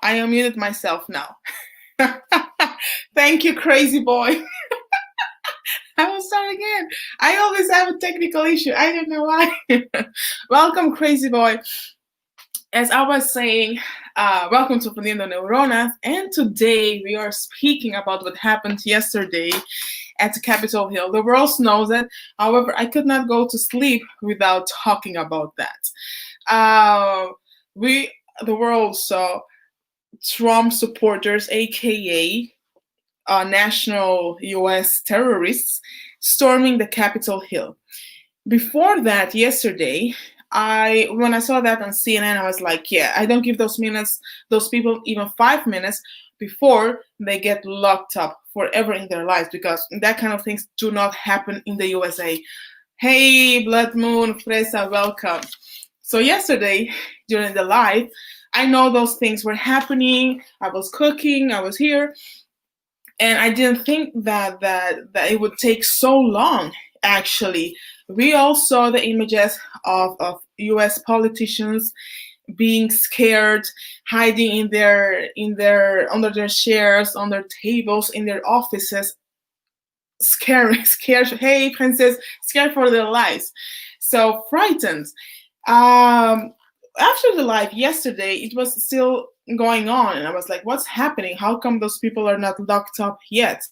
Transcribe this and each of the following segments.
I unmuted myself now. Thank you, crazy boy. I will start again. I always have a technical issue. I don't know why. Welcome, crazy boy. As I was saying, welcome to Poniendo Neuronas. And today we are speaking about what happened yesterday at Capitol Hill. The world knows it. However, I could not go to sleep without talking about that. The world saw Trump supporters, aka national US terrorists, storming the Capitol Hill. Before that, yesterday, when I saw that on CNN, I was like, yeah, I don't give those people even 5 minutes before they get locked up forever in their lives, because that kind of things do not happen in the USA. Hey, Blood Moon, Fresa, welcome. So yesterday, during the live, I know those things were happening. I was cooking, I was here, and I didn't think that it would take so long. Actually, we all saw the images of U.S. politicians being scared, hiding in their under their chairs, on their tables, in their offices, scared. Hey, princess, scared for their lives, so frightened. After the live yesterday, it was still going on, and I was like, what's happening? How come those people are not locked up yet?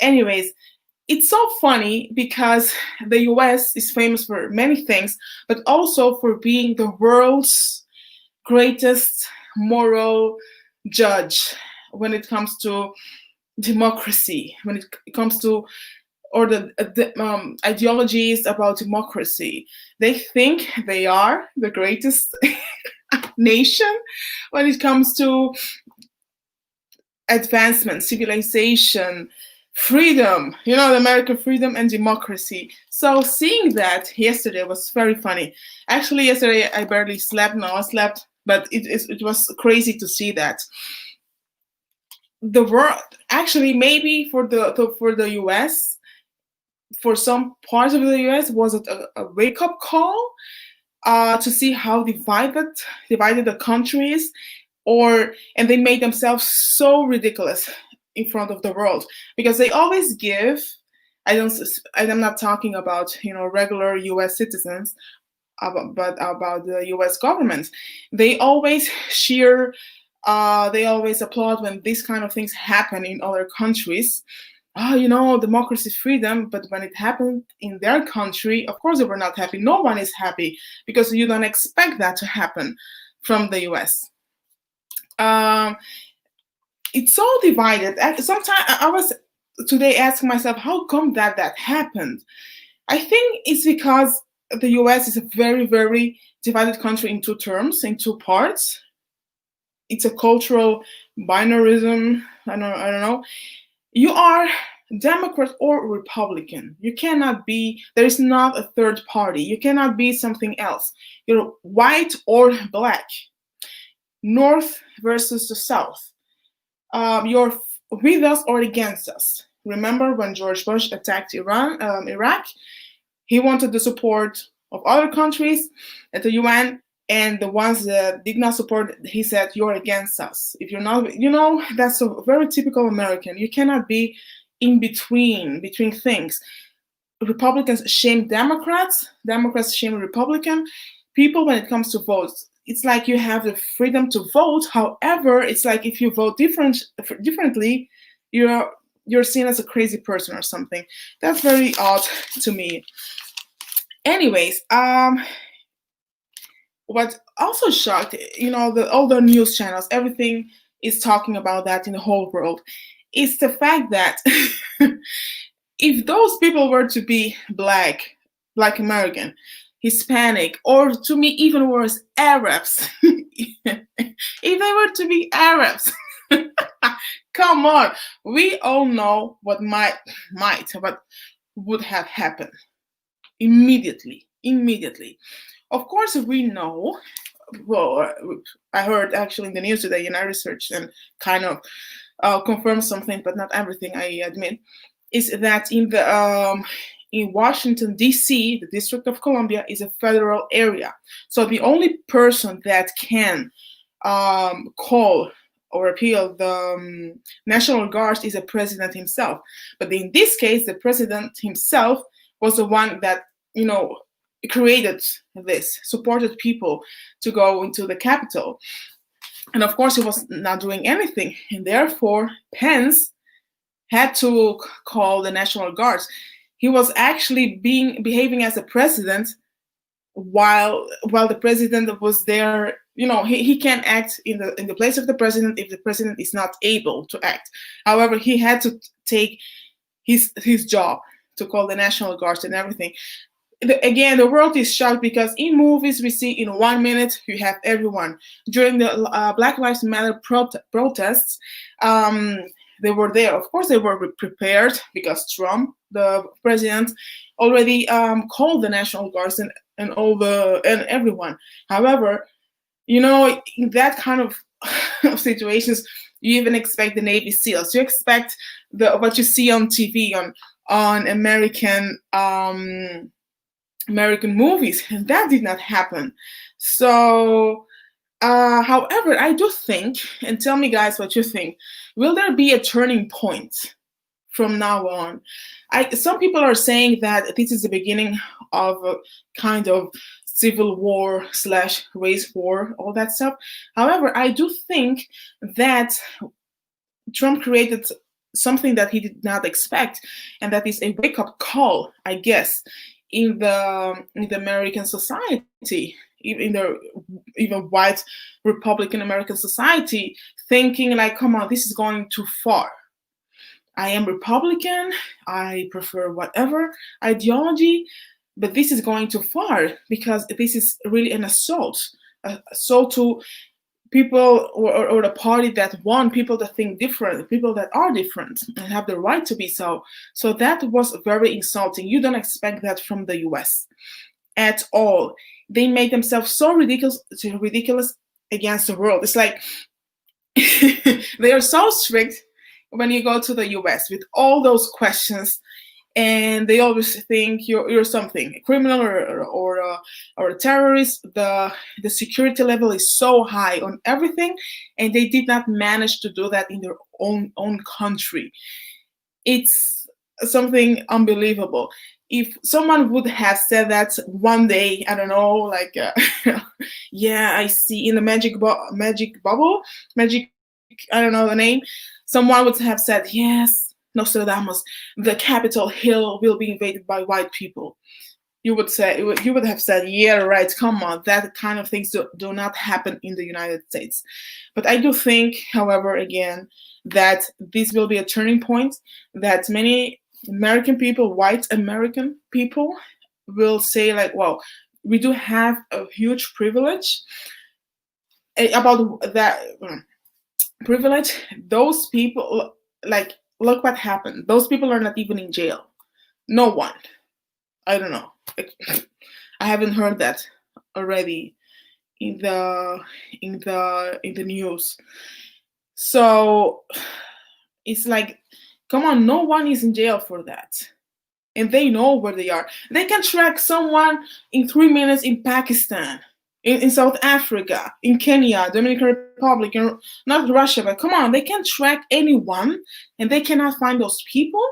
Anyways, it's so funny because the US is famous for many things, but also for being the world's greatest moral judge when it comes to democracy, when it comes to the ideologies about democracy. They think they are the greatest nation when it comes to advancement, civilization, freedom, the American freedom and democracy. So seeing that yesterday was very funny. Actually, yesterday I barely slept. No, I slept, but it was crazy to see that. The world, actually, maybe for the US, for some parts of the US, was it a wake-up call to see how divided the country is, and they made themselves so ridiculous in front of the world, because they always give. I'm not talking about regular US citizens, but about the US government. They always cheer. They always applaud when these kind of things happen in other countries. Democracy, freedom, but when it happened in their country, of course they were not happy. No one is happy, because you don't expect that to happen from the US. It's so divided. Sometimes I was today asking myself, how come that happened? I think it's because the US is a very, very divided country in two parts. It's a cultural binarism. I don't know. You are Democrat or Republican. You cannot be, there is not a third party. You cannot be something else. You're white or black. North versus the South. You're with us or against us. Remember when George Bush attacked Iraq? He wanted the support of other countries at the UN, and the ones that did not support, he said, you're against us. If you're not, that's a very typical American. You cannot be in between things. Republicans shame Democrats. Democrats shame Republican people when it comes to votes. It's like you have the freedom to vote. However, it's like if you vote differently, you're seen as a crazy person or something. That's very odd to me. Anyways, what also shocked, all the news channels, everything is talking about that in the whole world, is the fact that if those people were to be black American, Hispanic, or to me even worse, Arabs, if they were to be Arabs, come on, we all know what would have happened immediately. Of course, we know. Well, I heard actually in the news today, and I researched and kind of confirmed something, but not everything, I admit, is that in Washington, D.C., the District of Columbia is a federal area. So the only person that can call or repeal the National Guard is the president himself. But in this case, the president himself was the one that, created this, supported people to go into the Capitol. And of course, he was not doing anything. And therefore, Pence had to call the National Guards. He was actually behaving as a president while the president was there. He can't act in the place of the president if the president is not able to act. However, he had to take his job to call the National Guards and everything. Again, the world is shocked because in movies we see in 1 minute you have everyone. During the Black Lives Matter protests, they were there. Of course, they were prepared because Trump, the president, already called the National Guards and everyone. However, in that kind of situations, you even expect the Navy SEALs. You expect what you see on TV on American movies, and that did not happen. So, however, I do think, and tell me guys what you think, will there be a turning point from now on? Some people are saying that this is the beginning of a kind of civil war / race war, all that stuff. However, I do think that Trump created something that he did not expect, and that is a wake-up call, I guess, in the American society, in the even white Republican American society, thinking like, come on, this is going too far. I am Republican, I prefer whatever ideology, but this is going too far because this is really an assault to people or the party that want people to think different, people that are different and have the right to be so. So that was very insulting. You don't expect that from the US at all. They made themselves so ridiculous against the world. It's like they are so strict when you go to the US with all those questions, and they always think you're something, a criminal or a terrorist. The security level is so high on everything, and they did not manage to do that in their own country. It's something unbelievable. If someone would have said that one day, I don't know, like, yeah, I see in the magic bubble, I don't know the name, someone would have said, yes, Nostradamus, the Capitol Hill will be invaded by white people. You would have said, yeah, right, come on, that kind of things do not happen in the United States. But I do think, however, again, that this will be a turning point, that many American people, white American people, will say like, well, we do have a huge privilege. About that privilege, those people, like, look what happened. Those people are not even in jail. No one. I don't know. I haven't heard that already in the news. So it's like, come on, no one is in jail for that. And they know where they are. They can track someone in 3 minutes in Pakistan, in South Africa, in Kenya, Dominican Republic, not Russia, but come on, they can track anyone, and they cannot find those people.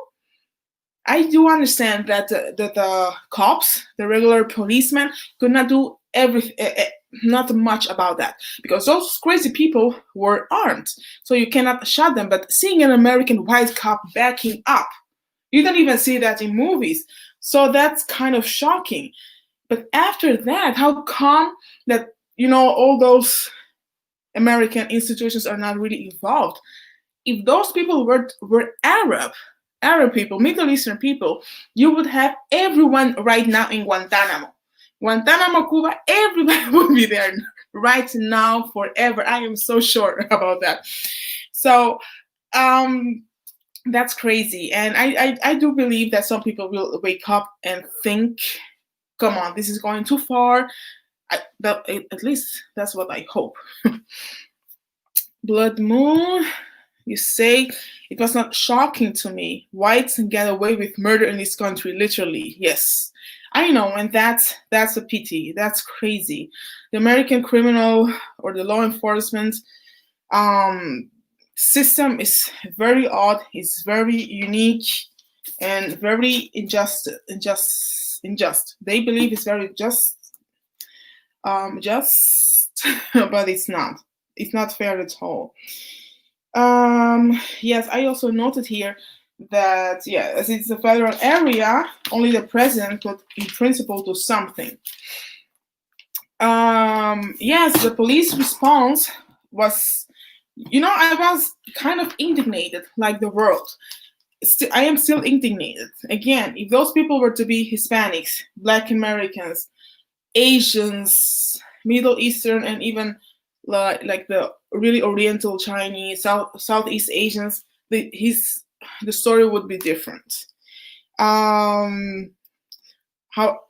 I do understand that the cops, the regular policemen, could not do everything, not much about that, because those crazy people were armed, so you cannot shut them. But seeing an American white cop backing up, you don't even see that in movies, so that's kind of shocking. But after that, how come that, all those American institutions are not really involved? If those people were Arab people, Middle Eastern people, you would have everyone right now in Guantanamo, Cuba. Everybody would be there right now forever. I am so sure about that. So that's crazy. And I do believe that some people will wake up and think, come on, this is going too far. At least that's what I hope. Blood Moon, you say, it was not shocking to me. Whites get away with murder in this country, literally. Yes, I know, and that's a pity. That's crazy. The American criminal or the law enforcement um, system is very odd. It's very unique and very unjust. They believe it's very just, but it's not. It's not fair at all. Yes, I also noted here that, yeah, as it's a federal area, only the president could, in principle, do something. Yes, the police response was, I was kind of indignated, like the world. I am still indignated. Again, if those people were to be Hispanics, Black Americans, Asians, Middle Eastern, and even like the really Oriental Chinese, Southeast Asians, the story would be different. How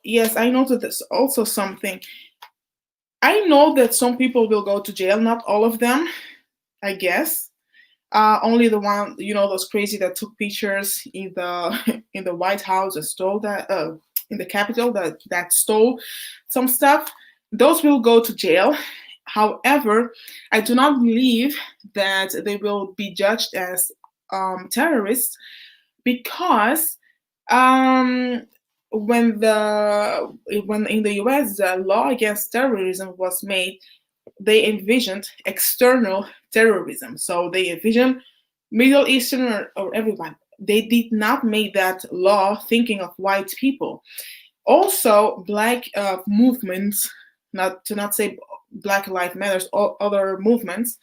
Yes, I noted this also something. I know that some people will go to jail, not all of them, I guess. Only the one, those crazy that took pictures in the in the White House and stole that in the Capitol that stole some stuff. Those will go to jail. However, I do not believe that they will be judged as terrorists because um, when in the U.S. the law against terrorism was made, they envisioned external terrorism. So they envisioned Middle Eastern or everyone. They did not make that law thinking of white people. Also, black movements, not to not say Black Lives Matters, or other movements,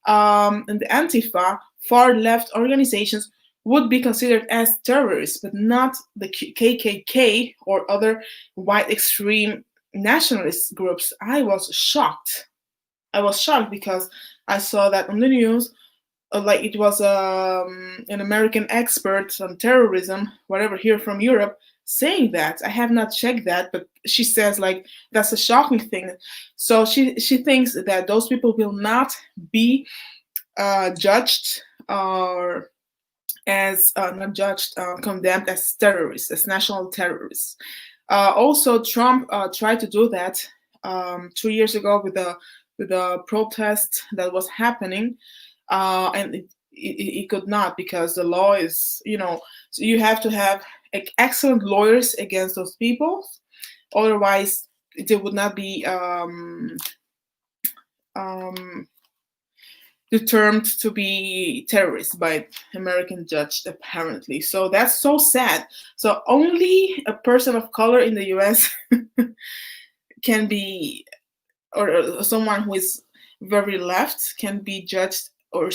and the Antifa, far left organizations would be considered as terrorists, but not the KKK or other white extreme nationalist groups. I was shocked because I saw that on the news, like it was an American expert on terrorism, whatever, here from Europe, saying that. I have not checked that, but she says like that's a shocking thing. So she thinks that those people will not be judged or as not judged, condemned as terrorists, as national terrorists. Also, Trump tried to do that 2 years ago with a protest that was happening, and it could not because the law is, so you have to have excellent lawyers against those people, otherwise they would not be um, determined to be terrorists by American judge, apparently. So that's so sad. So only a person of color in the U.S. can be, or someone who is very left can be judged or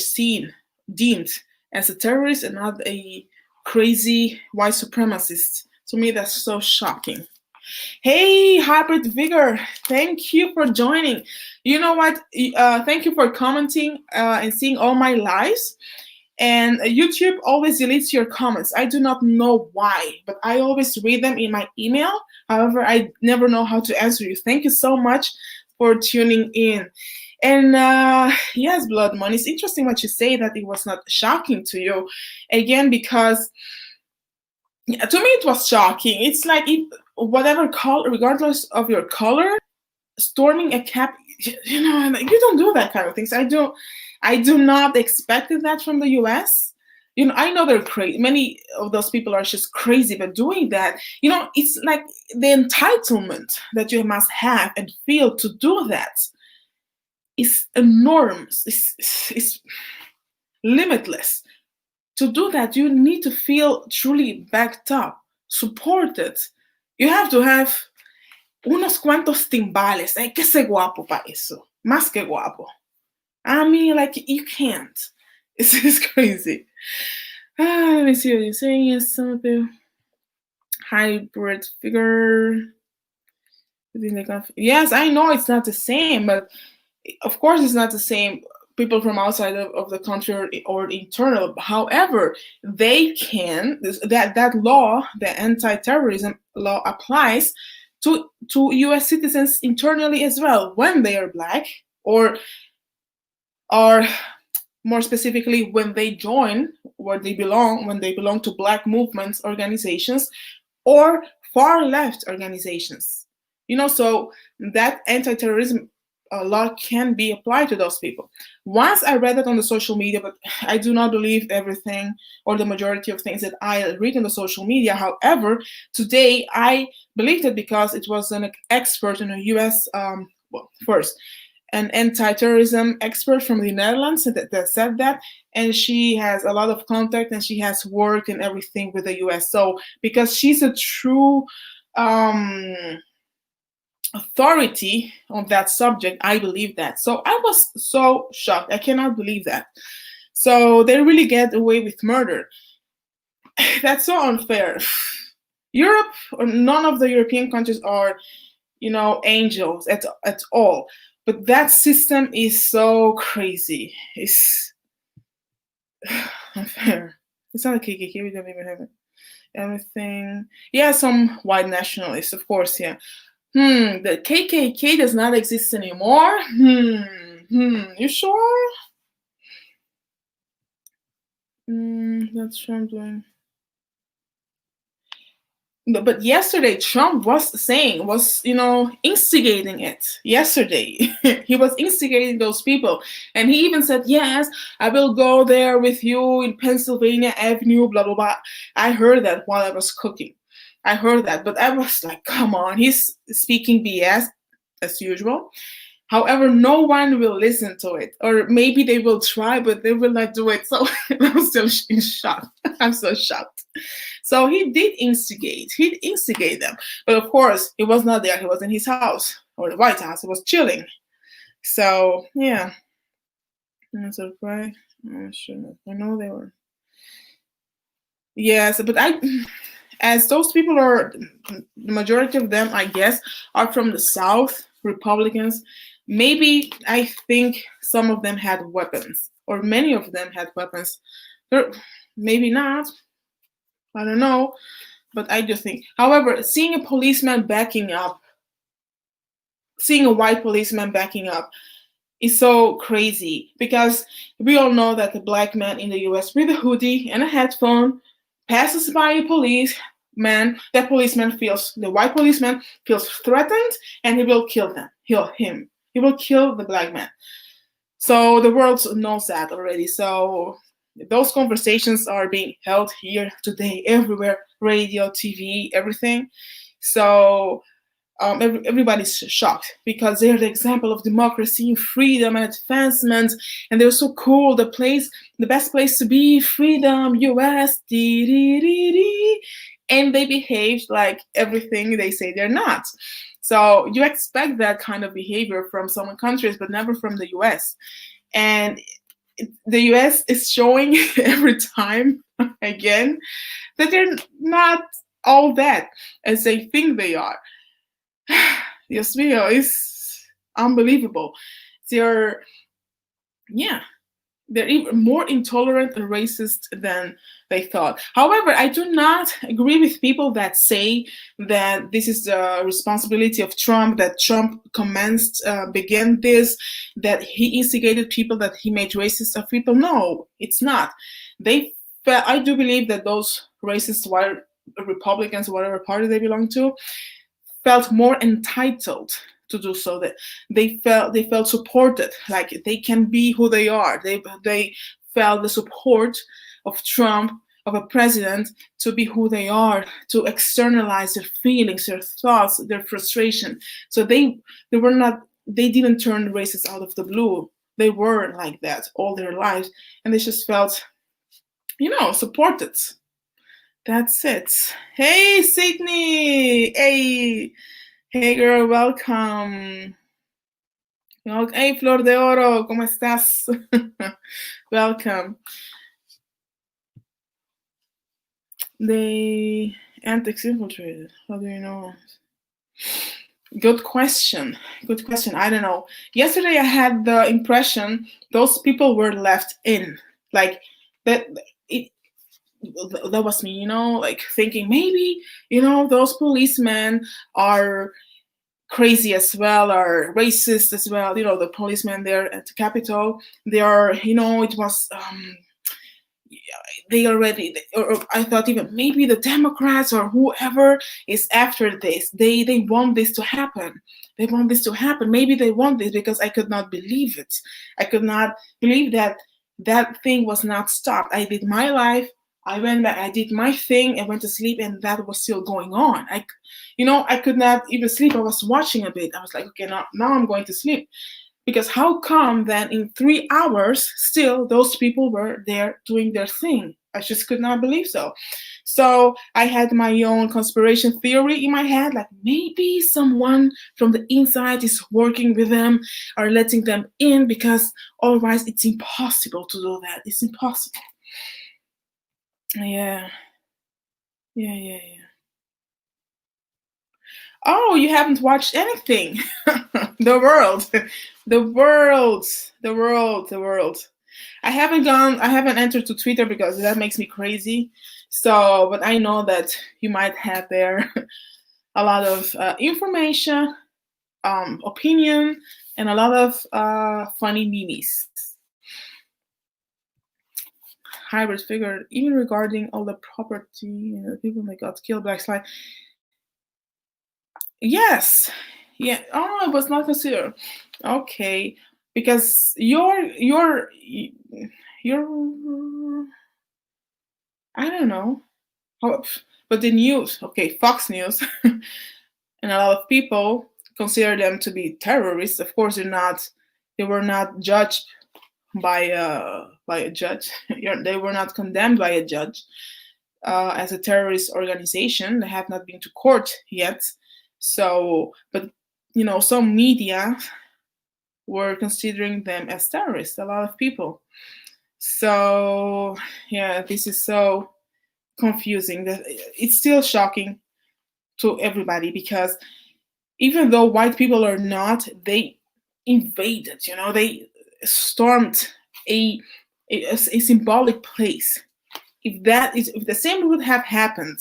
deemed as a terrorist and not a crazy white supremacist. To me, that's so shocking. Hey, Hybrid Vigor, thank you for joining. You know what? Thank you for commenting and seeing all my lives. And YouTube always deletes your comments. I do not know why, but I always read them in my email. However, I never know how to answer you. Thank you so much for tuning in. And yes, Blood Money, it's interesting what you say that it was not shocking to you. Again, because to me it was shocking. It's like if whatever color, regardless of your color, storming a cap, you don't do that kind of things. I do not expect that from the US. I know they're crazy. Many of those people are just crazy, but doing that, it's like the entitlement that you must have and feel to do that is enormous. It's limitless. To do that, you need to feel truly backed up, supported. You have to have unos cuantos timbales. Hay que ser guapo para eso. Más que guapo. I mean, like, you can't. It's crazy. Let me see what you're saying. Yes, some of the hybrid figure. Yes, I know it's not the same, but of course it's not the same. People from outside of the country or internal. However, they can, that law, the anti-terrorism law, applies to U.S. citizens internally as well when they are Black, or more specifically when they join when they belong to Black movements, organizations, or far left organizations. So that anti-terrorism law can be applied to those people. Once I read it on the social media, but I do not believe everything or the majority of things that I read on the social media. However, today I believed it because it was an expert in the US, first, an anti-terrorism expert from the Netherlands that said that, and she has a lot of contact and she has worked and everything with the US. So because she's a true authority on that subject, I believe that. So I was so shocked. I cannot believe that. So they really get away with murder. That's so unfair. Europe, or none of the European countries are, angels at all. But that system is so crazy. It's unfair. It's not a KKK. We don't even have it. Everything. Yeah, some white nationalists, of course. Yeah. The KKK does not exist anymore. You sure? That's Trump doing. But yesterday, Trump was instigating it. Yesterday, he was instigating those people. And he even said, yes, I will go there with you in Pennsylvania Avenue, blah, blah, blah. I heard that while I was cooking. I heard that, but I was like, come on, he's speaking BS as usual. However, no one will listen to it, or maybe they will try, but they will not do it. So I'm still in shock. I'm so shocked. So he did instigate. He'd instigate them, but of course, he was not there. He was in his house or the White House. He was chilling. So yeah, I'm surprised. I know they were. Yes, but as those people are, the majority of them, I guess, are from the South, Republicans. Maybe I think some of them had weapons, or many of them had weapons. Maybe not. I don't know, but I just think. However, seeing a policeman backing up, seeing a white policeman backing up, is so crazy because we all know that the black man in the U.S. with a hoodie and a headphone passes by a policeman. That policeman the white policeman feels threatened, and he will kill him. He will kill the black man. So the world knows that already. So those conversations are being held here today, everywhere, radio, TV, everything. So everybody's shocked because they're the example of democracy, freedom, and advancement, and they're so cool. The best place to be, freedom, US, and they behave like everything they say they're not. So you expect that kind of behavior from some countries, but never from the US. And the US is showing every time again that they're not all that as they think they are. Dios mío, it's unbelievable. They're even more intolerant and racist than they thought. However, I do not agree with people that say that this is the responsibility of Trump, that Trump began this, that he instigated people, that he made racist of people. No, it's not. I do believe that those racist white Republicans, whatever party they belong to, felt more entitled to do so, that they felt supported, like they can be who they are. They felt the support of Trump, of a president, to be who they are, to externalize their feelings, their thoughts, their frustration. So they didn't turn racist out of the blue. They were like that all their lives, and they just felt, supported. That's it. Hey, Sydney. Hey, girl, welcome. Hey, Flor de Oro, ¿cómo estás? Welcome. The antics infiltrated. How do you know? Good question. I don't know. Yesterday I had the impression those people were left in. Like that was me, like thinking maybe, those policemen are crazy as well, are racist as well. The policemen there at the Capitol, they are, it was they already, or I thought even maybe the Democrats or whoever is after this, they want this to happen. They want this to happen. Maybe they want this, because I could not believe it. I could not believe that that thing was not stopped. I did my life. I went back, I did my thing, and went to sleep, and that was still going on. I could not even sleep. I was watching a bit. I was like, okay, now I'm going to sleep. Because how come then in 3 hours still those people were there doing their thing? I just could not believe so. So I had my own conspiracy theory in my head, like maybe someone from the inside is working with them or letting them in, because otherwise it's impossible to do that. It's impossible. Yeah. Yeah. Oh, you haven't watched anything. The world. The world. The world. The world. I haven't entered to Twitter because that makes me crazy. So, but I know that you might have there a lot of information, opinion, and a lot of funny memes. Hybrid figure, even regarding all the property, the people that got killed, Black Slide. Yes. Yeah. Oh, it was not considered. Okay. Because your I don't know. But the news, okay, Fox News, and a lot of people consider them to be terrorists. Of course, they were not judged by a judge. They were not condemned by a judge as a terrorist organization. They have not been to court yet. So, but some media were considering them as terrorists, a lot of people. So, yeah, this is so confusing. That it's still shocking to everybody, because even though white people are not, they invaded, they stormed a symbolic place. If the same would have happened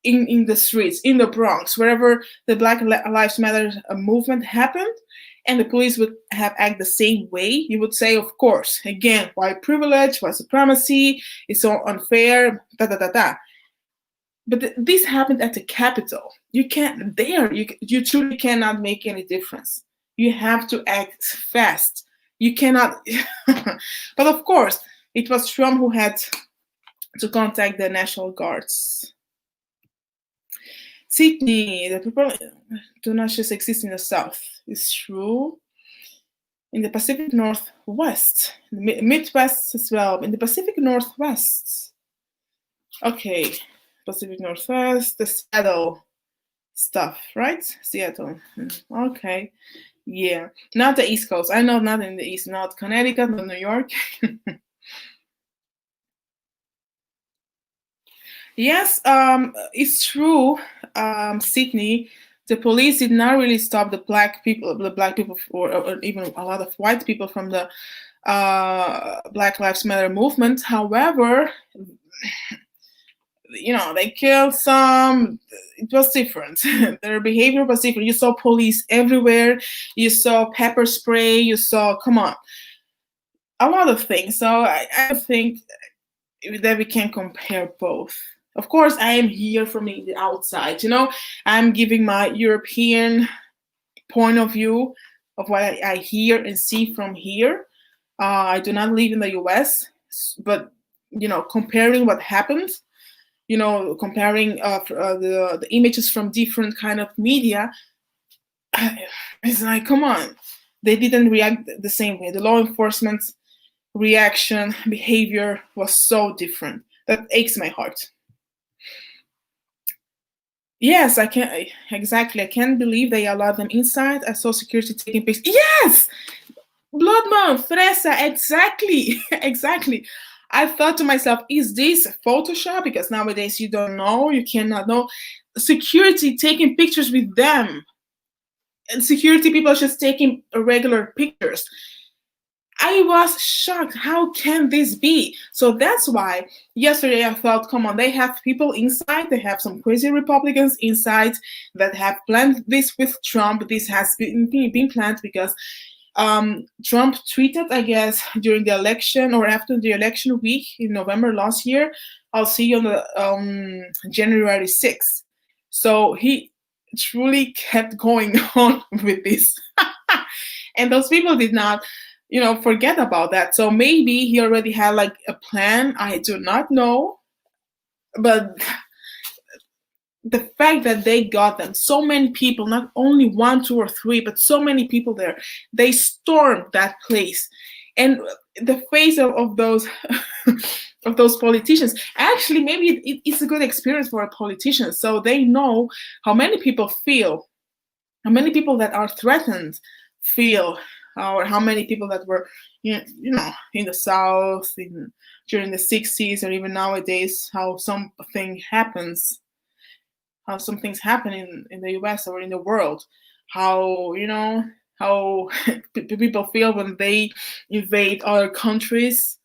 in the streets, in the Bronx, wherever the Black Lives Matter movement happened, and the police would have acted the same way, you would say, of course, again, white privilege, white supremacy, it's so unfair, da da da da. But this happened at the Capitol. You can't there. You truly cannot make any difference. You have to act fast. You cannot. But of course, it was Trump who had to contact the National Guards. Sydney, the people do not just exist in the South. It's true. In the Pacific Northwest, Midwest as well. In the Pacific Northwest. Okay, Pacific Northwest, the Seattle stuff, right? Seattle. Okay. Yeah. Not the East Coast. I know not in the East, not Connecticut, not New York. Yes, it's true, Sydney. The police did not really stop the black people, or even a lot of white people from the Black Lives Matter movement. However, they killed some. It was different. Their behavior was different. You saw police everywhere. You saw pepper spray. You saw, come on, a lot of things. So I think that we can compare both. Of course, I am here from the outside. I'm giving my European point of view of what I hear and see from here. I do not live in the US, but comparing what happened, comparing the images from different kind of media, it's like, come on, they didn't react the same way. The law enforcement reaction, behavior was so different. That aches my heart. Yes, I can exactly. I can't believe they allowed them inside. I saw security taking pictures. Yes, Bloodman, Fresa, exactly, exactly. I thought to myself, is this Photoshop? Because nowadays you don't know, you cannot know. Security taking pictures with them, and security people just taking regular pictures. I was shocked. How can this be? So that's why yesterday I thought, come on, they have people inside. They have some crazy Republicans inside that have planned this with Trump. This has been planned because Trump tweeted, I guess, during the election or after the election week in November last year, "I'll see you on the January 6th." So he truly kept going on with this, and those people did not, forget about that. So maybe he already had like a plan. I do not know, but the fact that they got them, so many people, not only one, two, or three, but so many people there, they stormed that place. And the face of those of those politicians, actually, maybe it's a good experience for a politician, so they know how many people feel, how many people that are threatened feel, or how many people that were, in the South during the 60s, or even nowadays, how something happens, how some things happen in the US or in the world, how, how people feel when they invade other countries,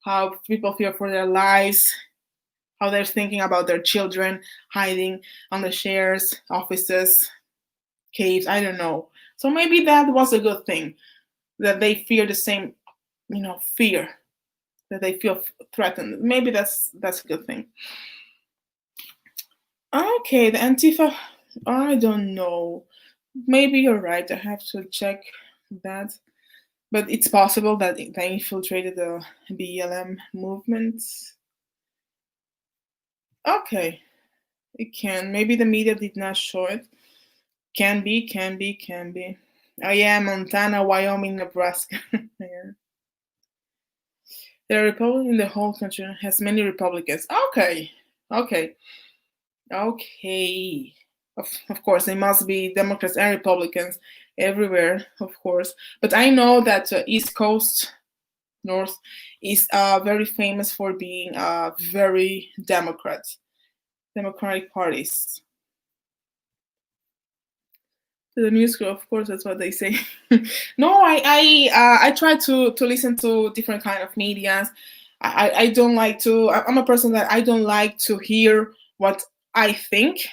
how people feel for their lives, how they're thinking about their children hiding on the shares, offices, caves, I don't know. So maybe that was a good thing, that they fear the same, fear, that they feel threatened. Maybe that's a good thing. Okay, the Antifa, I don't know. Maybe you're right. I have to check that. But it's possible that they infiltrated the BLM movement. Okay, it can. Maybe the media did not show it. Can be, can be, can be. Oh yeah, Montana, Wyoming, Nebraska. Yeah. The Republican in the whole country has many Republicans. Okay, okay, okay. Of course, they must be Democrats and Republicans everywhere, of course. But I know that East Coast, North, is very famous for being very Democratic parties. The news crew, of course, that's what they say. No, I try to listen to different kind of medias. I don't like to. I'm a person that I don't like to hear what I think.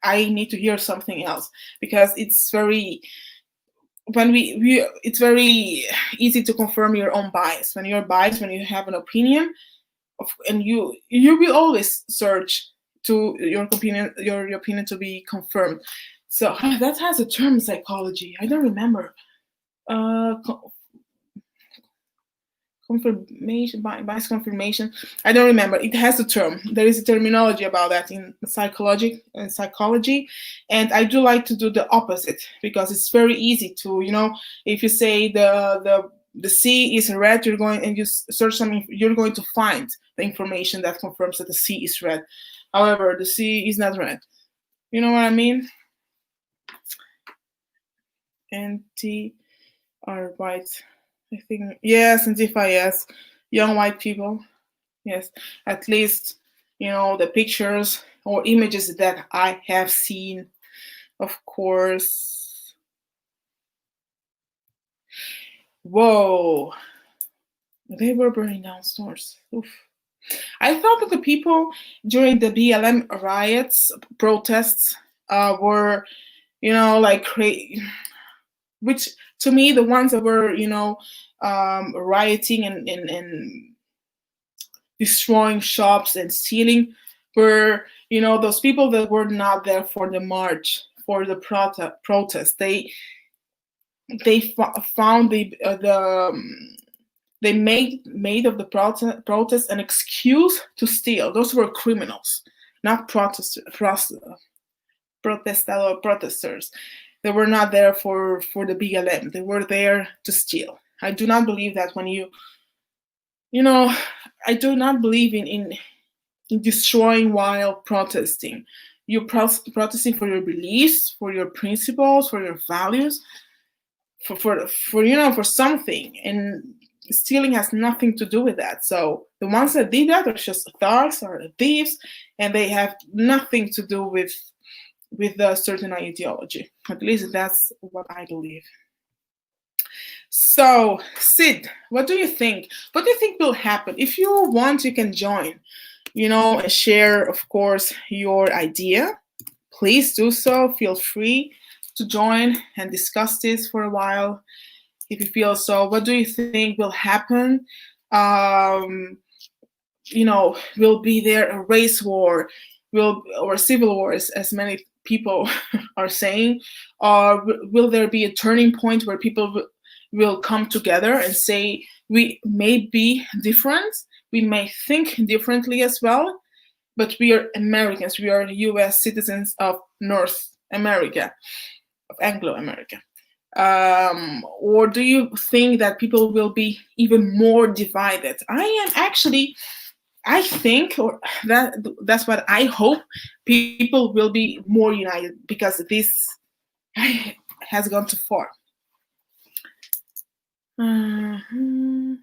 I need to hear something else, because it's very, when we it's very easy to confirm your own bias. When you're biased, when you have an opinion, and you will always search to your opinion to be confirmed. So that has a term in psychology. I don't remember. Uh, Confirmation, bias confirmation. I don't remember. It has a term. There is a terminology about that in psychology, and I do like to do the opposite, because it's very easy to, if you say the sea is red, you're going and you search something, you're going to find the information that confirms that the sea is red. However, the sea is not red. You know what I mean? Anti are white. I think yes, Antifa, yes. Young white people, yes. At least, the pictures or images that I have seen, of course. Whoa. They were burning down stores. Oof. I thought that the people during the BLM riots, protests, were, like which to me, the ones that were, rioting and destroying shops and stealing were, those people that were not there for the march, for the protest. They found they made of the protest an excuse to steal. Those were criminals, not protesters. They were not there for the BLM. They were there to steal. I do not believe that when I do not believe in destroying while protesting. You're protesting for your beliefs, for your principles, for your values, for something, and stealing has nothing to do with that. So the ones that did that are just thugs or thieves, and they have nothing to do with a certain ideology. At least that's what I believe. So, Sid, what do you think? What do you think will happen? If you want, you can join, and share, of course, your idea. Please do so. Feel free to join and discuss this for a while. if you feel so. What do you think will happen? Um, will be there a race war, will or civil wars, as many people are saying, or will there be a turning point where people will come together and say we may be different, we may think differently as well, but we are Americans, we are U.S. citizens of North America, of Anglo America. Or do you think that people will be even more divided? I think, or that's what I hope, people will be more united because this has gone too far. Mhm.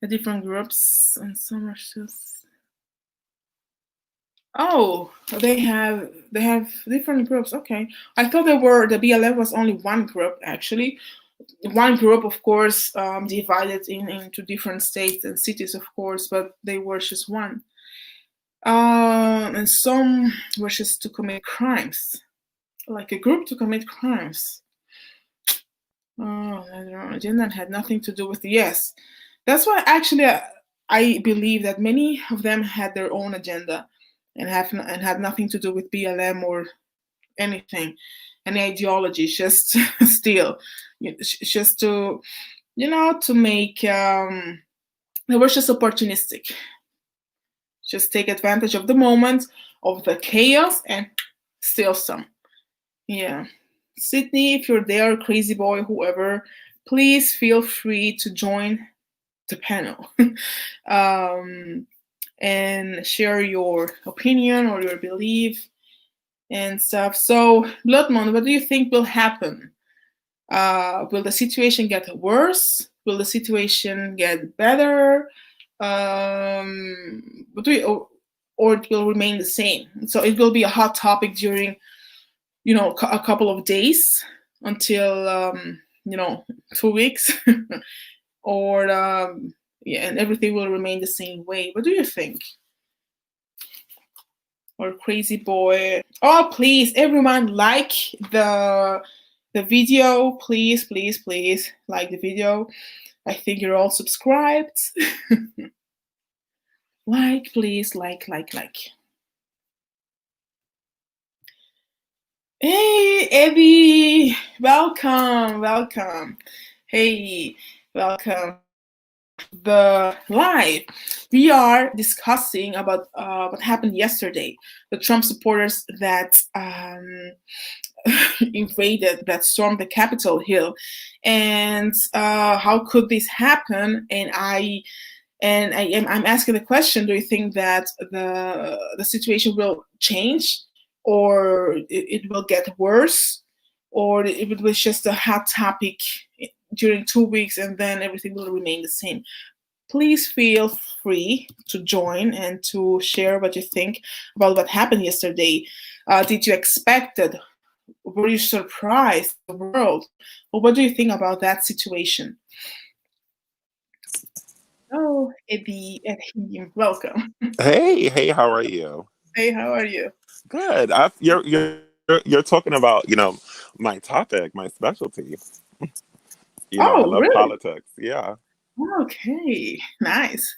The different groups and some are just. Oh, they have different groups. Okay, I thought the BLM was only one group actually. One group, of course, divided into different states and cities, of course, but they were just one. And some were just to commit crimes, like a group to commit crimes. Oh, I don't know. Agenda had nothing to do with yes. That's why actually I believe that many of them had their own agenda and had nothing to do with BLM or anything, any ideology. Just still, just to to make. They were just opportunistic. Just take advantage of the moment, of the chaos, and steal some. Yeah. Sydney, if you're there, crazy boy, whoever, please feel free to join the panel um, and share your opinion or your belief and stuff. So, Bloodmon, what do you think will happen? Will the situation get worse? Will the situation get better? What do you, or it will remain the same? So it will be a hot topic during a couple of days until 2 weeks or yeah, and everything will remain the same way. What do you think? Or crazy boy, oh please everyone, like the video, please, please, please like the video. I think you're all subscribed. Like, please, like. Hey, Evie, welcome. Hey, welcome the live. We are discussing about what happened yesterday. The Trump supporters that invaded, that stormed the Capitol Hill, and how could this happen? And I'm asking the question: do you think that the situation will change, or it will get worse, or it was just a hot topic during 2 weeks and then everything will remain the same? Please feel free to join and to share what you think about what happened yesterday. Did you expect it? Were you surprised? The world? Or what do you think about that situation? Oh, Eddie, welcome. Hey, how are you? Hey, how are you? Good. You're talking about, my topic, my specialty. I Oh, love really? politics. Yeah. Okay, nice.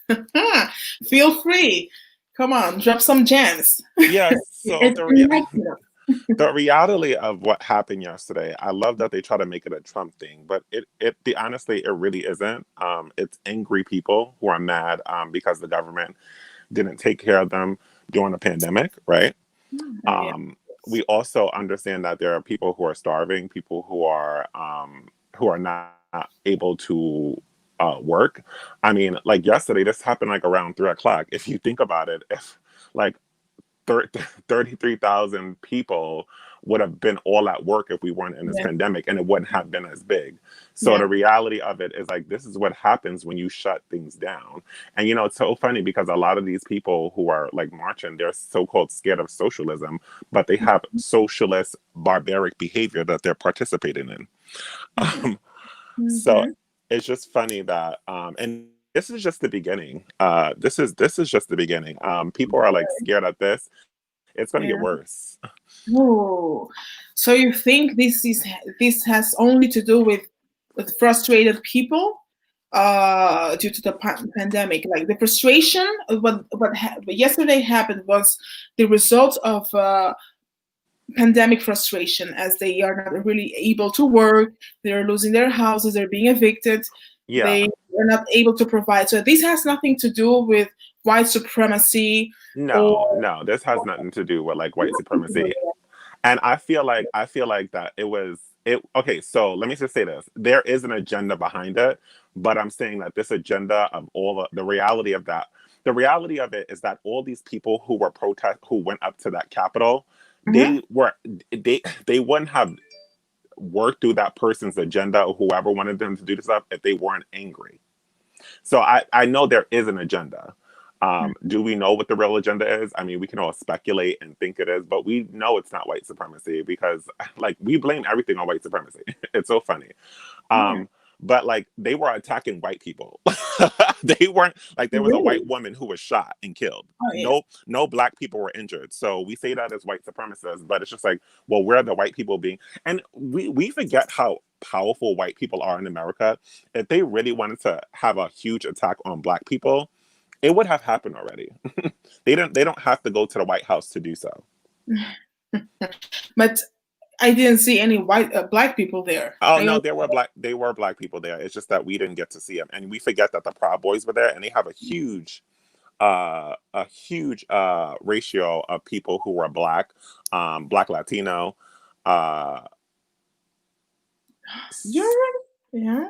Feel free. Come on, drop some gems. Yes. So It's enlightening. the reality of what happened yesterday, I love that they try to make it a Trump thing, but honestly, it really isn't. It's angry people who are mad because the government didn't take care of them during the pandemic, right? Yeah. Um, we also understand that there are people who are starving, people who are not able to work. I mean, like yesterday, this happened like around 3 o'clock. If you think about it, if like 33,000 people would have been all at work if we weren't in this Yeah. pandemic, and it wouldn't have been as big. So Yeah. the reality of it is like this is what happens when you shut things down. And it's so funny because a lot of these people who are like marching, they're so-called scared of socialism, but they have socialist barbaric behavior that they're participating in. Um, so Mm-hmm. it's just funny that and this is just the beginning. This is just the beginning. People are like scared of this. It's going to get Yeah. worse. Oh, so you think this has only to do with frustrated people due to the pandemic? Like the frustration of what yesterday happened was the result of pandemic frustration, as they are not really able to work, they're losing their houses, they're being evicted, they Yeah. are not able to provide. So this has nothing to do with white supremacy No, or no, this has nothing to do with like white supremacy. And I feel like that it was it okay, so let me just say this. There is an agenda behind it, but I'm saying that this agenda of all the reality of that, the reality of it is that all these people who were protest who went up to that Capitol, Mhm. they were they wouldn't have worked through that person's agenda or whoever wanted them to do this stuff if they weren't angry. So I know there is an agenda. Do we know what the real agenda is? I mean, we can all speculate and think it is, but we know it's not white supremacy because, like, we blame everything on white supremacy. It's so funny. Yeah, Um, but like, they were attacking white people. They weren't like there was a white really. woman who was shot and killed. Oh yeah. No black people were injured. So we say that as white supremacists, but it's just like, well, where are the white people being? And we forget how powerful white people are in America. If they really wanted to have a huge attack on black people, it would have happened already. They don't have to go to the White House to do so. But I didn't see any white black people there. Oh I no, only they were black people there. It's just that we didn't get to see them, and we forget that the Proud Boys were there, and they have a huge ratio of people who were black, black Latino. Uh, you're s- right. Yeah.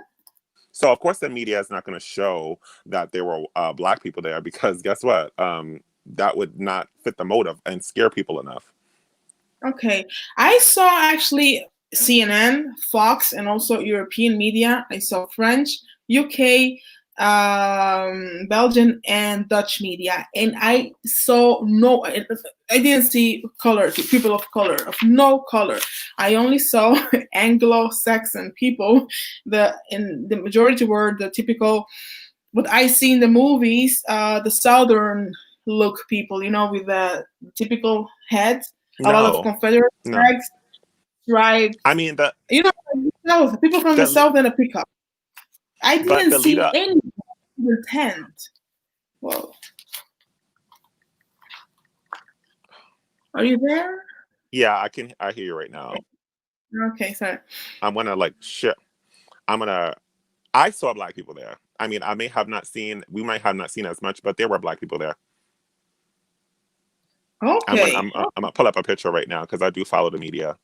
so of course the media is not going to show that there were black people there because guess what? That would not fit the motive and scare people enough. Okay. I saw actually CNN, Fox, and also European media. I saw French, UK, Belgian, and Dutch media, and I saw no. I didn't see color, people of color, of no color. I only saw Anglo-Saxon people. The majority were the typical what I see in the movies, the southern look people, with the typical head, a lot of No, Confederate no. flags, stripes, I mean you know, south, people from the the south in a pickup. I but didn't the see leader. any tent. Whoa, are you there? Yeah, I hear you right now. Okay, sorry. I'm gonna like shit. I'm gonna. I saw black people there. I mean, I may have not seen. We might have not seen as much, but there were black people there. I'm gonna. Okay, I'm gonna pull up a picture right now because I do follow the media.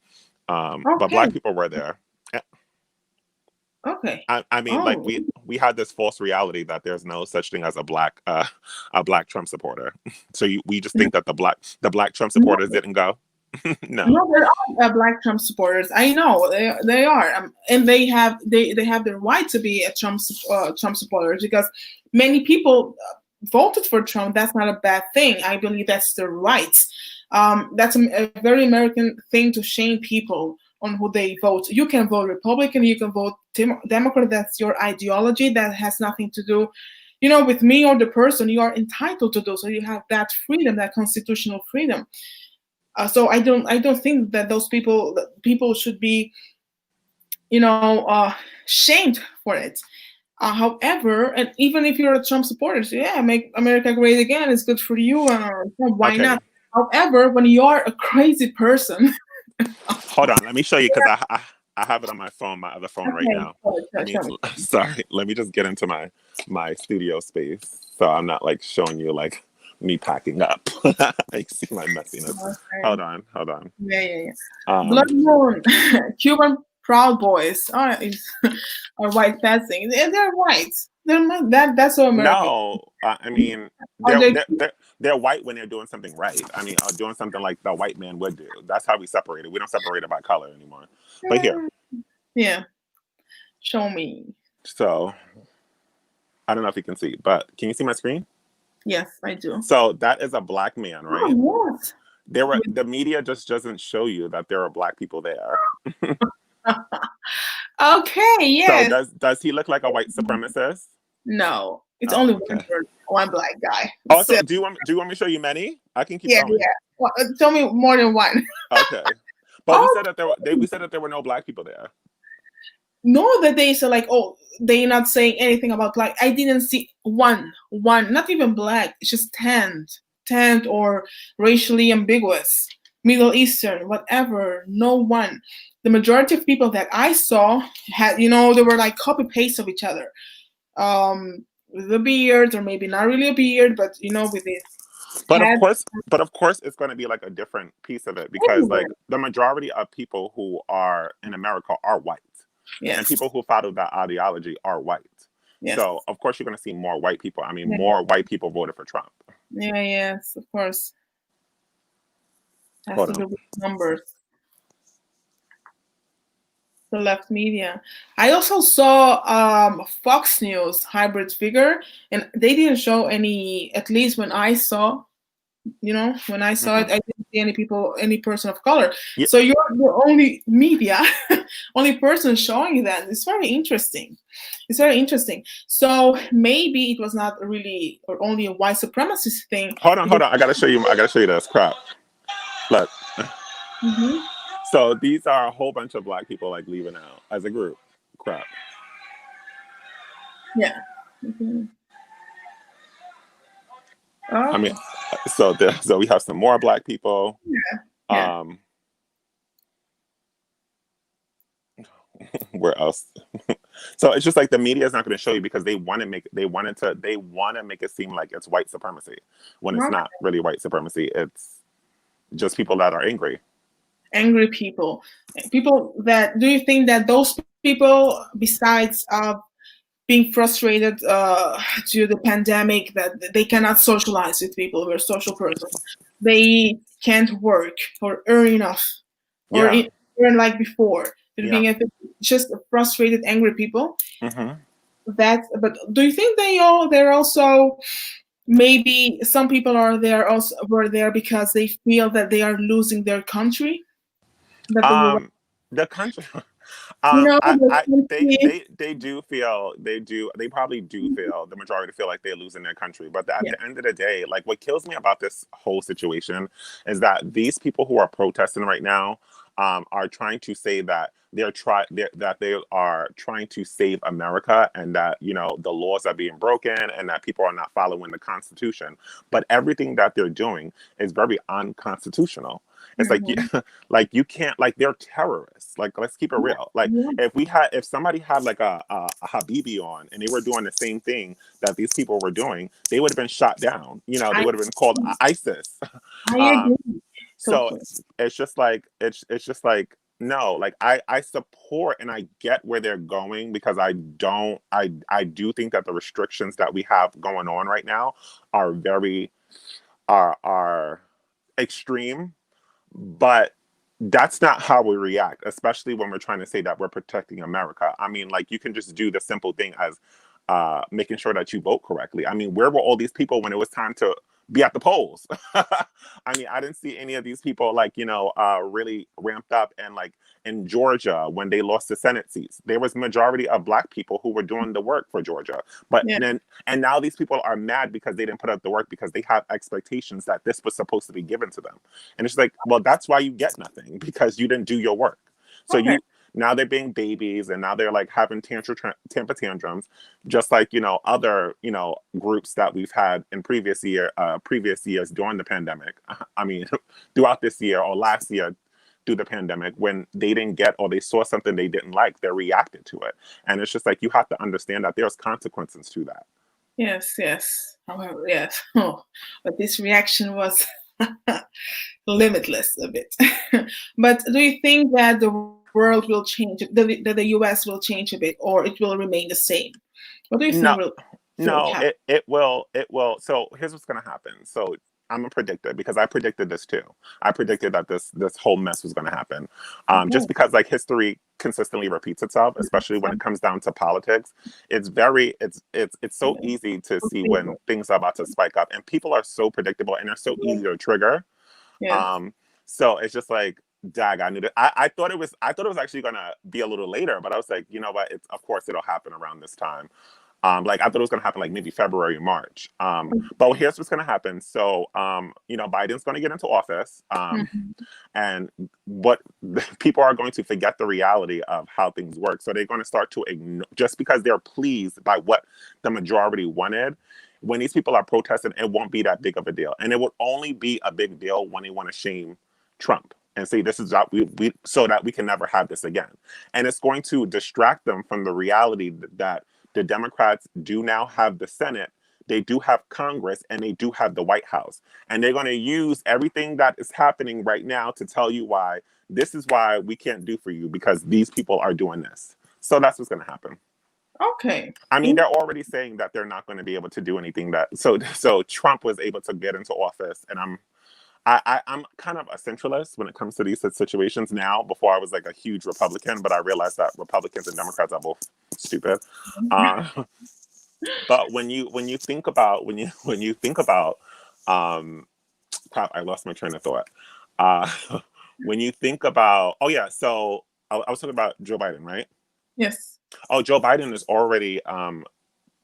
But okay, black people were there. okay. I mean, like Oh, we had this false reality that there's no such thing as a black Trump supporter. So we just think that the black Trump no, supporters didn't go. No. no, there are black Trump supporters. I know they are, and they have their right to be a Trump supporters because many people voted for Trump. That's not a bad thing. I believe that's their right. That's a very American thing to shame people on who they vote. You can vote Republican, you can vote Democrat. That's your ideology. That has nothing to do, with me or the person. You are entitled to do so. You have that freedom, that constitutional freedom. So I don't think that those people should be shamed for it. However, and even if you're a Trump supporter, so yeah, make America great again. It's good for you. Why Okay. not? However, when you are a crazy person, Hold on. Let me show you because I have it on my phone, my other phone right okay, now. so Let me. tell me. Sorry. Let me just get into my studio space so I'm not like showing you like me packing up. I see my messiness. Okay. Hold on. Hold on. Yeah. Um. Blood Moon, Cuban Proud Boys are white passing. They're white. They're not, that's so American. No, I mean Are they're they? they're they're they're white when they're doing something right. I mean, doing something like the white man would do. That's how we separate it. We don't separate it by color anymore. But here, Yeah. Show me. so I don't know if you can see, but can you see my screen? Yes, I do. So that is a black man, Oh, right? what? The media just doesn't show you that there are black people there. Okay, So yes. does he look like a white supremacist? No, it's Oh, only one okay. person. one black guy. Also, So do you want me to show you many? I can keep yeah, going. yeah. Well, tell me more than one. Okay. But we Oh said that we said that there were no black people there. no, that they say like, oh, they're not saying anything about black. I didn't see one, not even black. It's just tent or racially ambiguous, Middle Eastern, whatever. No one. The majority of people that I saw had, they were like copy paste of each other. With a beard, or maybe not really a beard, but with this But of head course, it's going to be like a different piece of it because everywhere. like the majority of people who are in America are white, and Yes, people who follow that ideology are white. yes, So of course you're going to see more white people. I mean, yeah, more white people voted for Trump. yeah, yes, of course. Has Hold to on. do with numbers. The left media. I also saw Fox News hybrid figure, and they didn't show any. At least when I saw, when I saw it, Hmm. I didn't see any person of color. Yeah. So you're the only media, only person showing that. It's very interesting. It's very interesting. So maybe it was not really or only a white supremacist thing. Hold on, It is, hold on. I gotta show you. I gotta show you this crap. Look. Mhm. So these are a whole bunch of black people like leaving out as a group. Crap. Yeah. Mhm. I mean, Okay. so we have some more black people. Yeah. Um, where else? So it's just like the media is not going to show you because they want to make it seem like it's white supremacy when it's Okay. not really white supremacy. It's just people that are angry. Angry people that do you think that those people, besides being frustrated due to the pandemic, that they cannot socialize with people who are social persons, they can't work or earn enough or Yeah, earn like before, they're yeah. being just frustrated angry people, Hmm. but do you think they're also, maybe some people were there because they feel that they are losing their country, that the US, Um, the country. the country. They do feel they probably do feel the majority feel like they're losing their country. But at Yeah. the end of the day, like what kills me about this whole situation is that these people who are protesting right now are trying to say that that they are trying to save America and that the laws are being broken and that people are not following the Constitution. But everything that they're doing is very unconstitutional. It's like Mhm. like you can't like they're terrorists. Like let's keep it real. Like Yeah. if somebody had like a Habibi on and they were doing the same thing that these people were doing, they would have been shot down. They I would have been called ISIS. I um, agree so totally. it's just like it's just like no, like I support and I get where they're going because I do think that the restrictions that we have going on right now are very are extreme, but that's not how we react, especially when we're trying to say that we're protecting America. I mean, like you can just do the simple thing as making sure that you vote correctly. I mean, where were all these people when it was time to be at the polls? I mean, I didn't see any of these people like really ramped up and like in Georgia when they lost the Senate seats. There was majority of black people who were doing the work for Georgia, but Yeah. then and now these people are mad because they didn't put up the work because they have expectations that this was supposed to be given to them. And it's like, well, that's why you get nothing because you didn't do your work. So Okay. now they're being babies and now they're like having temper tantrums, just like other groups that we've had in previous years during the pandemic. I mean, throughout this year or last year through the pandemic, when they didn't get or they saw something they didn't like, they reacted to it. And it's just like you have to understand that there's consequences to that. Yes, yes. However, yes. Oh, but this reaction was limitless a bit. But do you think that the world will change, that the US will change a bit, or it will remain the same? What do you No, think will no, happen? it will. So here's what's gonna happen. So I'm a predictor because I predicted this too. I predicted that this whole mess was gonna happen. Just Okay. because like history consistently repeats itself, especially when it comes down to politics. It's so easy to see when things are about to spike up, and people are so predictable and they're so easy to trigger. Yes. Um, so it's just like, dag, I knew that. I thought it was actually gonna be a little later, but I was like, you know what? It's of course it'll happen around this time. Like I thought it was going to happen like maybe February, March. But here's what's going to happen. So, Biden's going to get into office, Mhm. and what people are going to forget the reality of how things work. So they're going to start to ignore just because they're pleased by what the majority wanted. When these people are protesting, it won't be that big of a deal, and it will only be a big deal when they want to shame Trump and say this is what we so that we can never have this again. And it's going to distract them from the reality that the Democrats do now have the Senate, they do have Congress, and they do have the White House. And they're going to use everything that is happening right now to tell you why this is why we can't do for you because these people are doing this. So that's what's going to happen. Okay. I mean, they're already saying that they're not going to be able to do anything that. So Trump was able to get into office, and I'm kind of a centralist when it comes to these situations now. Before I was like a huge Republican, but I realized that Republicans and Democrats are both stupid. Uh, but when you think about crap, I lost my train of thought. Uh, when you think about so I was talking about Joe Biden, right? Yes. Oh, Joe Biden is already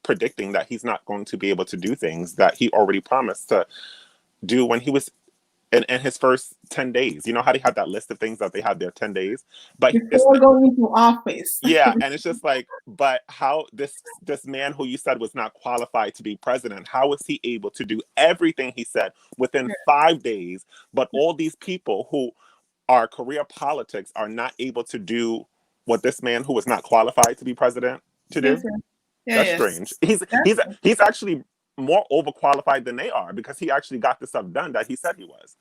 predicting that he's not going to be able to do things that he already promised to do when he was in his first 10 days. You know how they had that list of things that they had their 10 days? But it's Before going into office. yeah, and it's just like, but how this man who you said was not qualified to be president, how was he able to do everything he said within 5 days? But all these people who are career politics are not able to do what this man who was not qualified to be president to Yes, do. sir. Yeah, That's yes. strange. He's actually more overqualified than they are because he actually got the stuff done that he said he was.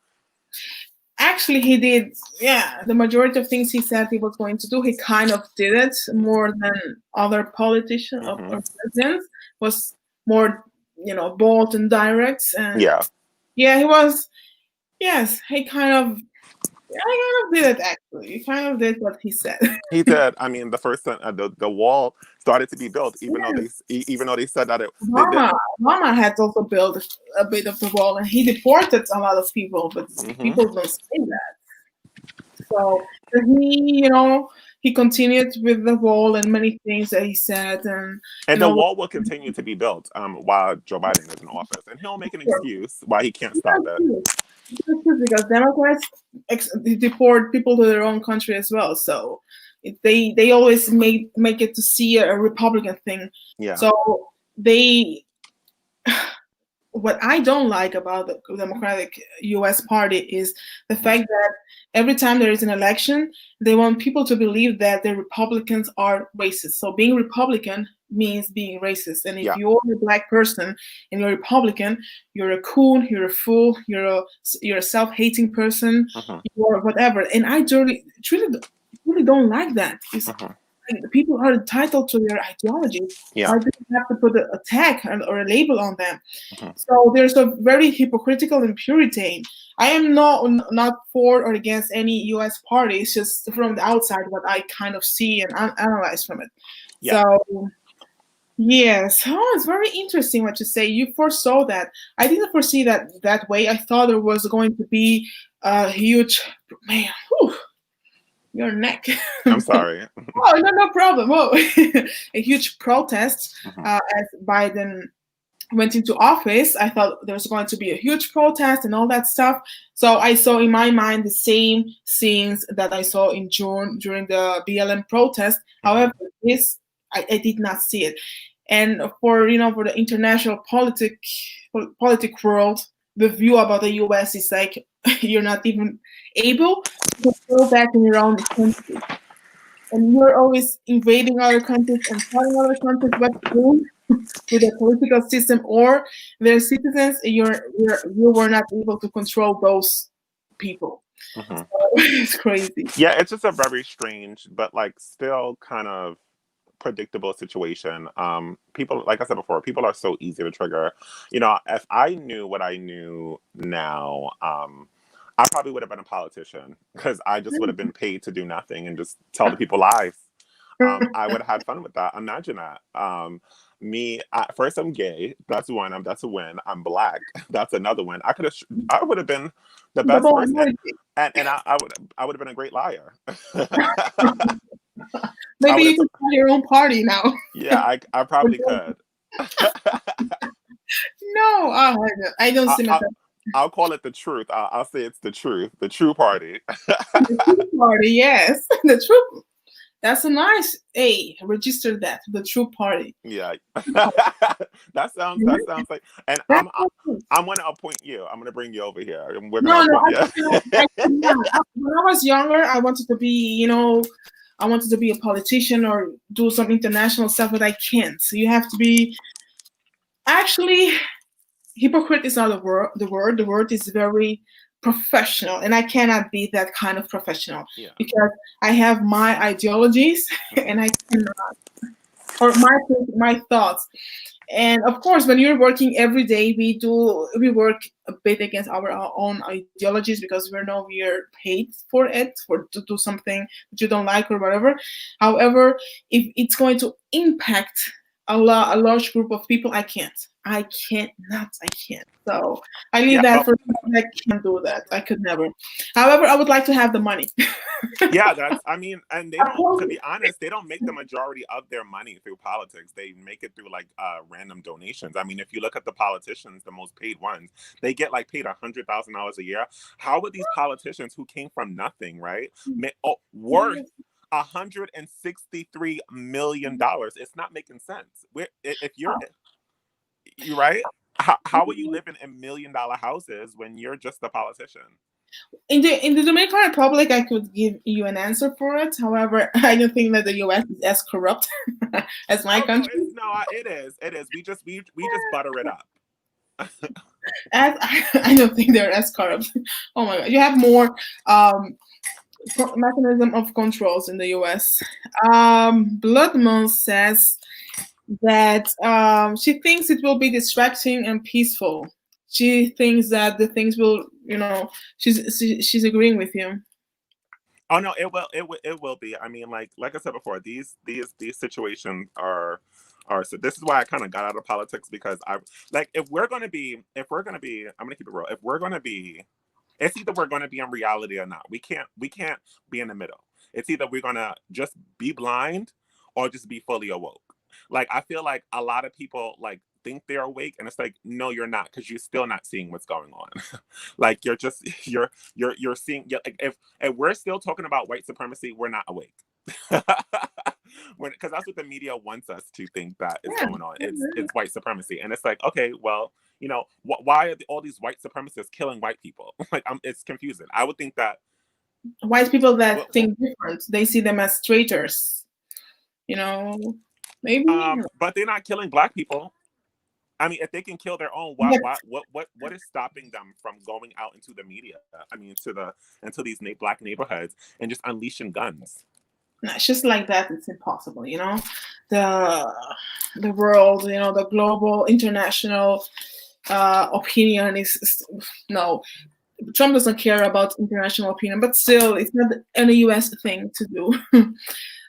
Actually, he did. Yeah, the majority of things he said he was going to do, he kind of did it more than other politicians Hmm. or presidents. Was more, bold and direct. And Yeah. yeah, he was. Yes, he kind of. Yeah, I kind of did it actually. He kind of did what he said. He did. I mean, the first the wall started to be built, even though Yes. they said that they Obama, didn't. Obama had also built a bit of the wall, and he deported a lot of people, but Hmm. people don't say that. So he continued with the wall and many things that he said, and And you the know, wall will continue to be built while Joe Biden is in office, and he'll make an excuse why he can't stop it. because Democrats deport people to their own country as well. So they always make it to see a Republican thing. Yeah. So they what I don't like about the Democratic U.S. Party is the fact that every time there is an election, they want people to believe that the Republicans are racist. So being Republican means being racist. And if Yeah. you're a black person and you're Republican, you're a coon, you're a fool, you're a self-hating person, Hmm. you're whatever. And I really don't like that. Hmm. People are entitled to their ideology. Yeah. Why do you have to put a tag or a label on them? Hmm. So there's a very hypocritical and purity. I am not for or against any U.S. party. It's just from the outside what I kind of see and analyze from it. Yeah. So yes, it's very interesting what you say. You foresaw that. I didn't foresee that way. I thought there was going to be a huge man. Whew, your neck. I'm sorry. Oh, no problem. Oh, a huge protest Hmm. as Biden went into office. I thought there was going to be a huge protest and all that stuff. So I saw in my mind the same scenes that I saw in June during the BLM protest. However, this I did not see it. And for the international politic world, the view about the U.S. is like you're not even able to go back in your own country. And you're always invading other countries and telling other countries what to do with the political system or their citizens. You were not able to control those people. Hmm. So it's crazy. Yeah, it's just a very strange, but like still kind of predictable situation. People, like I said before, people are so easy to trigger. If I knew what I knew now, I probably would have been a politician because I just would have been paid to do nothing and just tell the people lies. I would have had fun with that. Imagine that. First, I'm gay. That's one. That's a win. I'm black. That's another one. I would have been the best person, and I would have been a great liar. Maybe I you would've- can start your own party now. yeah, I probably could. No, I don't I, see I, myself I'll call it the truth. I'll say it's the truth. The true party. in the True Party. Yes, the True. That's a nice. Hey, register that. The True Party. Yeah. That sounds like, and That's okay. I'm gonna appoint you. I'm gonna bring you over here and we're gonna No, no, appoint I you. cannot. I cannot. When I was younger, I wanted to be, I wanted to be a politician or do some international stuff, but I can't. So you have to be actually hypocrite is not the word. The word is very professional, and I cannot be that kind of professional Yeah. because I have my ideologies, and I cannot, or my thoughts. And of course, when you're working every day, we work a bit against our own ideologies because we know we are paid for it for to do something that you don't like or whatever. However, if it's going to impact a large group of people, I can't. I can't not. I can't. So I leave Yeah, that but for people. I can't do that. I could never. However, I would like to have the money. yeah, that's, I mean, and they Of don't, to course. be honest, they don't make the majority of their money through politics. They make it through like random donations. I mean, if you look at the politicians, the most paid ones, they get like paid $100,000 a year. How would these politicians who came from nothing, right, worth $163 million? It's not making sense. If you're right, how are you living in $1 million houses when you're just a politician? In the Dominican Republic, I could give you an answer for it. However, I don't think that the U.S. is as corrupt as my Oh no, country. it is. We just butter it up. As I don't think they're as corrupt. Oh my God, you have more um, mechanism of controls in the U.S. Blood Moon says that she thinks it will be distracting and peaceful. She thinks that the things will, she's agreeing with you. Oh no, it will be. I mean, like I said before, these situations are, so this is why I kind of got out of politics, because I, like, if we're gonna be, I'm gonna keep it real. If we're gonna be, it's either we're gonna be in reality or not. We can't be in the middle. It's either we're gonna just be blind or just be fully awoke. Like, I feel like a lot of people like think they're awake, and it's like, no, you're not, because you're still not seeing what's going on. Like, you're seeing, like, if we're still talking about white supremacy, we're not awake. Because that's what the media wants us to think that is Yeah. going on. It's white supremacy, and it's like, okay, well, why are all these white supremacists killing white people? Like, it's confusing. I would think that, White people well, that think different, they see them as traitors. You know, maybe. but they're not killing black people. I mean, if they can kill their own, But what is stopping them from going out into the media? I mean, into these black neighborhoods and just unleashing guns. no, it's just like that. It's impossible. The the world. The global, international opinion is no. Trump doesn't care about international opinion, but still, it's not an U.S. thing to do.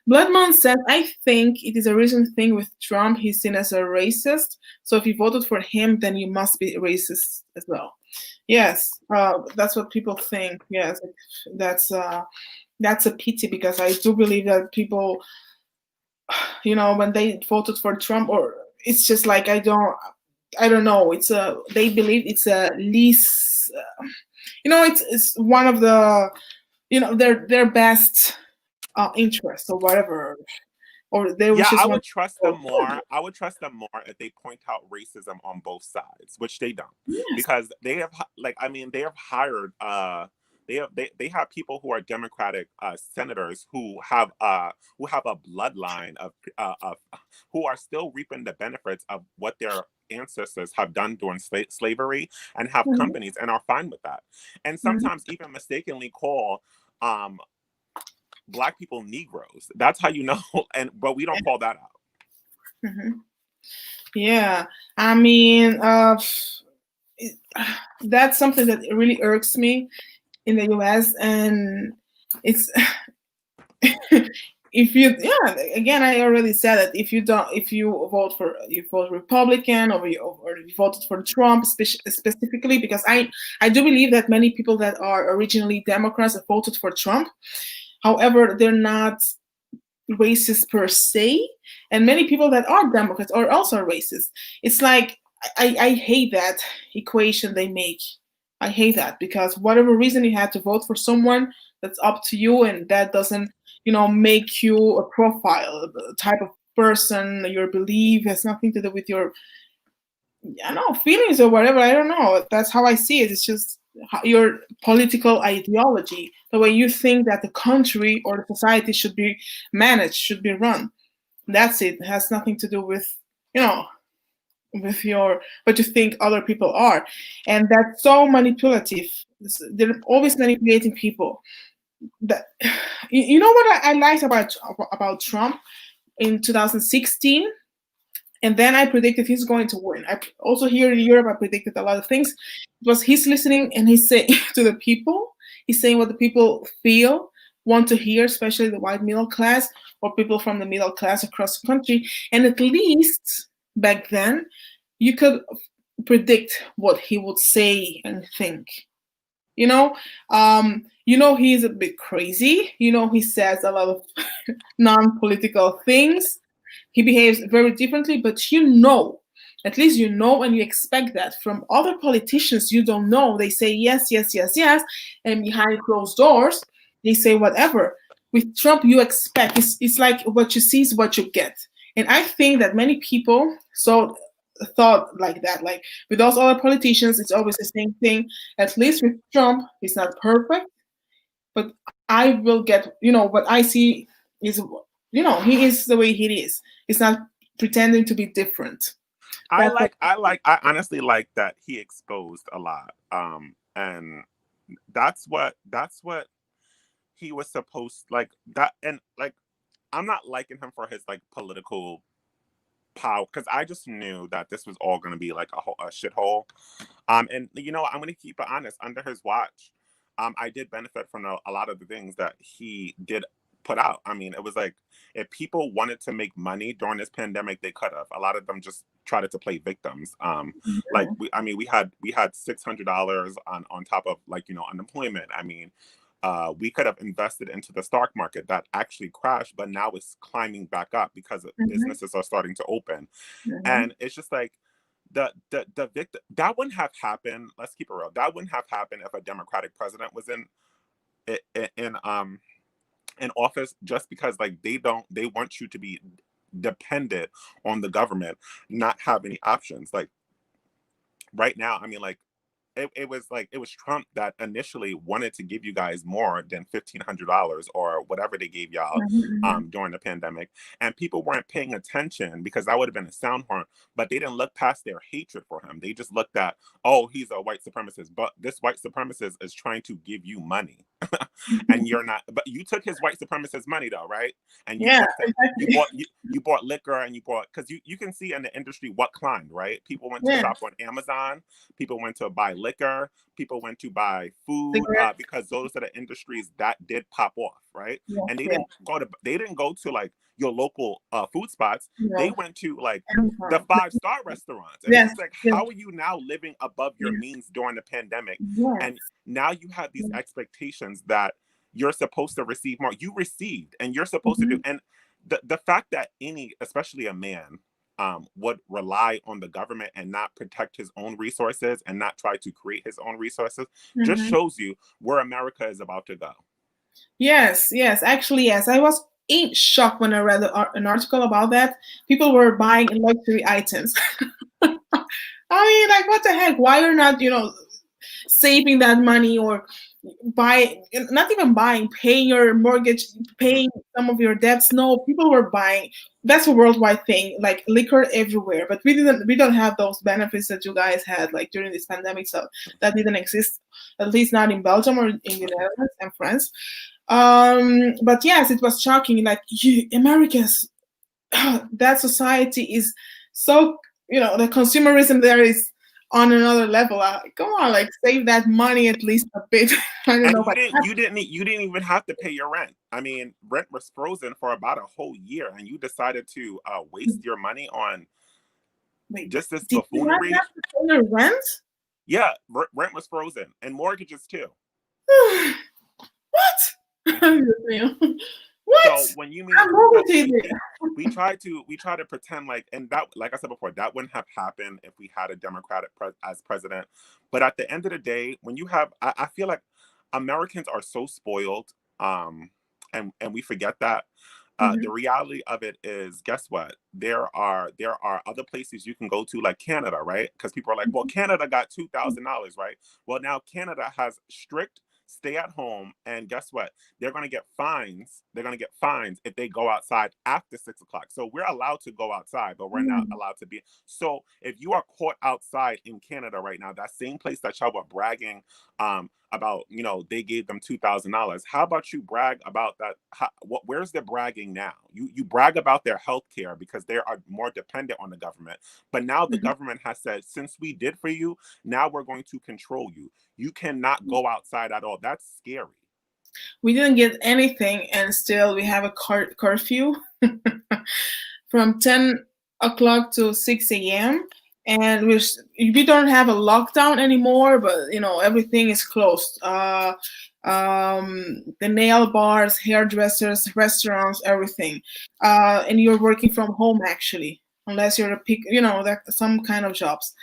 Bloodmon said, I think it is a recent thing with Trump. He's seen as a racist. So if you voted for him, then you must be racist as well. Yes, that's what people think. Yes, that's a pity because I do believe that people, when they voted for Trump, or it's just like I don't know. They believe it's a least, it's one of the, their best interest or whatever, or they Yeah, just I want would trust them more. I would trust them more if they point out racism on both sides, which they don't, yes. because they have, like, I mean, they have hired they have people who are Democratic senators who have a bloodline of who are still reaping the benefits of what their ancestors have done during slavery, and have Mhm, companies and are fine with that, and mhm, sometimes even mistakenly call um black people Negroes. That's how you know, and but we don't call that out. mhm. Yeah, I mean, it- that's something that really irks me in the U.S. and it's if you yeah again I already said that if you vote Republican or you voted for Trump specifically because I do believe that many people that are originally Democrats have voted for Trump. However, they're not racist per se. and many people that are Democrats are also racist. It's like I hate that equation they make. I hate that because whatever reason you had to vote for someone, that's up to you, and that doesn't, make you a profile, the type of person, your belief has nothing to do with your, I don't know, feelings or whatever. I don't know. That's how I see it. It's just your political ideology, the way you think that the country or the society should be managed, should be run. That's it. It has nothing to do with, you know, with your what you think other people are, and that's so manipulative. They're always manipulating people. That you know what I liked about Trump in 2016, and then I predicted he's going to win. I also here in Europe I predicted a lot of things. It was he's listening and he's saying to the people. He's saying what the people feel, want to hear, especially the white middle class or people from the middle class across the country. And at least back then, you could predict what he would say and think. You know, he's a bit crazy. He says a lot of non-political things. He behaves very differently, but at least and you expect that from other politicians. You don't know. They say yes, yes, yes, yes, and behind closed doors, they say whatever. With Trump, you expect it's like what you see is what you get, and I think that many people thought like that. Like with those other politicians, it's always the same thing. At least with Trump, he's not perfect, but I will get. What I see is, he is the way he is. He's not pretending to be different. That's I honestly like that he exposed a lot. And that's what he was supposed like that. And like, I'm not liking him for his like political power, because I just knew that this was all going to be like a shithole. And I'm going to keep it honest. Under his watch, I did benefit from a lot of the things that he did put out. I mean, it was like, if people wanted to make money during this pandemic, they could have. A lot of them just tried to play victims. Like we had $600 on top of like unemployment. I mean, we could have invested into the stock market that actually crashed, but now it's climbing back up because businesses are starting to open. And it's just like the victim that wouldn't have happened. Let's keep it real. That wouldn't have happened if a Democratic president was in office, just because like they want you to be dependent on the government, not have any options. Like right now, I mean, like it was Trump that initially wanted to give you guys more than $1,500 or whatever they gave y'all during the pandemic, and people weren't paying attention because that would have been a sound horn. But they didn't look past their hatred for him. They just looked at, oh, he's a white supremacist, but this white supremacist is trying to give you money, and you're not. But you took his white supremacist money though, right? And you bought liquor, and you bought, because you can see in the industry what climbed, right? People went to shop on Amazon. People went to buy liquor, people went to buy food, because those are the industries that did pop off, right? And they didn't go to like your local food spots. They went to like the 5-star restaurants. And it's like, how are you now living above your means during the pandemic? And now you have these expectations that you're supposed to receive more. You received, and you're supposed to do. And the fact that especially a man, would rely on the government and not protect his own resources and not try to create his own resources just shows you where America is about to go. Yes, actually, yes. I was in shock when I read an article about that. People were buying luxury items. I mean, like, what the heck? Why are not, saving that money or not even buying, paying your mortgage, paying some of your debts? No, people were buying. That's a worldwide thing, like liquor everywhere. But we don't have those benefits that you guys had like during this pandemic. So that didn't exist, at least not in Belgium or in the Netherlands and France. But yes, it was shocking. Like Americans, that society is so, the consumerism there is on another level. Come on, like save that money at least a bit. I don't know. You didn't even have to pay your rent. I mean, rent was frozen for about a whole year, and you decided to waste your money on just this buffoonery. Did you have to pay your rent? Yeah, rent was frozen, and mortgages too. What? What? So when you mean I'm over so to you. we try to pretend like, and that, like I said before, that wouldn't have happened if we had a as president. But at the end of the day, when you have, I feel like Americans are so spoiled, and we forget that. The Mhm. reality of it is, guess what? There are other places you can go to, like Canada, right? Because people are like, well, Canada got $2,000, right? Well, now Canada has strict stay at home, and guess what? They're going to get fines. They're going to get fines if they go outside after 6 o'clock. So we're allowed to go outside, but we're not Mhm. allowed to be. So if you are caught outside in Canada right now, that same place that y'all were bragging about, they gave them $2,000. How about you brag about that? Where's the bragging now? You brag about their health care because they are more dependent on the government. But now the Mhm. government has said, since we did for you, now we're going to control you. You cannot go outside at all. That's scary. We didn't get anything, and still we have a curfew from 10 o'clock to 6 a.m. And we don't have a lockdown anymore, but everything is closed. The nail bars, hairdressers, restaurants, everything. And you're working from home actually, unless you're a pick, that some kind of jobs.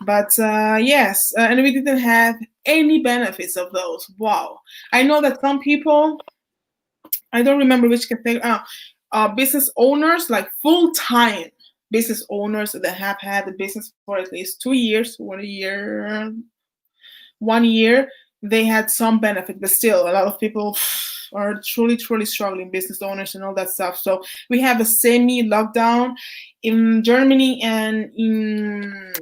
But yes, and we didn't have any benefits of those. Wow. I know that some people, I don't remember which category, business owners, like full time business owners that have had the business for at least 2 years, 1 year, they had some benefit, but still, a lot of people are truly, truly struggling, business owners and all that stuff. So we have a semi lockdown in Germany, and in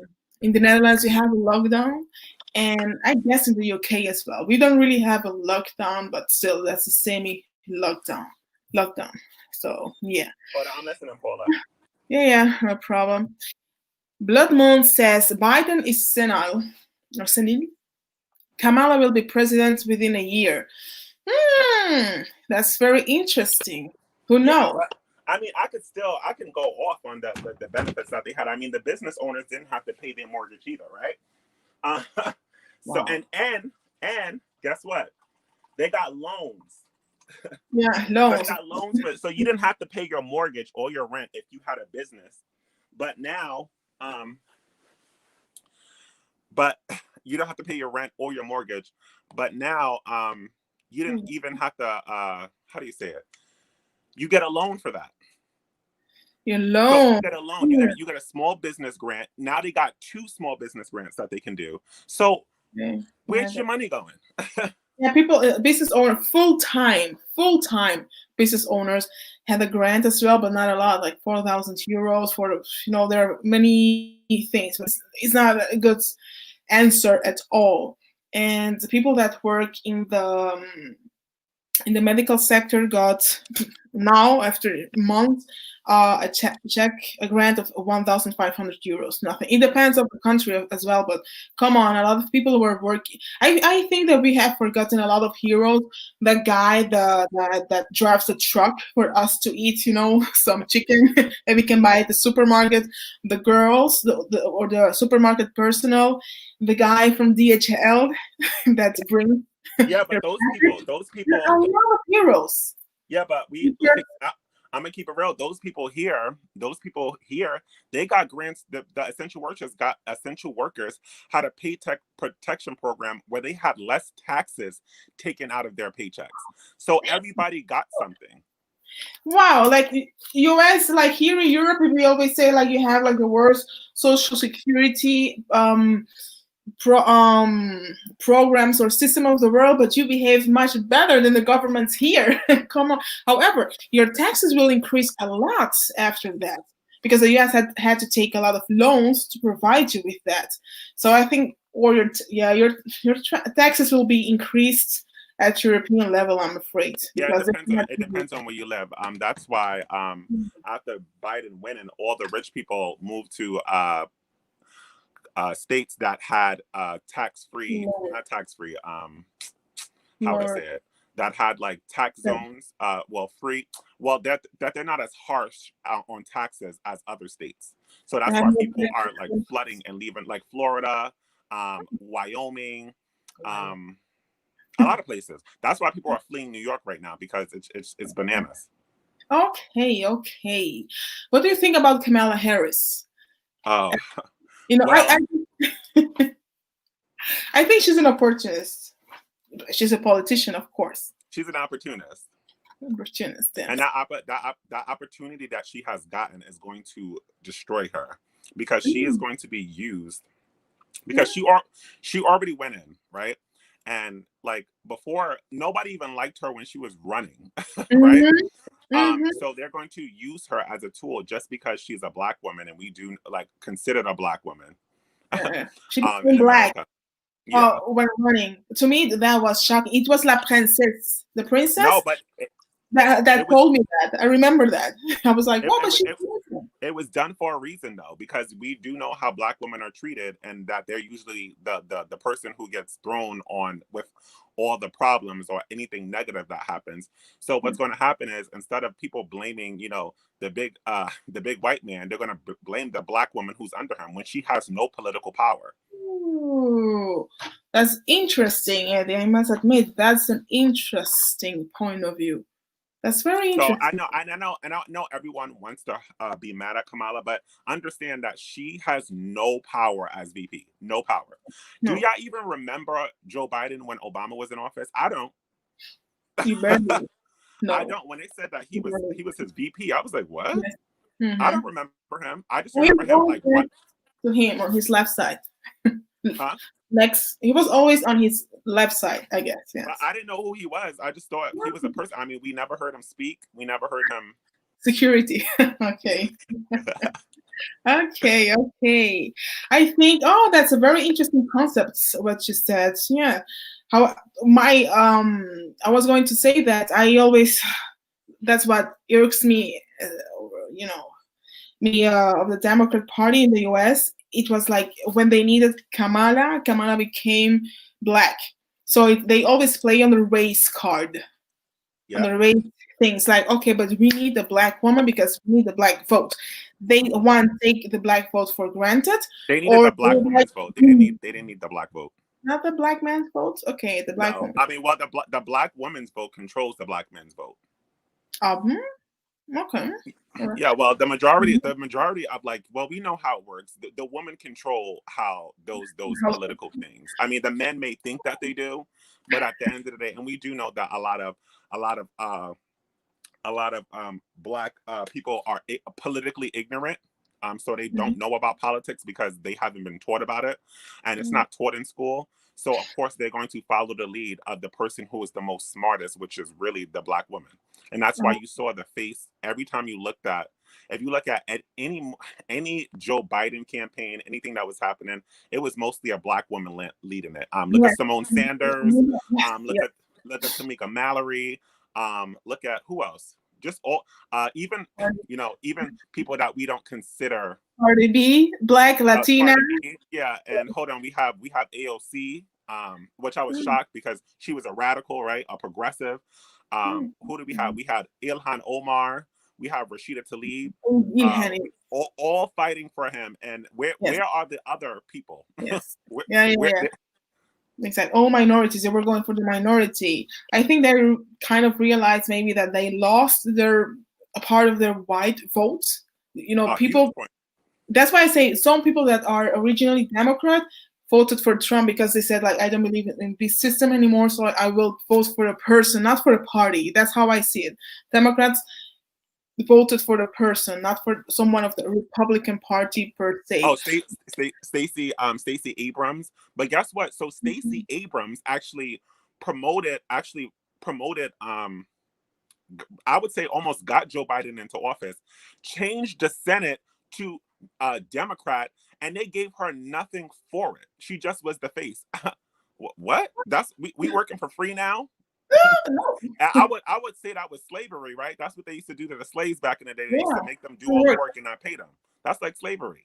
the Netherlands, we have a lockdown. And I guess in the UK as well. We don't really have a lockdown, but still, that's a semi lockdown. So yeah, Hold on, I'm listening, Paula. yeah, no problem. Blood Moon says Biden is senile or senile. Kamala will be president within a year. That's very interesting. Who Yeah, knows? but I mean, I can go off on the benefits that they had. I mean, the business owners didn't have to pay their mortgage either, right? So Wow. and guess what? They got loans. Yeah, So they loans. got loans so you didn't have to pay your mortgage or your rent if you had a business. But now, but you don't have to pay your rent or your mortgage. But now, you didn't even have to. How do you say it? You get a loan for that. Your So you loan. get a loan. Yeah. You get a small business grant. Now they got two small business grants that they can do. So Okay. Yeah, where's your money going? yeah, people, business owner, full time business owners had a grant as well, but not a lot, like 4,000 euros for there are many things, but it's not a good answer at all. And the people that work in the medical sector got now after months a grant of 1,500 euros. Nothing. It depends on the country as well, but come on, a lot of people were working. I think that we have forgotten a lot of heroes. The guy that drives the truck for us to eat, some chicken that we can buy at the supermarket. The girls, or the supermarket personnel. The guy from DHL that brings Yeah, but your those package. people, those There people, are a lot of heroes. yeah, but we like. I'm gonna keep it real. Those people here, they got grants. The essential workers had a paycheck protection program where they had less taxes taken out of their paychecks. So everybody got something. Wow, like US, like here in Europe, we always say like you have like the worst social security programs or system of the world, but you behave much better than the governments here. Come on. However, your taxes will increase a lot after that because the US had to take a lot of loans to provide you with that. So I think, or your taxes will be increased at European level. I'm afraid Yeah, it because depends they on have it to do depends on where you live. That's why after Biden winning, all the rich people moved to states that had tax free, lower, not tax free. How would I lower. say it? That had like tax zones. Well, free. Well, that they're not as harsh on taxes as other states. So that's why people are like flooding and leaving, like Florida, Wyoming. Um, A lot of places. That's why people are fleeing New York right now because it's bananas. Okay, okay. What do you think about Kamala Harris? Oh, You know, well, I think she's an opportunist. She's a politician, of course. she's an opportunist. Opportunist, And yes. that opportunity that she has gotten is going to destroy her because she is Mm, going to be used yeah. because she already went in, right? And like before, nobody even liked her when she was running, right? Mhm, mhm. So they're going to use her as a tool just because she's a black woman and we do like considered a black woman She became in black America. Yeah. when running. To me, that was shocking. It was La Princesse, the No, princess but that it was told me that. I remember that. I was like, it, "What?" But it, she's it, beautiful. it was done for a reason though, because we do know how black women are treated and that they're usually the person who gets thrown on with all the problems or anything negative that happens. So what's going to happen is instead of people blaming, the big white man, they're going to blame the black woman who's under him when she has no political power. Ooh, that's interesting, Eddie. I must admit, that's an interesting point of view. That's very So interesting. I know everyone wants to be mad at Kamala, but understand that she has no power as VP, no power. Do No, y'all even remember Joe Biden when Obama was in office? I don't. you barely. I No, don't. When they said that he you was barely. he was his VP, I was like, what? Yes. I Mm-hmm. don't remember him. I just We remember him always like what? went to him on his left side. Huh? Next, he was always on his left side, I guess. But Yes. I didn't know who he was. I just thought he was a person. I mean, we never heard him speak. We never heard him. Security. Okay. Okay, okay. I think, oh, that's a very interesting concept, what you said. Yeah. How I was going to say that I always, that's what irks me, you know, me of the Democrat Party in the US. It was like when they needed Kamala became black. So they always play on the race card, on Yeah, the race things like, okay, but we need the black woman because we need the black vote. They want to take the black vote for granted, they needed or the they black like, woman's vote. They didn't need the black vote. not the black man's vote. Okay, the black No, woman. I mean, well, the black woman's vote controls the black men's vote. Um, okay. All right. Yeah, well, the majority of like, well, we know how it works. The woman control how those political things. I mean, the men may think that they do, but at the end of the day, and we do know that a lot of black people are politically ignorant. So they Mhm. don't know about politics because they haven't been taught about it, and it's not taught in school. So of course they're going to follow the lead of the person who is the most smartest, which is really the black woman, and that's why you saw the face every time you looked at. If you look at any Joe Biden campaign, anything that was happening, it was mostly a black woman leading it. Look at Yes. Simone Sanders. Yes. Look Yes. at Tamika Mallory. Look at who else? Just all, even even people that we don't consider Cardi B, black Latina. Cardi B. Yeah, and hold on, we have AOC, which I was shocked because she was a radical, right, a progressive. Who do we have? We had Ilhan Omar. We have Rashida Tlaib. Ilhan. All fighting for him. And where Yes. where are the other people? Yes. where, Yeah. Yeah. where Yeah. Exactly. All minorities. They were going for the minority. I think they kind of realized maybe that they lost a part of their white vote. a huge People. point. That's why I say some people that are originally Democrat voted for Trump because they said like I don't believe in this system anymore, so I will vote for a person, not for a party. That's how I see it. Democrats voted for the person, not for someone of the Republican Party per se. Oh, Stacey Abrams. But guess what? So Mhm. Stacey Abrams actually promoted I would say almost got Joe Biden into office, changed the Senate to Democrat, and they gave her nothing for it. She just was the face. What? That's we working for free now? No, I would say that was slavery, right? That's what they used to do to the slaves back in the day. They used to yeah, make them do all the correct. work and not pay them. That's like slavery.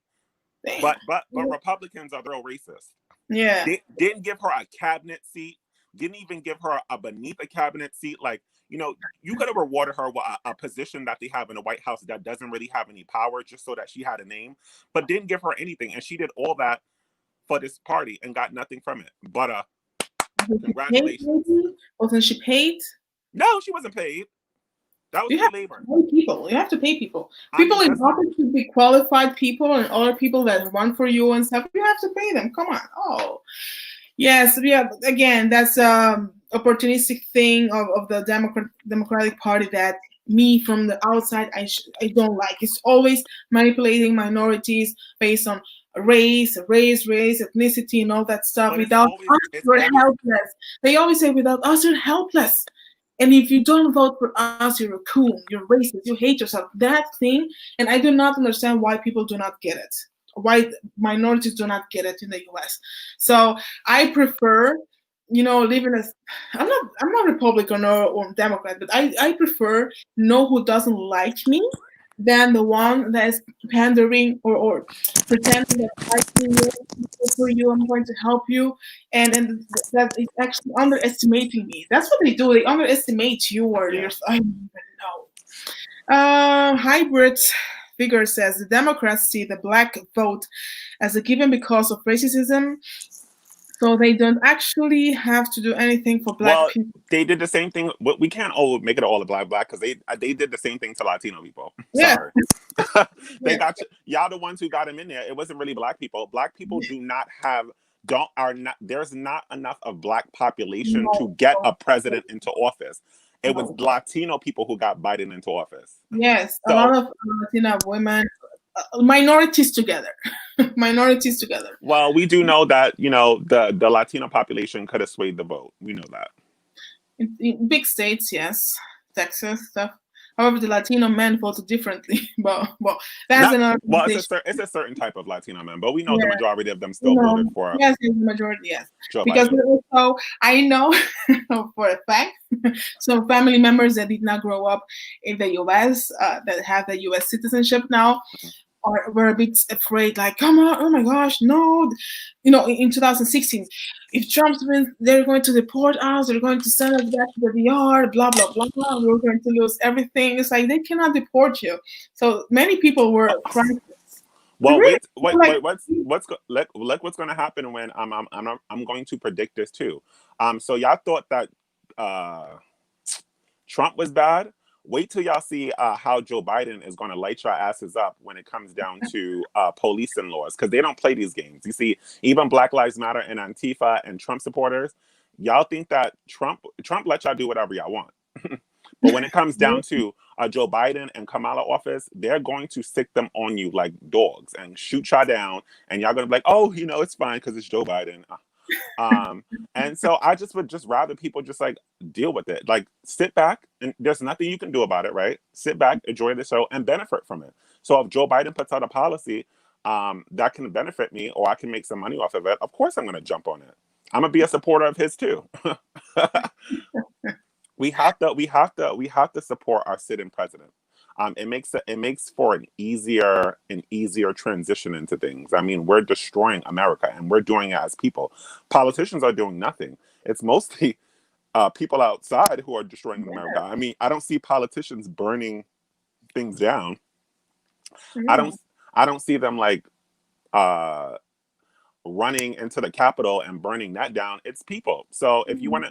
Damn. But Republicans are the real racist. Yeah. Didn't give her a cabinet seat. Didn't even give her a beneath a cabinet seat. Like, you could have rewarded her with a position that they have in the White House that doesn't really have any power, just so that she had a name, but didn't give her anything. And she did all that for this party and got nothing from it but a Was she paid, Congratulations. maybe? Wasn't she paid? No, she wasn't paid. That was You free have labor. to pay people. You have to pay people. I People mean, in that's not. office should be qualified people, and other people that run for you and stuff. You have to pay them. Come on. Oh, yes. Yeah. Again, that's opportunistic thing of the Democratic Party that me from the outside I don't like. It's always manipulating minorities based on race, ethnicity, and all that stuff. But Without us, it's we're always. helpless. They always say, without us, you're helpless. And if you don't vote for us, you're a coon, you're racist, you hate yourself. That thing, and I do not understand why people do not get it. Why minorities do not get it in the US. So I prefer, living as I'm not Republican or Democrat, but I prefer know who doesn't like me than the one that is pandering or pretending that I see you, I'm good for you, I'm going to help you, and that is actually underestimating me. That's what they do. They underestimate you or your. Yeah. I don't even know. Hybrid figure says the Democrats see the black vote as a given because of racism, so they don't actually have to do anything for black Well, people. they did the same thing. We can't make it all a black because they did the same thing to Latino people. Yeah, Sorry, they yeah. got y'all the ones who got him in there. It wasn't really black people. Black people do not have don't are not. There's not enough of black population No, to get no, a president into office. It was no. Latino people who got Biden into office. Yes, a lot So, of Latina women, minorities together, minorities together. well, we do know that the Latino population could have swayed the vote. We know that. In big states, yes, Texas stuff. However, the Latino men voted differently. But well, that's Not another well. conversation. It's a certain type of Latino man, but we know the Yeah, majority of them still voted for yes, it's the majority, yes, Joe because Biden. also I know for a fact some family members that did not grow up in the U.S. That have the U.S. citizenship now are were a bit afraid, like, come on, oh my gosh, no, in 2016, if Trump wins, they're going to deport us, they're going to send us back to the DR, blah blah blah, we're going to lose everything. It's like they cannot deport you. So many people Uh, were frightened. Well, Really, like, what's going to happen when I'm going to predict this too. So y'all thought that uh Trump was bad. Wait till y'all see how Joe Biden is going to light your asses up when it comes down to policing laws because they don't play these games. You see, even Black Lives Matter and Antifa and Trump supporters, y'all think that Trump let y'all do whatever y'all want. But when it comes down to Joe Biden and Kamala office, they're going to stick them on you like dogs and shoot y'all down, and y'all gonna be like, oh, it's fine because it's Joe Biden. Um, and so I just would just rather people just like deal with it. Like sit back and there's nothing you can do about it, right? Sit back, enjoy the show, and benefit from it. So if Joe Biden puts out a policy that can benefit me or I can make some money off of it, of course I'm gonna jump on it. I'm gonna be a supporter of his too. we have to support our sitting president. It makes for an easier transition into things. I mean, we're destroying America, and we're doing it as people. Politicians are doing nothing. It's mostly people outside who are destroying America. I mean, I don't see politicians burning things down. I don't. no. I don't see them like uh, running into the Capitol and burning that down. It's people. So if you want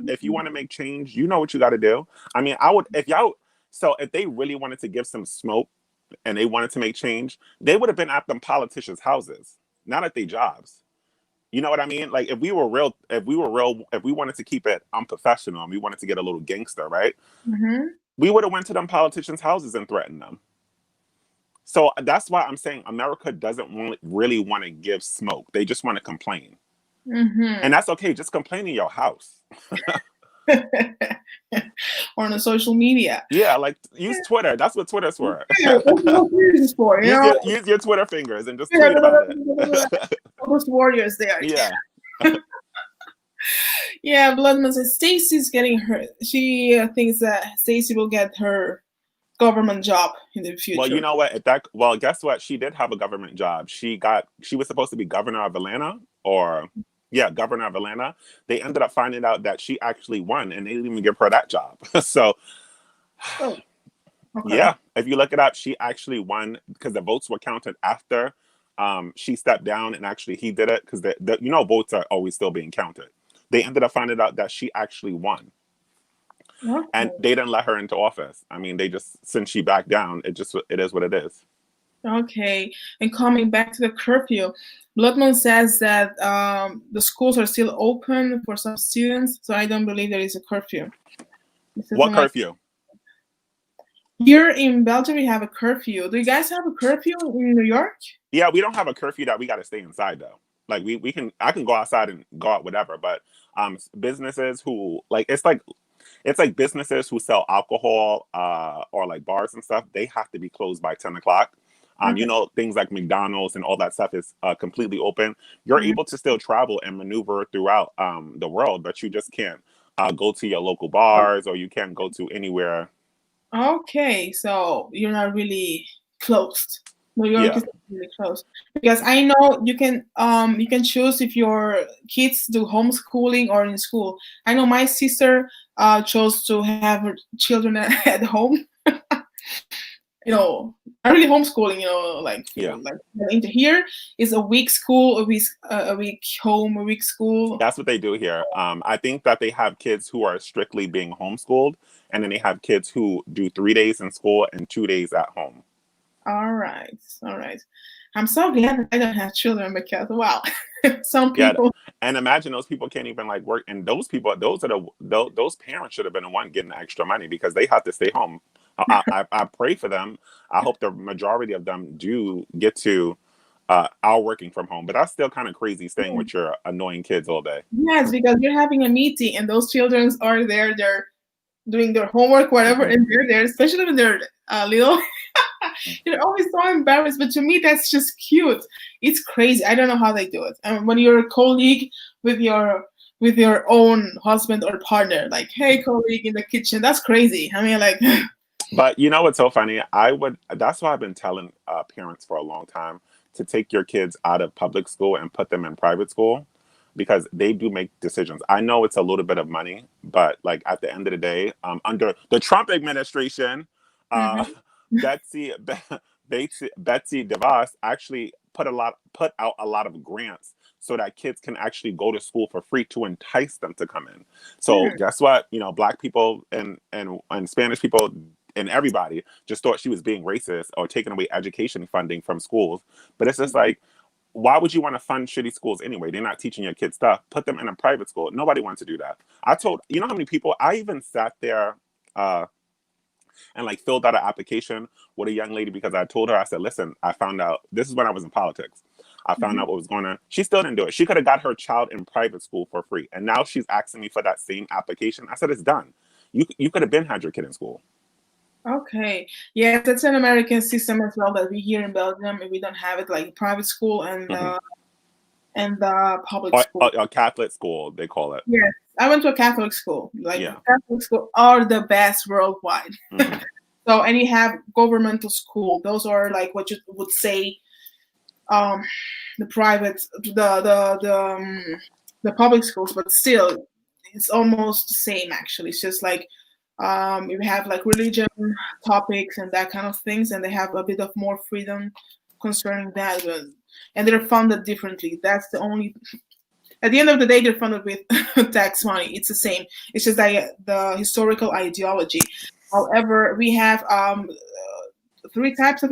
to make change, you know what you got to do. I mean, I would if y'all. So if they really wanted to give some smoke and they wanted to make change, they would have been at them politicians' houses, not at their jobs. You know what I mean? Like if we wanted to keep it unprofessional and we wanted to get a little gangster, right? Mhm. We would have went to them politicians' houses and threatened them. So that's why I'm saying America doesn't really want to give smoke. They just want to complain. And Mhm. that's okay. Just complain in your house. Or on the social media. Yeah, like use Twitter. That's what Twitter's for. Yeah, that's what this is for, use your Twitter fingers and just Yeah, tweet about it. those warriors there. Yeah. Yeah, Bloodman says Stacy's getting hurt. She thinks that Stacy will get her government job in the Well, you future. know what? Guess what? She did have a government job. She was supposed to be governor of Atlanta, or yeah, governor of Atlanta. They ended up finding out that she actually won, and they didn't even give her that job. So Oh, okay. yeah, if you look it up, she actually won because the votes were counted after she stepped down, and actually he did it because votes are always still being counted. They ended up finding out that she actually won, Okay. and they didn't let her into office. I mean, they just, since she backed down, it is what it is. Okay. And coming back to the curfew, Bloodman says that the schools are still open for some students, so I don't believe there is a curfew. This is What my curfew? Here in Belgium, we have a curfew. Do you guys have a curfew in New York? Yeah, we don't have a curfew that we got to stay inside though. Like we can, I can go outside and go out whatever, but businesses who like, it's like businesses who sell alcohol or like bars and stuff, they have to be closed by 10 o'clock. Okay. Things like McDonald's and all that stuff is completely open. You're Mhm. able to still travel and maneuver throughout the world, but you just can't go to your local bars, or you can't go to anywhere. Okay, so you're not really closed. New York Yeah. is not really closed because I know you can choose if your kids do homeschooling or in school. I know my sister chose to have her children at home. Not really homeschooling. Like Yeah. into here is a week school, a week home, a week school. That's what they do here. I think that they have kids who are strictly being homeschooled, and then they have kids who do 3 days in school and 2 days at home. All right, all right. I'm so glad that I don't have children because wow, some Yeah, people. and imagine those people can't even like work, and those people, those parents should have been the one getting the extra money because they have to stay home. I pray for them. I hope the majority of them do get to are working from home, but that's still kind of crazy staying with your annoying kids all day. Yes, because you're having a meeting and those children are there, they're doing their homework, whatever, Hmm. and they're there, especially when they're little. You're always so embarrassed, but to me, that's just cute. It's crazy. I don't know how they do it. And when you're a colleague with your own husband or partner, like, hey, colleague in the kitchen, that's crazy. I mean, like, But you know what's so funny? I would. That's why I've been telling parents for a long time to take your kids out of public school and put them in private school because they do make decisions. I know it's a little bit of money, but like at the end of the day, under the Trump administration, uh, mhm. Betsy Betsy DeVos actually put out a lot of grants so that kids can actually go to school for free to entice them to come in. So Hmm. guess what? Black people and Spanish people and everybody just thought she was being racist or taking away education funding from schools. But it's just like, why would you want to fund shitty schools anyway? They're not teaching your kids stuff. Put them in a private school. Nobody wants to do that. You know how many people, I even sat there and like filled out an application with a young lady because I told her, I said, listen, I found out, this is when I was in politics. I found Mhm. out what was going on. She still didn't do it. She could have got her child in private school for free. And now she's asking me for that same application. I said, it's done. You could have been had your kid in school. Okay. Yeah, that's an American system as well that we here in Belgium, and we don't have it like private school and Hmm. public Or, school. or Catholic school, they call it. Yes, I went to a Catholic school. Like Yeah. Catholic school are the best worldwide. Hmm. So, and you have governmental school. Those are like what you would say, um, the private, the public schools, but still, it's almost the same. Actually, it's just like you have like religion topics and that kind of things, and they have a bit of more freedom concerning that. And they're funded differently. That's the only. At the end of the day, they're funded with tax money. It's the same. It's just like the historical ideology. However, we have three types of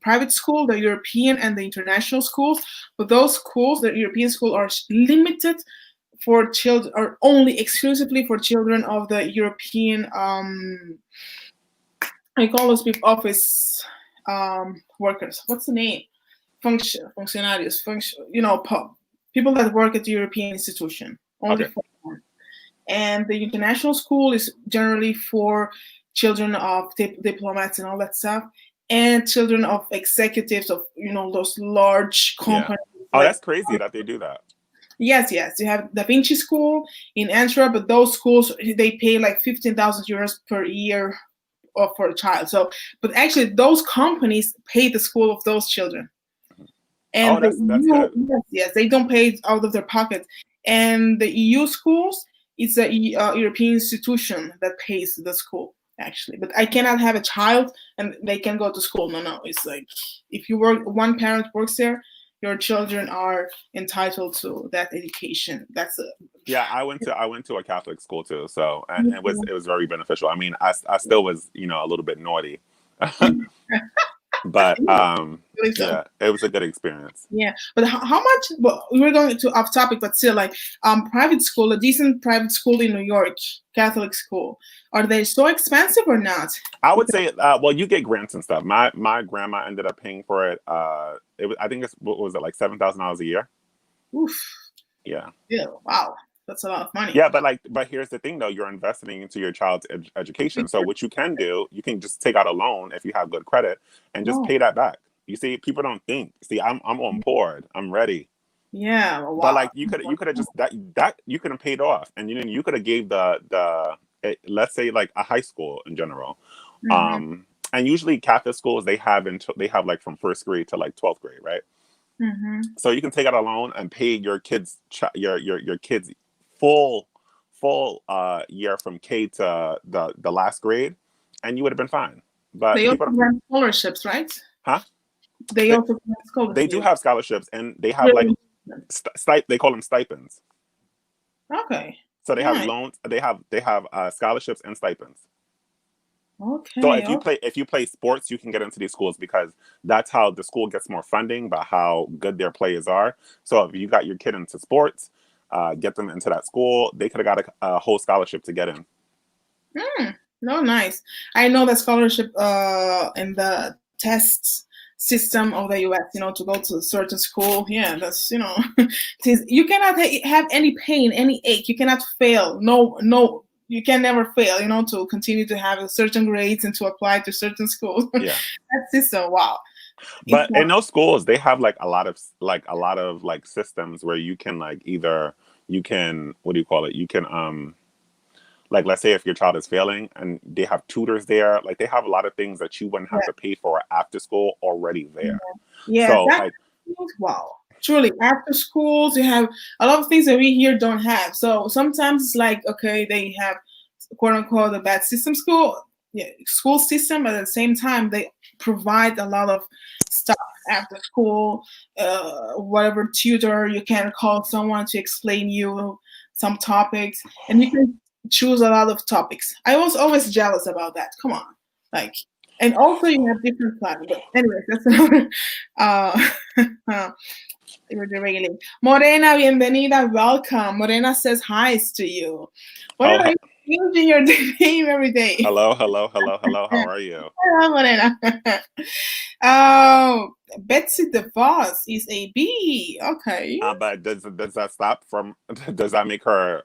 private school: the European and the international schools. But those schools, the European school, are limited for children, or only exclusively for children of the European. I call those people office workers. What's the name? Functionarios. People that work at the European institution. Only Okay. for them. And the international school is generally for children of diplomats and all that stuff, and children of executives of those large Yeah. companies Oh, like. that's crazy that they do that. Yes, yes. You have Da Vinci School in Antwerp, but those schools they pay like 15,000 euros per year for a child. So, but actually, those companies pay the school of those children, Oh, and the that's EU, good. yes, yes, they don't pay it out of their pocket. And the EU schools, it's a European institution that pays the school actually. But I cannot have a child and they can go to school. No, no. It's like if you work, one parent works there, your children are entitled to that education. That's a Yeah, I went to a Catholic school too, so and it was very beneficial. I mean, I still was, a little bit naughty, but really so. yeah, it was a good experience. Yeah, but how much? Well, we're going to off topic, but still, like, private school, a decent private school in New York, Catholic school, are they so expensive or not? I would say, well, you get grants and stuff. My grandma ended up paying for it. It was, I think it's, what was it, like $7,000 a year? Oof, Yeah. yeah, wow, that's a lot of money. Yeah, but here's the thing though, you're investing into your child's education. So what you can do, you can just take out a loan if you have good credit and just Oh, pay that back. You see, people don't think. See, I'm on board. I'm ready. yeah, But wow. like you could have just that you could have paid off, and you could have gave let's say like a high school in general, Mm-hmm, and usually Catholic schools they have like from first grade to like 12th grade, right? mm-hmm. So you can take out a loan and pay your kids your kids full year from K to the last grade, and you would have been fine. But They also people, grant scholarships, right? huh? They They, also grant they do scholarships. have scholarships, and they have like Really? they call them stipends. Okay. So they have Nice. loans. They have scholarships and stipends. So Okay. Okay. if you play sports, you can get into these schools because that's how the school gets more funding by how good their players are. So if you got your kid into sports, get them into that school, they could have got a whole scholarship to get in. No, nice. I know the scholarship in the tests system of the US, to go to a certain school. Yeah, that's, it is, you cannot have any pain, any ache. You cannot fail. No, no, you can never fail, to continue to have a certain grades and to apply to certain schools. Yeah. That system, wow. It's But in those schools, they have like a lot of like systems where you can like either you can what do you call it? You can like let's say if your child is failing and they have tutors there, like they have a lot of things that you wouldn't have yeah, to pay for after school already there. yeah, So that like wow. Truly, after schools, you have a lot of things that we here don't have. So sometimes it's like, okay, they have quote unquote a bad system school, yeah, school system, but at the same time they provide a lot of stuff after school, whatever tutor you can call someone to explain you some topics, and you can choose a lot of topics. I was always jealous about that. Come on, like, and also you have different plans. But anyways, that's another. Uh, you're derailing. Morena, bienvenida, welcome. Morena says hi to you. oh Morena, you're changing your name every day. hello, hello, hello, hello, how are you? Hello, Morena. Oh, Betsy DeVos is a bee. Okay. But does that stop from does that make her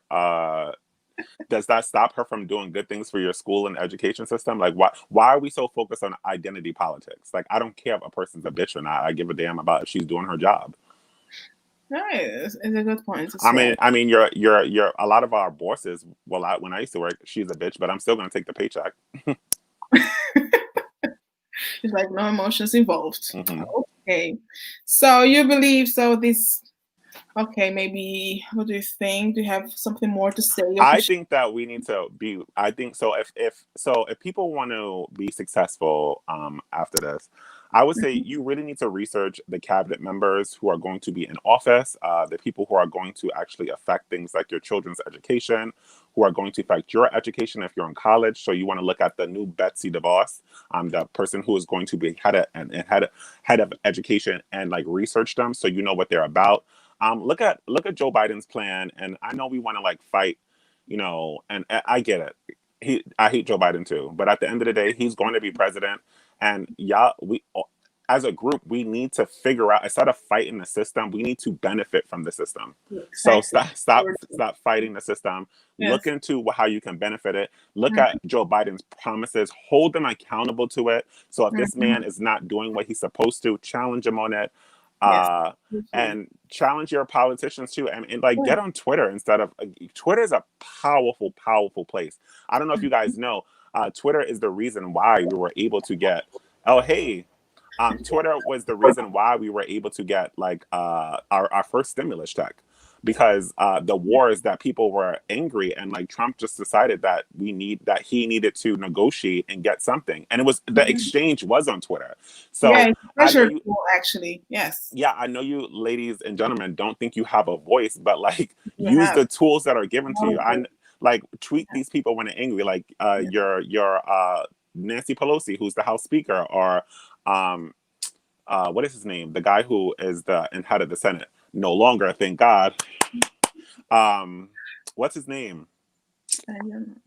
does that stop her from doing good things for your school and education system? Like why are we so focused on identity politics? Like I don't care if a person's a bitch or not. I give a damn about if she's doing her job. Nice. It's a good point as I well. mean, I mean, you're a lot of our bosses. Well, when I used to work, she's a bitch, but I'm still gonna take the paycheck. It's like no emotions involved. Hmm. Okay. So you believe so this okay, maybe what do you think? Do you have something more to say or to I think that we need to be. I think so. If people want to be successful after this, I would say you really need to research the cabinet members who are going to be in office, the people who are going to actually affect things like your children's education, who are going to affect your education if you're in college. So you want to look at the new Betsy DeVos, the person who is going to be head of education, and like research them so you know what they're about. Look at Joe Biden's plan, and I know we want to like fight, and I get it. I hate Joe Biden too, but at the end of the day, he's going to be president, and y'all, we as a group, we need to figure out instead of fighting the system, we need to benefit from the system. So exactly. stop fighting the system. Look Yes. into how you can benefit it. Look Mhm, at Joe Biden's promises. Hold them accountable to it. So if this mhm. man is not doing what he's supposed to, challenge him on it. Yes. Uh, Absolutely. and challenge your politicians too, and like Yeah. get on Twitter instead of Twitter is a powerful, powerful place. I don't know if you guys know, Twitter is the reason why we were able to get. Oh hey, Twitter was the reason why we were able to get like our first stimulus check because the wars that people were angry, and like Trump just decided that he needed to negotiate and get something, and it was the exchange was on Twitter. So Yeah, it's a I know pressure you, tool, actually. Yes, yeah, I know you, ladies and gentlemen, don't think you have a voice, but like you use have. the tools that are given to you. Oh, Like tweet these people when they're angry, like your Nancy Pelosi, who's the House Speaker, or um what is his name? The guy who is the and head of the Senate, no longer, thank God. What's his name? I don't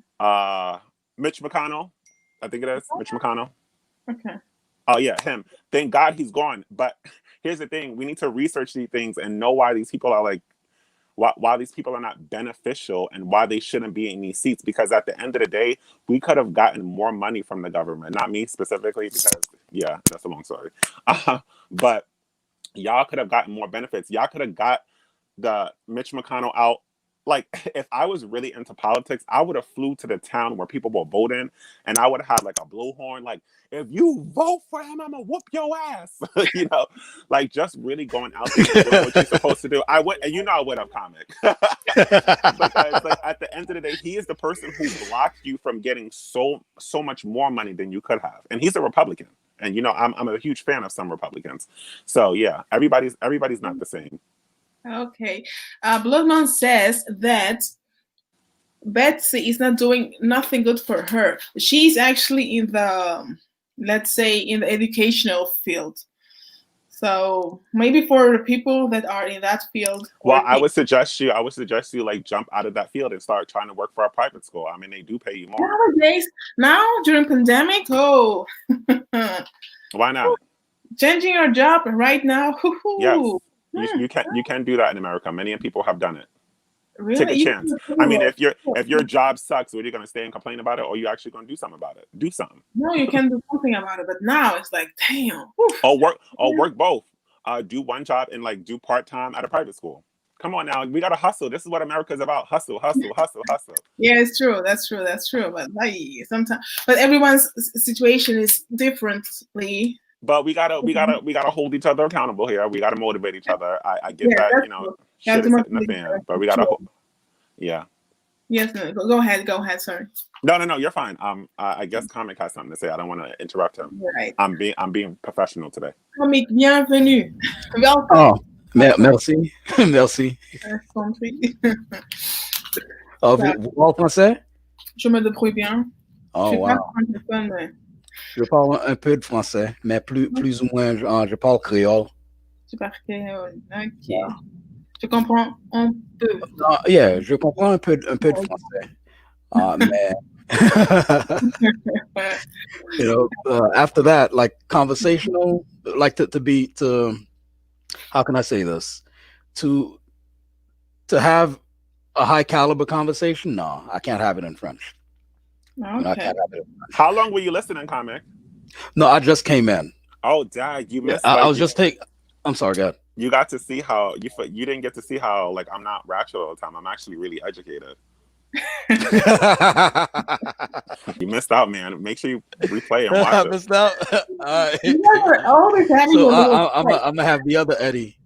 Mitch McConnell, I think it is Mitch McConnell. know. Okay. Oh yeah, him. Thank God he's gone. But here's the thing: we need to research these things and know why these people are like, why these people are not beneficial and why they shouldn't be in these seats. Because at the end of the day, we could have gotten more money from the government. Not me specifically, because yeah, that's a long story. But y'all could have gotten more benefits. Y'all could have got the Mitch McConnell out. Like, if I was really into politics, I would have flew to the town where people were voting, and I would have had like a blowhorn, like, if you vote for him, I'm gonna whoop your ass. You know, like just really going out there and doing what you're supposed to do. I would, and you know, I would have comic. Because like at the end of the day, he is the person who blocked you from getting so much more money than you could have, and he's a Republican. And you know, I'm a huge fan of some Republicans. So yeah, everybody's not the same. Okay. Bloodman says that Betsy is not doing nothing good for her. She's actually in the, let's say, in the educational field. So maybe for the people that are in that field. Well, I would suggest you like jump out of that field and start trying to work for a private school. I mean, they do pay you more. Nowadays, now during pandemic, oh. Why not? Changing your job right now. Yes. You can do that in America. Many people have done it. Really? Take a chance. I mean, if your job sucks, are you going to stay and complain about it, or are you actually going to do something about it? Do something. No, you can do something about it. But now it's like, damn. Or work both. Do one job and like do part-time at a private school. Come on now, we got to hustle. This is what America's about. Hustle, hustle, hustle, hustle. Yeah, it's true. That's true. But like, sometimes, but everyone's situation is differently. But we gotta hold each other accountable here. We gotta motivate each other. I get that, you know, shit is hitting the fan, but we gotta yeah. Yes, no, go ahead. Sorry. No, you're fine. I guess Comic has something to say. I don't want to interrupt him. Right. I'm being professional today. Comic, bienvenue. Welcome. Oh, merci. Merci. Vous parlez français? Je me débrouille bien. Oh, Je suis wow. pas francophone, mais Je parle un peu de français, mais plus ou moins, je parle créole. tu parles créole. Ok. Je comprends un peu. Yeah, je comprends un peu de français. Mais, you know, after that, like conversational, like to how can I say this? To have a high caliber conversation? No, I can't have it in French. Okay. No, I can't have it in French. How long were you listening, Comic? No, I just came in. Oh, dad, you missed. I was just I'm sorry, God. You got to see how you didn't get to see how like I'm not ratchet all the time. I'm actually really educated. You missed out, man. Make sure you replay and watch I it. missed out. All right. Always having So a I'm gonna have the other Eddie.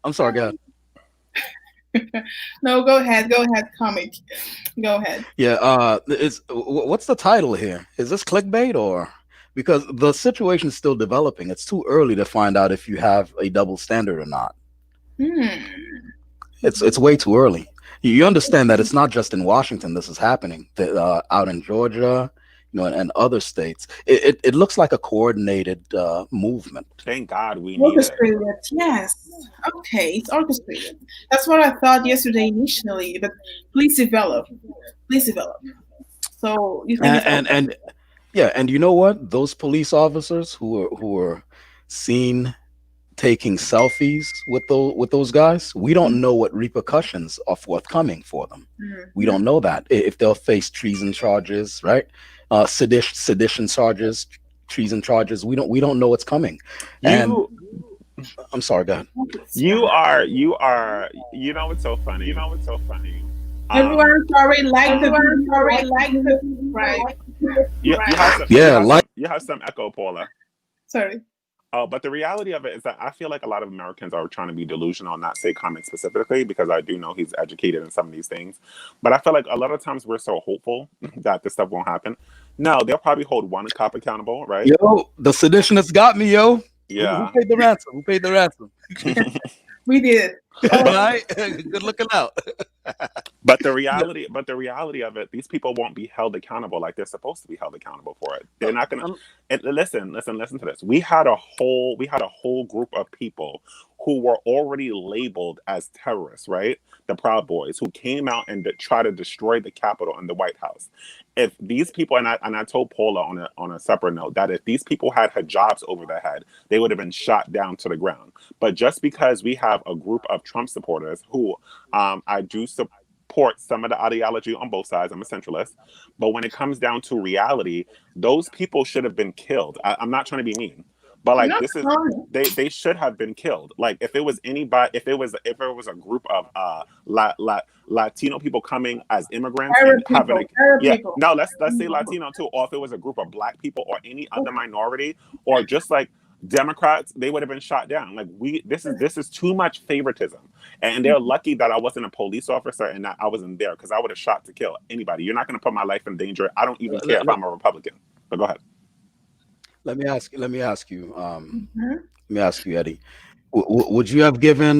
I'm sorry, God. No, go ahead, Comic. Go ahead. Yeah. What's the title here? Is this clickbait or? Because the situation is still developing. It's too early to find out if you have a double standard or not. It's way too early. You understand that it's not just in Washington this is happening. Out in Georgia, you know, and other states, it looks like a coordinated movement. Thank God we need it. Orchestrated, yes. Okay, it's orchestrated. That's what I thought yesterday initially, but please develop. So you think and you know what? Those police officers who were seen taking selfies with those guys, we don't know what repercussions are forthcoming for them. We don't know that if they'll face treason charges, right? Sedition charges, treason charges. We don't know what's coming. I'm sorry, go ahead. You are. You know what's so funny? Everyone's already like the right. You have some echo, Paula. Sorry. But the reality of it is that I feel like a lot of Americans are trying to be delusional, not say Comic specifically, because I do know he's educated in some of these things. But I feel like a lot of times we're so hopeful that this stuff won't happen. No, they'll probably hold one cop accountable, right? Yo, the seditionists got me, yo. Yeah. Who paid the ransom? Who paid the ransom? We did. All right. Good looking out. But the reality of it, these people won't be held accountable like they're supposed to be held accountable for it. They're not gonna. And listen to this. We had a whole group of people who were already labeled as terrorists, right? The Proud Boys, who came out and tried to destroy the Capitol and the White House. If these people, and I told Paula on a separate note, that if these people had hijabs over their head, they would have been shot down to the ground. But just because we have a group of Trump supporters who I do support some of the ideology on both sides, I'm a centralist, but when it comes down to reality, those people should have been killed. I'm not trying to be mean, but like they should have been killed. Like if it was anybody, if it was a group of Latino people coming as immigrants and having no, let's say Latino too, or if it was a group of Black people or any other minority, or just like Democrats, they would have been shot down. Like this is too much favoritism, and they're lucky that I wasn't a police officer and that I wasn't there, because I would have shot to kill anybody. You're not going to put my life in danger. I don't even care if I'm a Republican. But go ahead. Let me ask you, Eddie. Would you have given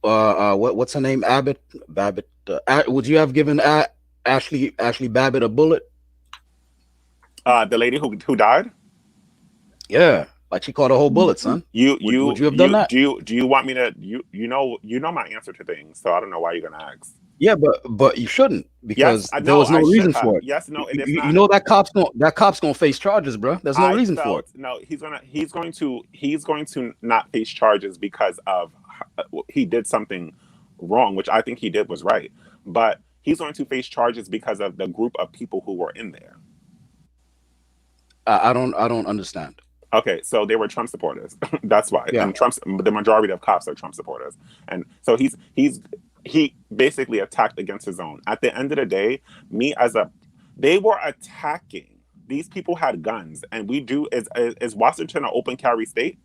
what's her name, Babbitt? Would you have given Ashley Babbitt a bullet? The lady who died? Yeah, like she caught a whole bullet, son. Would you have done that? Do you want me to? You know my answer to things, so I don't know why you're gonna ask. Yeah, but you shouldn't, because there was no reason for it. Yes, no, it is not. You know that cop's gonna face charges, bro. There's no reason for it. No, he's going to not face charges because of he did something wrong, which I think he did was right. But he's going to face charges because of the group of people who were in there. I don't understand. Okay, so they were Trump supporters. That's why. Yeah. And the majority of cops are Trump supporters. And so he basically attacked against his own. At the end of the day, they were attacking. These people had guns, and is Washington an open carry state?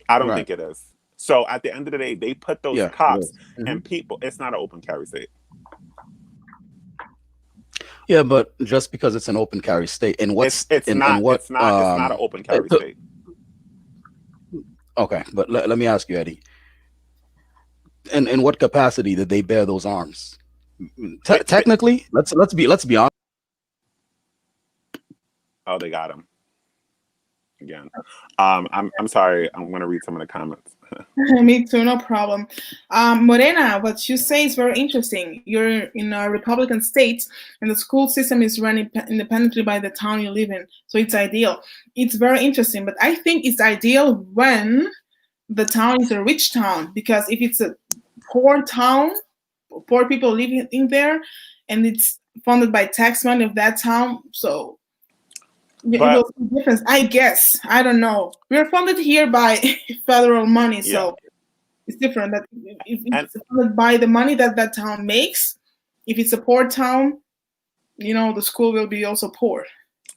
I don't think it is. So at the end of the day, they put those cops and people. It's not an open carry state. Yeah, but just because it's an open carry state, and it's not an open carry state. Okay, but let me ask you, Eddie. In what capacity did they bear those arms? Technically, let's be honest. Oh, they got him again. I'm sorry. I'm going to read some of the comments. Me too, no problem. Morena, what you say is very interesting. You're in a Republican state, and the school system is run independently by the town you live in, so it's ideal. It's very interesting, but I think it's ideal when the town is a rich town, because if it's a poor town, poor people living in there, and it's funded by tax money of that town, so it will be different. I guess, I don't know. We're funded here by federal money, so it's different. That if it's funded by the money that town makes, if it's a poor town, the school will be also poor.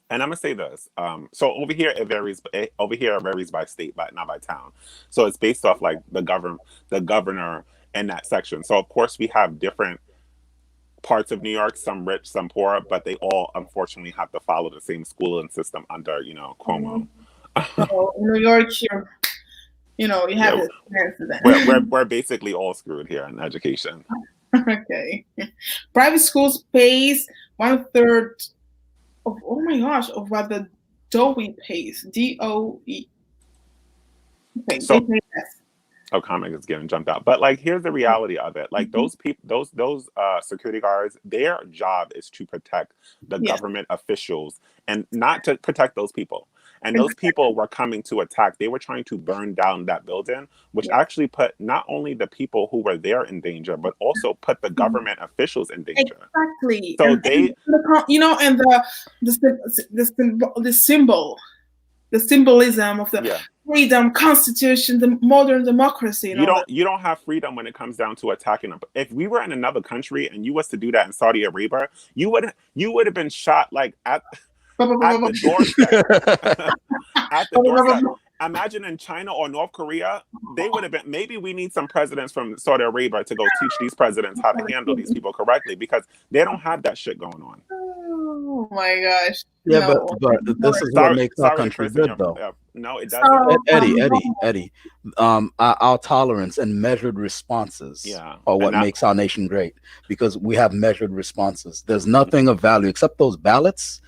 And I'm gonna say this. So over here it varies. Over here it varies by state, but not by town. So it's based off like the governor in that section. So of course we have different parts of New York, some rich, some poor, but they all unfortunately have to follow the same schooling system under, Cuomo. So in New York, you have we're basically all screwed here in education. Okay. Private schools pays 1/3 of what the DOE pays. DOE. Okay, so, they pay less. Comic is getting jumped out, but like here's the reality of it. Like those people, those security guards, their job is to protect the government officials and not to protect those people. And those people were coming to attack. They were trying to burn down that building, which actually put not only the people who were there in danger, but also put the government officials in danger. Exactly. So the symbolism of the freedom, constitution, the modern democracy. You don't have freedom when it comes down to attacking them. If we were in another country and you was to do that in Saudi Arabia, you would have been shot like at the doorstep. at the doorstep. Imagine in China or North Korea, they would have been. Maybe we need some presidents from Saudi Arabia to go teach these presidents how to handle these people correctly, because they don't have that shit going on. Oh my gosh. Yeah, No. but this is what makes our Sorry to country curse in good, your, though. no, it doesn't. Eddie, our tolerance and measured responses Yeah. are what makes our nation great, because we have measured responses. There's nothing of value except those ballots,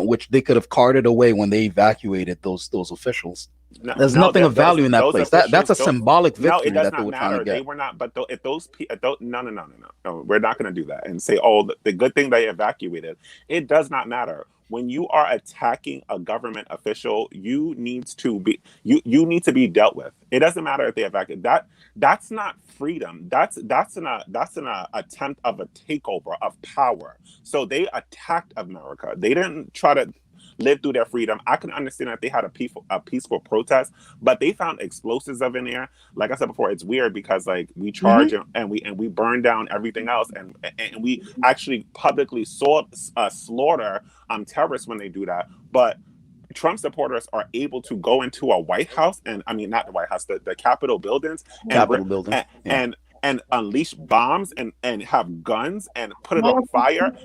which they could have carted away when they evacuated those officials. There's nothing of value in that place. That's a symbolic victory that they were trying to get. They were not, but if those people, no, we're not going to do that and say, oh, the good thing they evacuated. It does not matter. When you are attacking a government official, you need to be dealt with. It doesn't matter if they evacuate. That's not freedom. That's an attempt of a takeover of power. So they attacked America. They didn't try to live through their freedom. I can understand that they had a peaceful protest, but they found explosives up in there. Like I said before, it's weird because like we charge and we burn down everything else, and we actually publicly slaughter terrorists when they do that. But Trump supporters are able to go into a White House, and I mean not the White House, the Capitol buildings, and unleash bombs and have guns and put it on fire,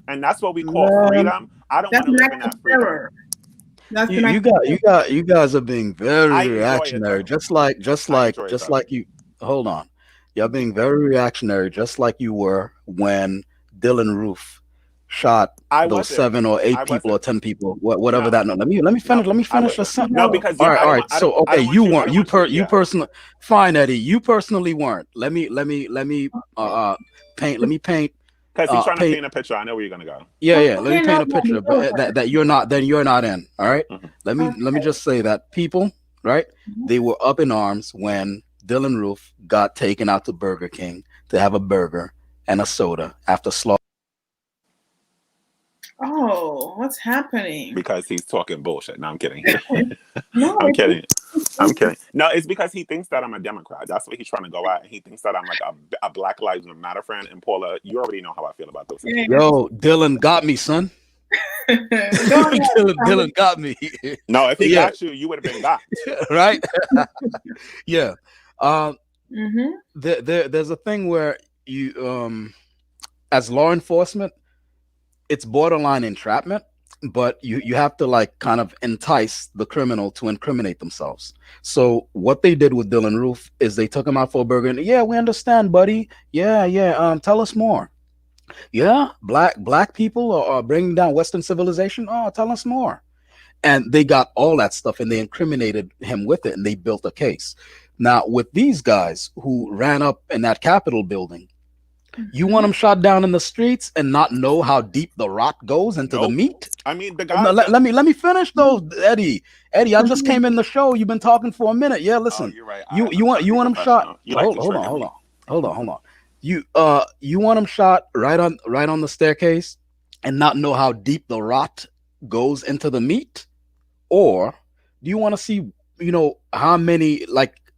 and that's what we call freedom. I don't want to live in that freedom. You guys are being very reactionary, just like you. Hold on, you're being very reactionary, just like you were when Dylan Roof shot those 7 or 8 people or 10 people, whatever that. No, let me finish the sentence. No, because all right. So okay, you weren't. You personally, fine, Eddie. You personally weren't. Let me paint. Because he's trying to paint a picture. I know where you're gonna go. Yeah. Let me paint a picture, but that you're not. Then you're not in. All right. Let me just say that people, right? They were up in arms when Dylan Roof got taken out to Burger King to have a burger and a soda after slaughter. Oh, what's happening? Because he's talking bullshit. No, I'm kidding. No, I'm kidding. No, it's because he thinks that I'm a Democrat. That's what he's trying to go at. And he thinks that I'm like a Black Lives Matter friend. And Paula, you already know how I feel about those things. Yo, Dylan got me, son. Dylan got me. No, if he got you, you would have been got. Right? Yeah. There's a thing where you, as law enforcement, it's borderline entrapment, but you have to like kind of entice the criminal to incriminate themselves. So what they did with Dylan Roof is they took him out for a burger, and yeah, we understand, buddy. Yeah. Tell us more. Yeah, black people are bringing down Western civilization. Oh, tell us more. And they got all that stuff, and they incriminated him with it, and they built a case. Now with these guys who ran up in that Capitol building, you want them shot down in the streets and not know how deep the rot goes into the meat? I mean, the guy. Let me finish though, Eddie. I just came in the show. You've been talking for a minute. Yeah, listen. Oh, you're right. You want them shot? Hold on. You want them shot right on the staircase and not know how deep the rot goes into the meat, or do you want to see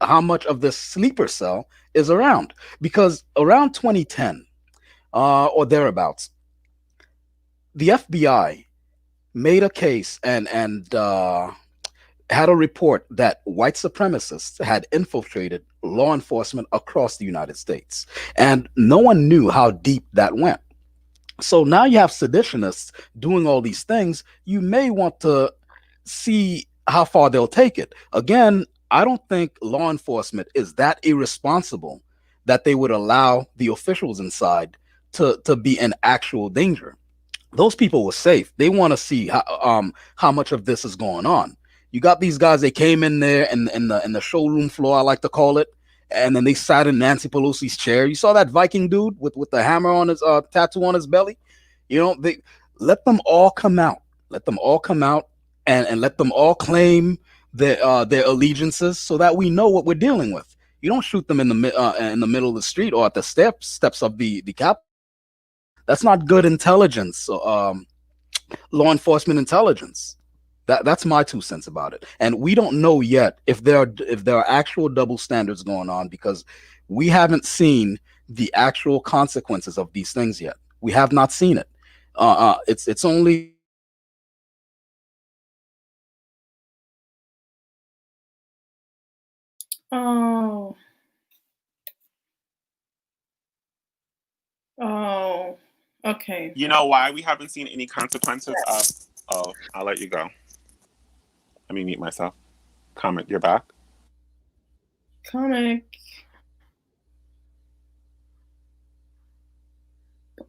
how much of the sleeper cell is around? Because around 2010 or thereabouts, the FBI made a case and had a report that white supremacists had infiltrated law enforcement across the United States, and no one knew how deep that went. So now you have seditionists doing all these things. You may want to see how far they'll take it. Again, I don't think law enforcement is that irresponsible that they would allow the officials inside to be in actual danger. Those people were safe. They want to see how much of this is going on. You got these guys, they came in there in the showroom floor, I like to call it, and then they sat in Nancy Pelosi's chair. You saw that Viking dude with the hammer on his tattoo on his belly? They let them all come out. Let them all come out and let them all claim their allegiances so that we know what we're dealing with. You don't shoot them in the middle of the street or at the steps of the Capitol. That's not good intelligence, law enforcement intelligence. That's my 2 cents about it. And we don't know yet if there are actual double standards going on, because we haven't seen the actual consequences of these things yet. We have not seen it. It's only Oh, oh, okay. You know why we haven't seen any consequences of? Oh, I'll let you go. Let me mute myself. Comment, you're back. Comic,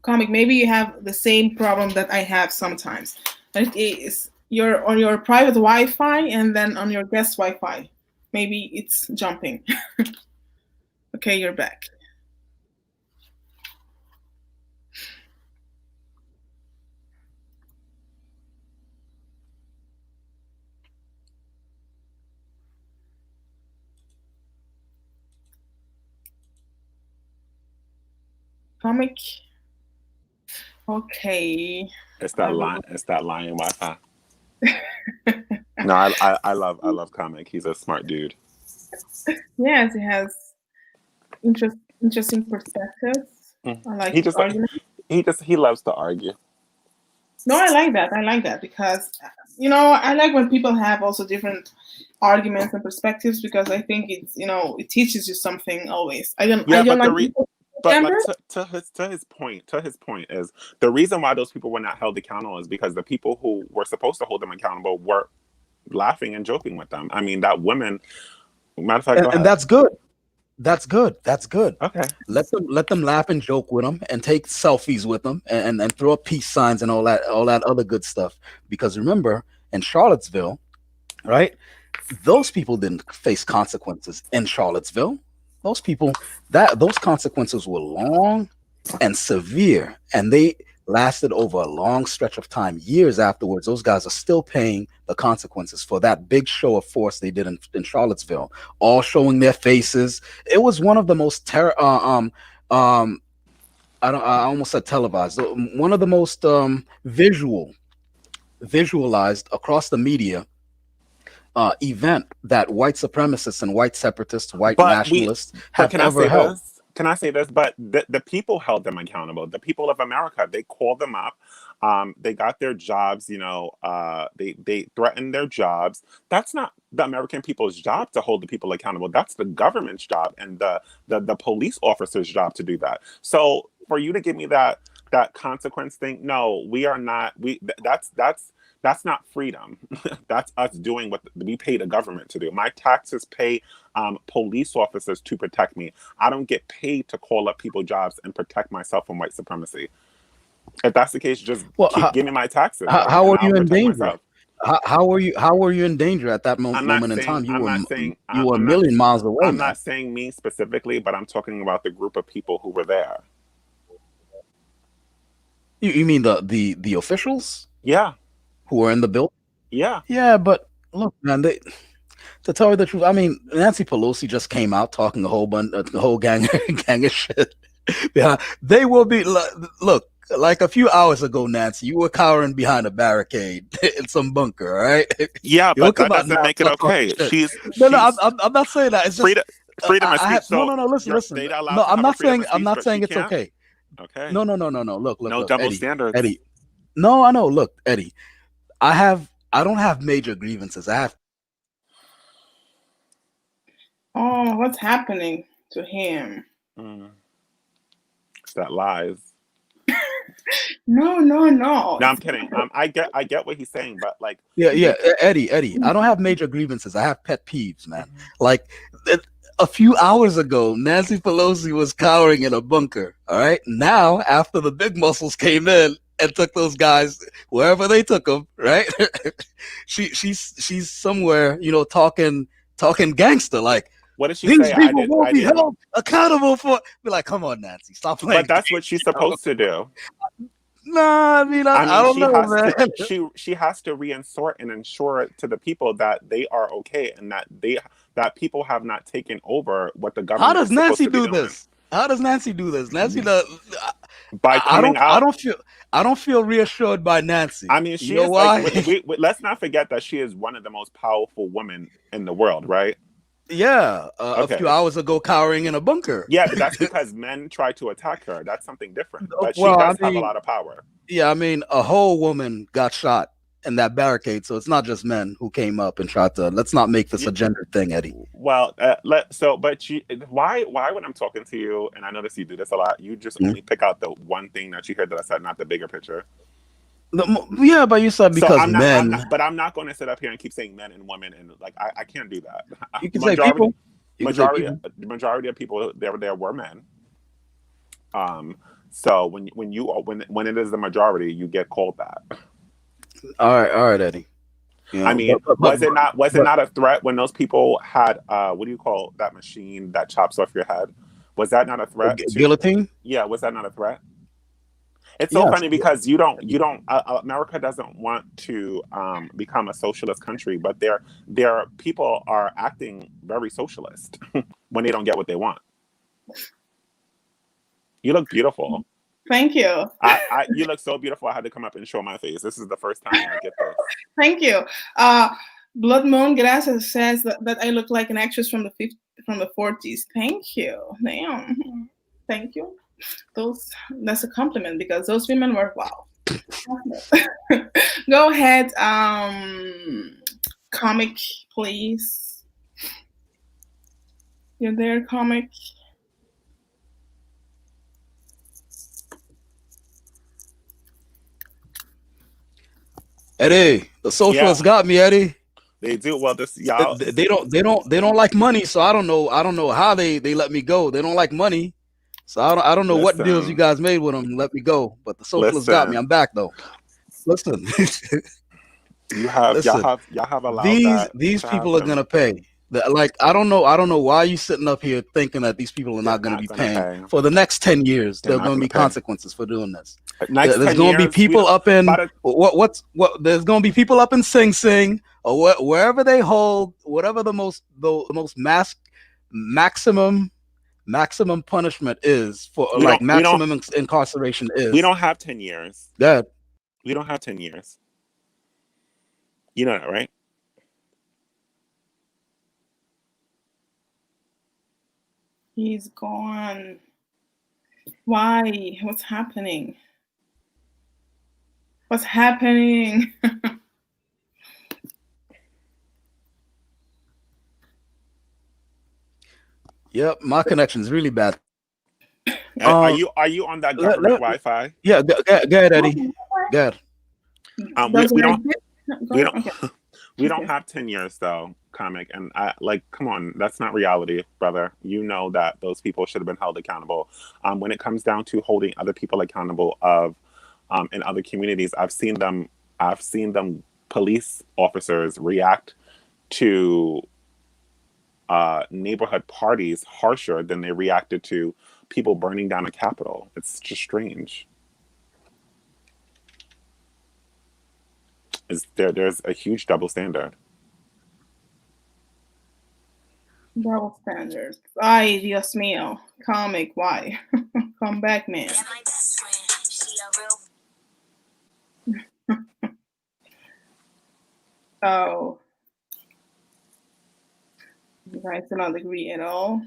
comic. Maybe you have the same problem that I have sometimes. It is you're on your private Wi-Fi and then on your guest Wi-Fi. Maybe it's jumping. Okay, you're back. Comic. Okay. It's that line. It's that lying Wi-Fi. No, I love Comic. He's a smart dude. Yes, it has interesting perspectives. I like He his just argument. he loves to argue. No, I like that. I like that because I like when people have also different arguments and perspectives because I think it teaches you something always. I don't like people But genders. to his point is the reason why those people were not held accountable is because the people who were supposed to hold them accountable were laughing and joking with them. I mean, that women. Matter of fact, And that's good. That's good. That's good. Okay. Let them laugh and joke with them and take selfies with them and throw up peace signs and all that other good stuff. Because remember, in Charlottesville, right? Those people didn't face consequences in Charlottesville. Those consequences were long and severe, and they lasted over a long stretch of time. Years afterwards, those guys are still paying the consequences for that big show of force they did in Charlottesville, all showing their faces. It was one of the most I almost said televised, one of the most visualized across the media event that white supremacists and white separatists, white nationalists have ever held. Can I say this? But the people held them accountable. The people of America, they called them up. They got their jobs. They threatened their jobs. That's not the American people's job to hold the people accountable. That's the government's job and the police officers' job to do that. So for you to give me that consequence thing, no, we are not. That's not freedom. That's us doing what we pay the government to do. My taxes pay police officers to protect me. I don't get paid to call up people's jobs and protect myself from white supremacy. If that's the case, just give me my taxes. How are you in danger? How were you in danger at that moment in time? You were a million miles away. I'm not saying me specifically, but I'm talking about the group of people who were there. You mean the officials? Yeah. Who are in the building? Yeah. Yeah, but look, man, to tell you the truth, I mean, Nancy Pelosi just came out talking a whole gang of shit. Yeah, they will be. Look, like a few hours ago, Nancy, you were cowering behind a barricade in some bunker, right? Yeah, but that doesn't make it okay. No, I'm not saying that. It's just freedom of speech. No, listen. No, I'm not saying it's okay. Okay. No. Look. No double standards. Eddie. No, I know. Look, Eddie. I don't have major grievances. Oh, what's happening to him? It's that lies. No. No, I'm kidding. I get what he's saying, but like yeah, Eddie. I don't have major grievances. I have pet peeves, man. Like a few hours ago, Nancy Pelosi was cowering in a bunker. All right, now after the big muscles came in and took those guys wherever they took them, right? she's somewhere, talking gangster. Like, what did she these say? people won't be held accountable for. Be like, come on, Nancy, stop playing. But that's what she's supposed to do. I mean, I don't know, man. She has to reinsert and ensure to the people that they are okay and that people have not taken over what the government. How does Nancy do this? How does Nancy do this? Nancy does. By coming out. I don't feel reassured by Nancy. I mean, she is like, let's not forget that she is one of the most powerful women in the world, right? Yeah, a few hours ago, cowering in a bunker. Yeah, but that's because men tried to attack her. That's something different. But she does have a lot of power. Yeah, I mean, a whole woman got shot in that barricade. So it's not just men who came up and tried to. Let's not make this a gender thing, Eddie. Well, but why when I'm talking to you, and I notice you do this a lot, you just only pick out the one thing that you heard that I said, not the bigger picture. Yeah, but you said because I'm men. but I'm not going to sit up here and keep saying men and women, and like I can't do that. You can say people. Majority of people there were men. So when it is the majority, you get called that. All right, Eddie. You know, I mean, was it not a threat when those people had what do you call that machine that chops off your head? Was that not a threat? Guillotine? Yeah, was that not a threat? It's so funny because America doesn't want to become a socialist country, but their people are acting very socialist when they don't get what they want. You look beautiful. Thank you. You look so beautiful. I had to come up and show my face. This is the first time I get this. Thank you. Blood Moon Gracias says that I look like an actress from the 40s. Thank you. Damn. Thank you. That's a compliment because those women were wow. Go ahead, comic, please. You're there, comic. Eddie, the socialists got me, Eddie. They do. Well, this y'all. They don't like money, so I don't know how they let me go. They don't like money. So I don't know what deals you guys made with them. Let me go, but the socialists got me. I'm back though. Listen, y'all have allowed these people are gonna pay. I don't know why you sitting up here thinking that these people are not going to be paying for the next 10 years. There are going to be consequences for doing this. There's going to be people up in there's going to be people up in Sing Sing or wherever they hold whatever the most maximum punishment is for maximum incarceration is. We don't have 10 years. Yeah. We don't have 10 years. You know that, right? He's gone. Why? What's happening? What's happening? Yep, my connection's really bad. Are you on that government Wi-Fi? Yeah, go ahead, Eddie. Go ahead. We don't have 10 years though, comic, and come on, that's not reality, brother. You know that those people should have been held accountable. When it comes down to holding other people accountable in other communities, I've seen them police officers react to neighborhood parties harsher than they reacted to people burning down a Capitol. It's just strange. There's a huge double standard. Double standards. Ay, Dios mío. Comic, why? Come back, man. Oh. You guys do not agree at all.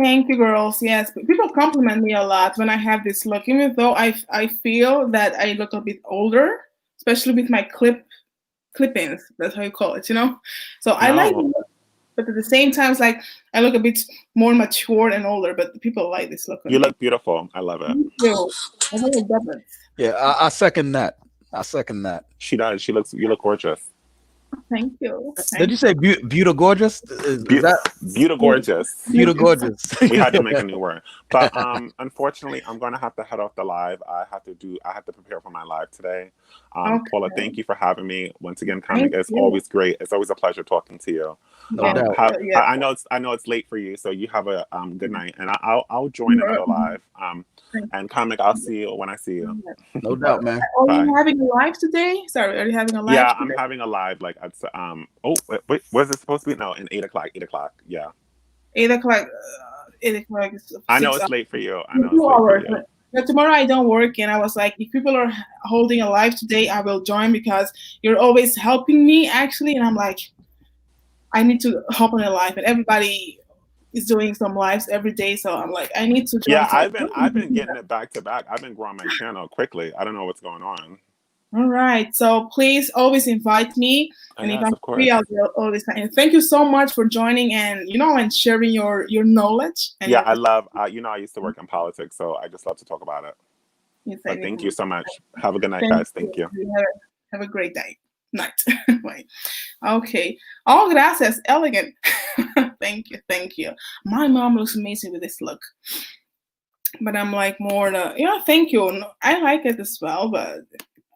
Thank you, girls. Yes, but people compliment me a lot when I have this look, even though I feel that I look a bit older, especially with my clip-ins. That's how you call it, you know? So I like it, but at the same time, it's like I look a bit more mature and older, but people like this look. You look beautiful. I love it. Thank you. I love the difference. Yeah, I second that. She does. You look gorgeous. Thank you. Did you say beautiful gorgeous? Beautiful gorgeous. Beautiful gorgeous. We had to make a new word, but unfortunately, I'm gonna have to head off the live. I have to prepare for my live today. Okay. Paula, thank you for having me once again. Comic, it's always great. It's always a pleasure talking to you. No doubt. I know it's late for you, so you have a good night, and I'll join another live. And comic, I'll see you when I see you. No doubt, man. Are you having a live today? Sorry, are you having a live? Yeah, today? I'm having a live. Like, wait, was it supposed to be? No, in 8 o'clock. 8 o'clock. Yeah. 8 o'clock. 8 o'clock. I know it's late for you. I know it's late for you. But tomorrow I don't work, and I was like, if people are holding a live today, I will join because you're always helping me actually, and I'm like, I need to hop on a live, and everybody is doing some lives every day. So I'm like, I need to join. Yeah, So I've been getting it back to back. I've been growing my channel quickly. I don't know what's going on. all right. So please always invite me. And if Yes, I'm of free, course. I'll do always. And thank you so much for joining and and sharing your knowledge. And Yeah, I love. I used to work in politics, so I just love to talk about it. your But thank technical. you so much. Have a good night, Thank guys. you. Thank you. Have a great day. Night. Wait. Okay. Oh, gracias. Elegant. Thank you. Thank you. My mom looks amazing with this look. But I'm like more thank you. No, I like it as well, but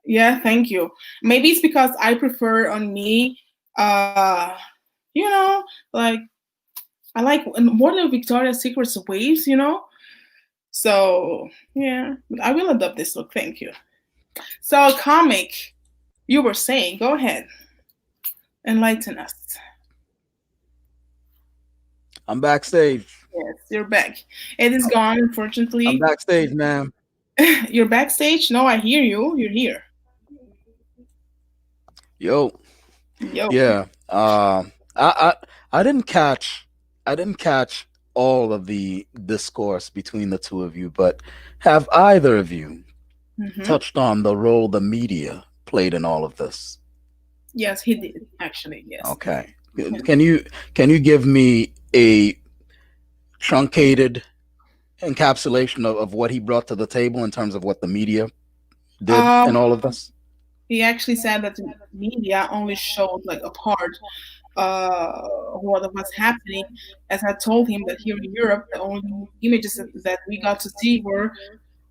yeah, thank you. Maybe it's because I prefer on me, like I like more than Victoria's Secret's waves, So yeah, I will adopt this look. Thank you. So comic, you were saying, go ahead, enlighten us. I'm backstage. Yes, you're back. It is gone, I'm unfortunately. backstage, man. You're backstage. No, I hear you. You're here. Yo, Yo. yeah. I didn't catch all of the discourse between the two of you, but have either of you Mhm. touched on the role the media played in all of this? Yes, he did actually. Yes. Okay. Can you give me a truncated encapsulation of what he brought to the table in terms of what the media did in all of this? He actually said that the media only showed like a part what was happening. As I told him that here in Europe, the only images that we got to see were,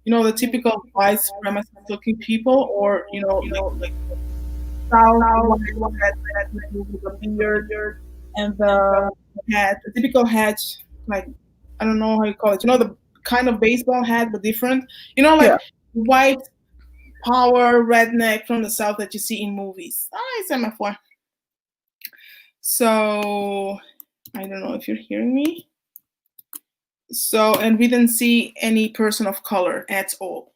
the typical white supremacist looking people, or like South that with the beard and the hat, the typical hat, like I don't know how you call it. The kind of baseball hat, but different. Like white power redneck from the South that you see in movies. Essa é my foi. So I don't know if you're hearing me. So, and we didn't see any person of color at all.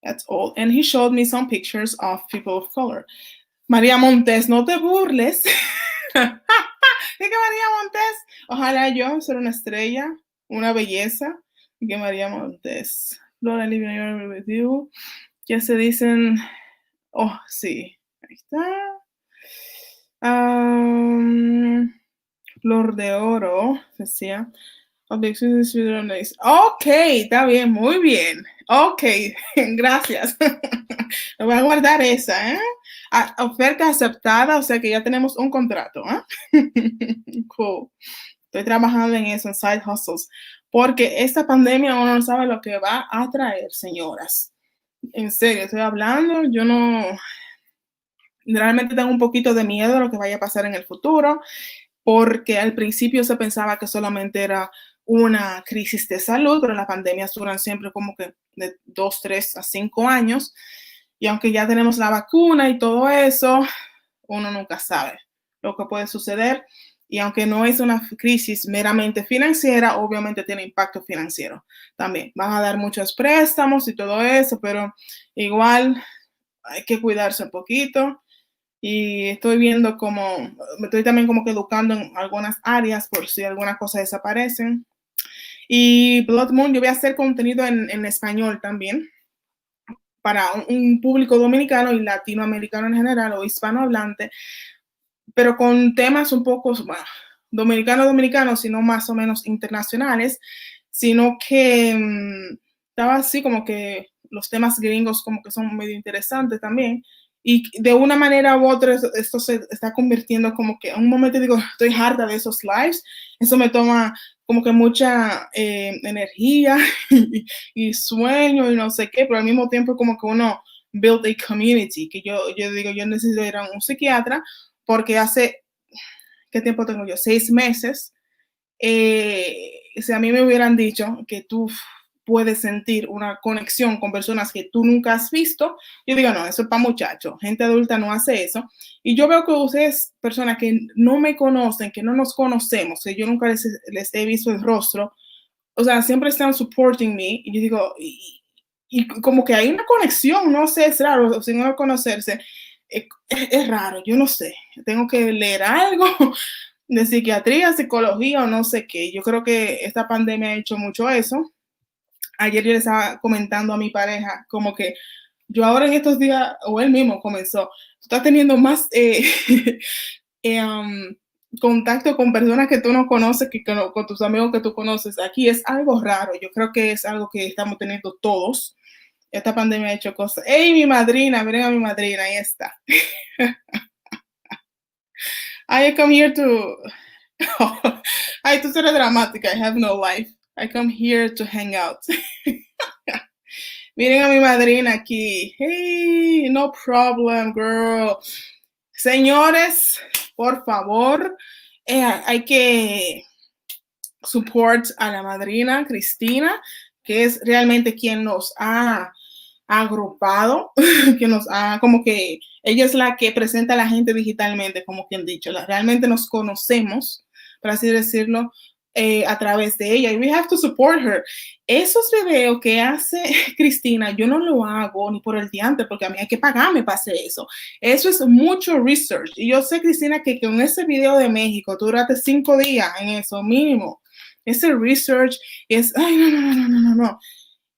At all. And he showed me some pictures of people of color. María Montes, no te burles. Diga María Montes. Ojalá yo ser una estrella, una belleza. Que María Montes. Lord, I live in your with you. Ya se dicen. Oh, sí. Ahí está. Flor de Oro, decía. Ok, está bien, muy bien. Ok, gracias. Me voy a guardar esa, ¿eh? Oferta aceptada, o sea que ya tenemos un contrato, ¿eh? Cool. Estoy trabajando en eso, en side hustles, porque esta pandemia uno no sabe lo que va a traer, señoras. En serio, estoy hablando, yo no... Realmente tengo un poquito de miedo a lo que vaya a pasar en el futuro, porque al principio se pensaba que solamente era una crisis de salud, pero las pandemias duran siempre como que de 2, 3 a 5 años, y aunque ya tenemos la vacuna y todo eso, uno nunca sabe lo que puede suceder, y aunque no es una crisis meramente financiera, obviamente tiene impacto financiero también. Van a dar muchos préstamos y todo eso, pero igual hay que cuidarse un poquito. Y estoy viendo me estoy también como que educando en algunas áreas por si algunas cosas desaparecen. Y Blood Moon, yo voy a hacer contenido en español también para un público dominicano y latinoamericano en general o hispanohablante, pero con temas un poco, bueno, dominicanos, sino más o menos internacionales, sino que estaba así como que los temas gringos como que son medio interesantes también. Y de una manera u otra esto se está convirtiendo como que en un momento digo, estoy harta de esos lives, eso me toma como que mucha energía y sueño y no sé qué, pero al mismo tiempo como que uno build a community, que yo digo, yo necesito ir a un psiquiatra porque hace, ¿qué tiempo tengo yo? 6 meses. Si a mí me hubieran dicho que tú puedes sentir una conexión con personas que tú nunca has visto, yo digo, no, eso es para muchachos, gente adulta no hace eso. Y yo veo que ustedes, personas que no me conocen, que no nos conocemos, que yo nunca les he visto el rostro, o sea, siempre están supporting me, y yo digo, y como que hay una conexión, no sé, es raro, sin no conocerse, es raro, yo no sé, tengo que leer algo, de psiquiatría, psicología o no sé qué. Yo creo que esta pandemia ha hecho mucho eso. Ayer yo le estaba comentando a mi pareja como que yo ahora en estos días, o él mismo comenzó, tú estás teniendo más contacto con personas que tú no conoces que con tus amigos que tú conoces. Aquí es algo raro. Yo creo que es algo que estamos teniendo todos. Esta pandemia ha hecho cosas. ¡Ey, mi madrina! Miren a mi madrina, ahí está. I come here to... Ay, tú eres dramática. I have no life. I come here to hang out. Miren a mi madrina aquí. Hey, no problem, girl. Señores, por favor, hay que support a la madrina Cristina, que es realmente quien nos ha agrupado, que nos ha, como que ella es la que presenta a la gente digitalmente, como quien dicho, realmente nos conocemos, por así decirlo, a través de ella. Y we have to support her. Esos videos que hace Cristina, yo no lo hago ni por el diante, porque a mí hay que pagarme para hacer eso. Eso es mucho research. Y yo sé, Cristina, que con ese video de México, tú duraste 5 días en eso, mínimo. Ese research es, ay, no.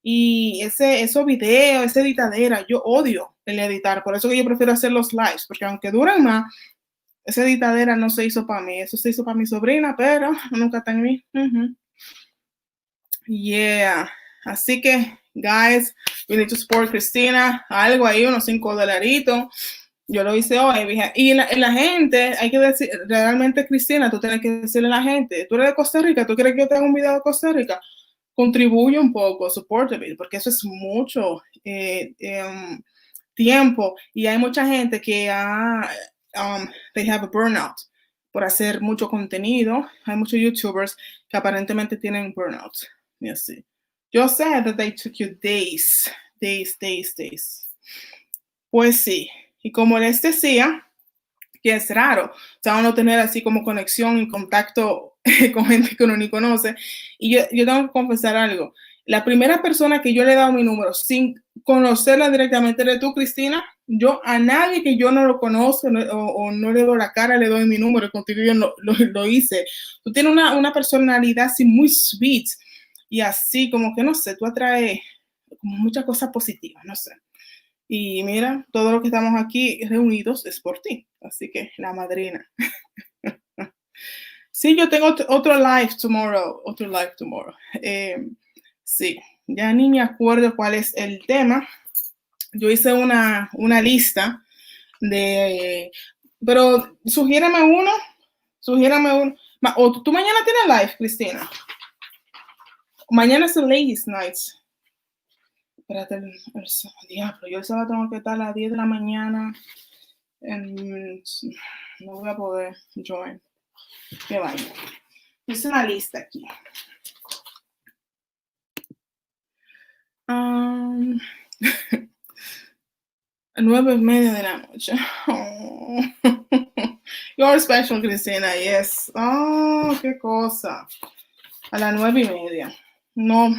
Y esos videos, esa editadera, yo odio el editar. Por eso que yo prefiero hacer los lives, porque aunque duran más, esa editadera no se hizo para mí. Eso se hizo para mi sobrina, pero nunca está en mí. Yeah. Así que, guys, we need to support Cristina. Algo ahí, unos $5. Yo lo hice hoy. Y la gente, hay que decir, realmente, Cristina, tú tienes que decirle a la gente, tú eres de Costa Rica, tú quieres que yo te haga un video de Costa Rica, contribuye un poco, support it, porque eso es mucho tiempo. Y hay mucha gente que they have a burnout por hacer mucho contenido. Hay muchos YouTubers que aparentemente tienen burnout. Así. Yo sé that they took you days. Pues sí. Y como les decía, que es raro, o sea, uno tener así como conexión y contacto con gente que uno ni conoce. Y yo tengo que confesar algo. La primera persona que yo le he dado mi número sin conocerla directamente eres tú, Cristina. Yo a nadie que yo no lo conozco o no le doy la cara le doy mi número. Contigo yo lo hice. Tú tienes una personalidad así muy sweet y así como que no sé, tú atraes como muchas cosas positivas, no sé. Y mira, todo lo que estamos aquí reunidos es por ti. Así que la madrina. Sí, yo tengo otro live tomorrow. Sí, ya ni me acuerdo cuál es el tema. Yo hice una lista de... Pero sugiérame uno. O tú mañana tienes live, Cristina. Mañana es el Ladies Night. Espérate, el diablo, yo el sábado tengo que estar a las 10 de la mañana. No voy a poder join. Qué vaina. Hice una lista aquí. 9:30 de la noche. Oh. You're special, Cristina, yes. Oh, qué cosa. A las 9:30. No.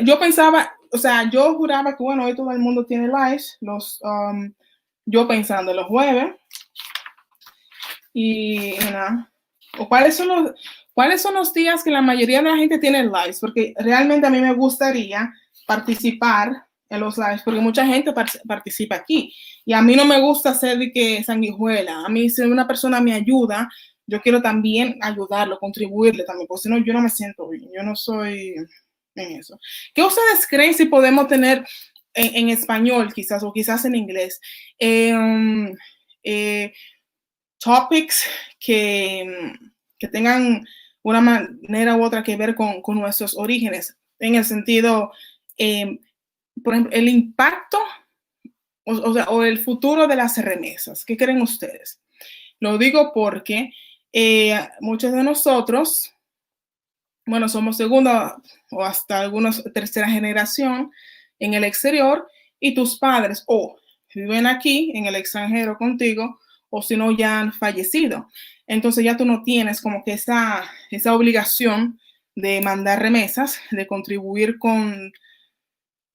Yo pensaba, o sea, yo juraba que, bueno, hoy todo el mundo tiene live, yo pensando los jueves. Y, o ¿cuáles son los días que la mayoría de la gente tiene lives? Porque realmente a mí me gustaría participar en los lives, porque mucha gente participa aquí. Y a mí no me gusta hacer de que sanguijuela. A mí, si una persona me ayuda, yo quiero también ayudarlo, contribuirle también, porque si no, yo no me siento bien. Yo no soy en eso. ¿Qué ustedes creen si podemos tener en español, quizás, o quizás en inglés? Topics que tengan una manera u otra que ver con nuestros orígenes, en el sentido, por ejemplo, el impacto o el futuro de las remesas. ¿Qué creen ustedes? Lo digo porque muchos de nosotros, bueno, somos segunda o hasta algunos tercera generación en el exterior y tus padres o viven aquí en el extranjero contigo o si no ya han fallecido. Entonces ya tú no tienes como que esa obligación de mandar remesas, de contribuir con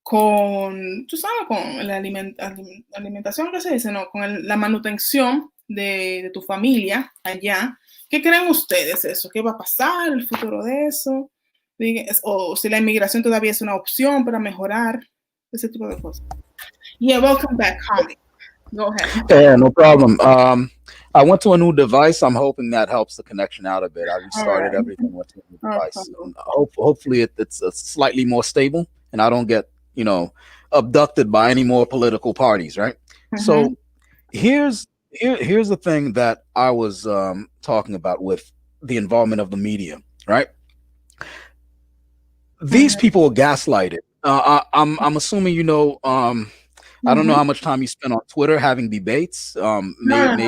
tú sabes, con la alimentación, ¿qué se dice? No, con la manutención de tu familia allá ¿Qué creen ustedes eso? ¿Qué va a pasar? ¿El futuro de eso? O si la inmigración todavía es una opción para mejorar ese tipo de cosas. Yeah, welcome back, Holly. Go ahead. Yeah, no problem. I went to a new device. I'm hoping that helps the connection out a bit. I restarted right. everything, went to a new No device. problem. Hopefully it's slightly more stable and I don't get, abducted by any more political parties, right? So here's the thing that I was talking about with the involvement of the media, right? These people are gaslighted. I'm assuming I don't know how much time you spend on Twitter having debates. Maybe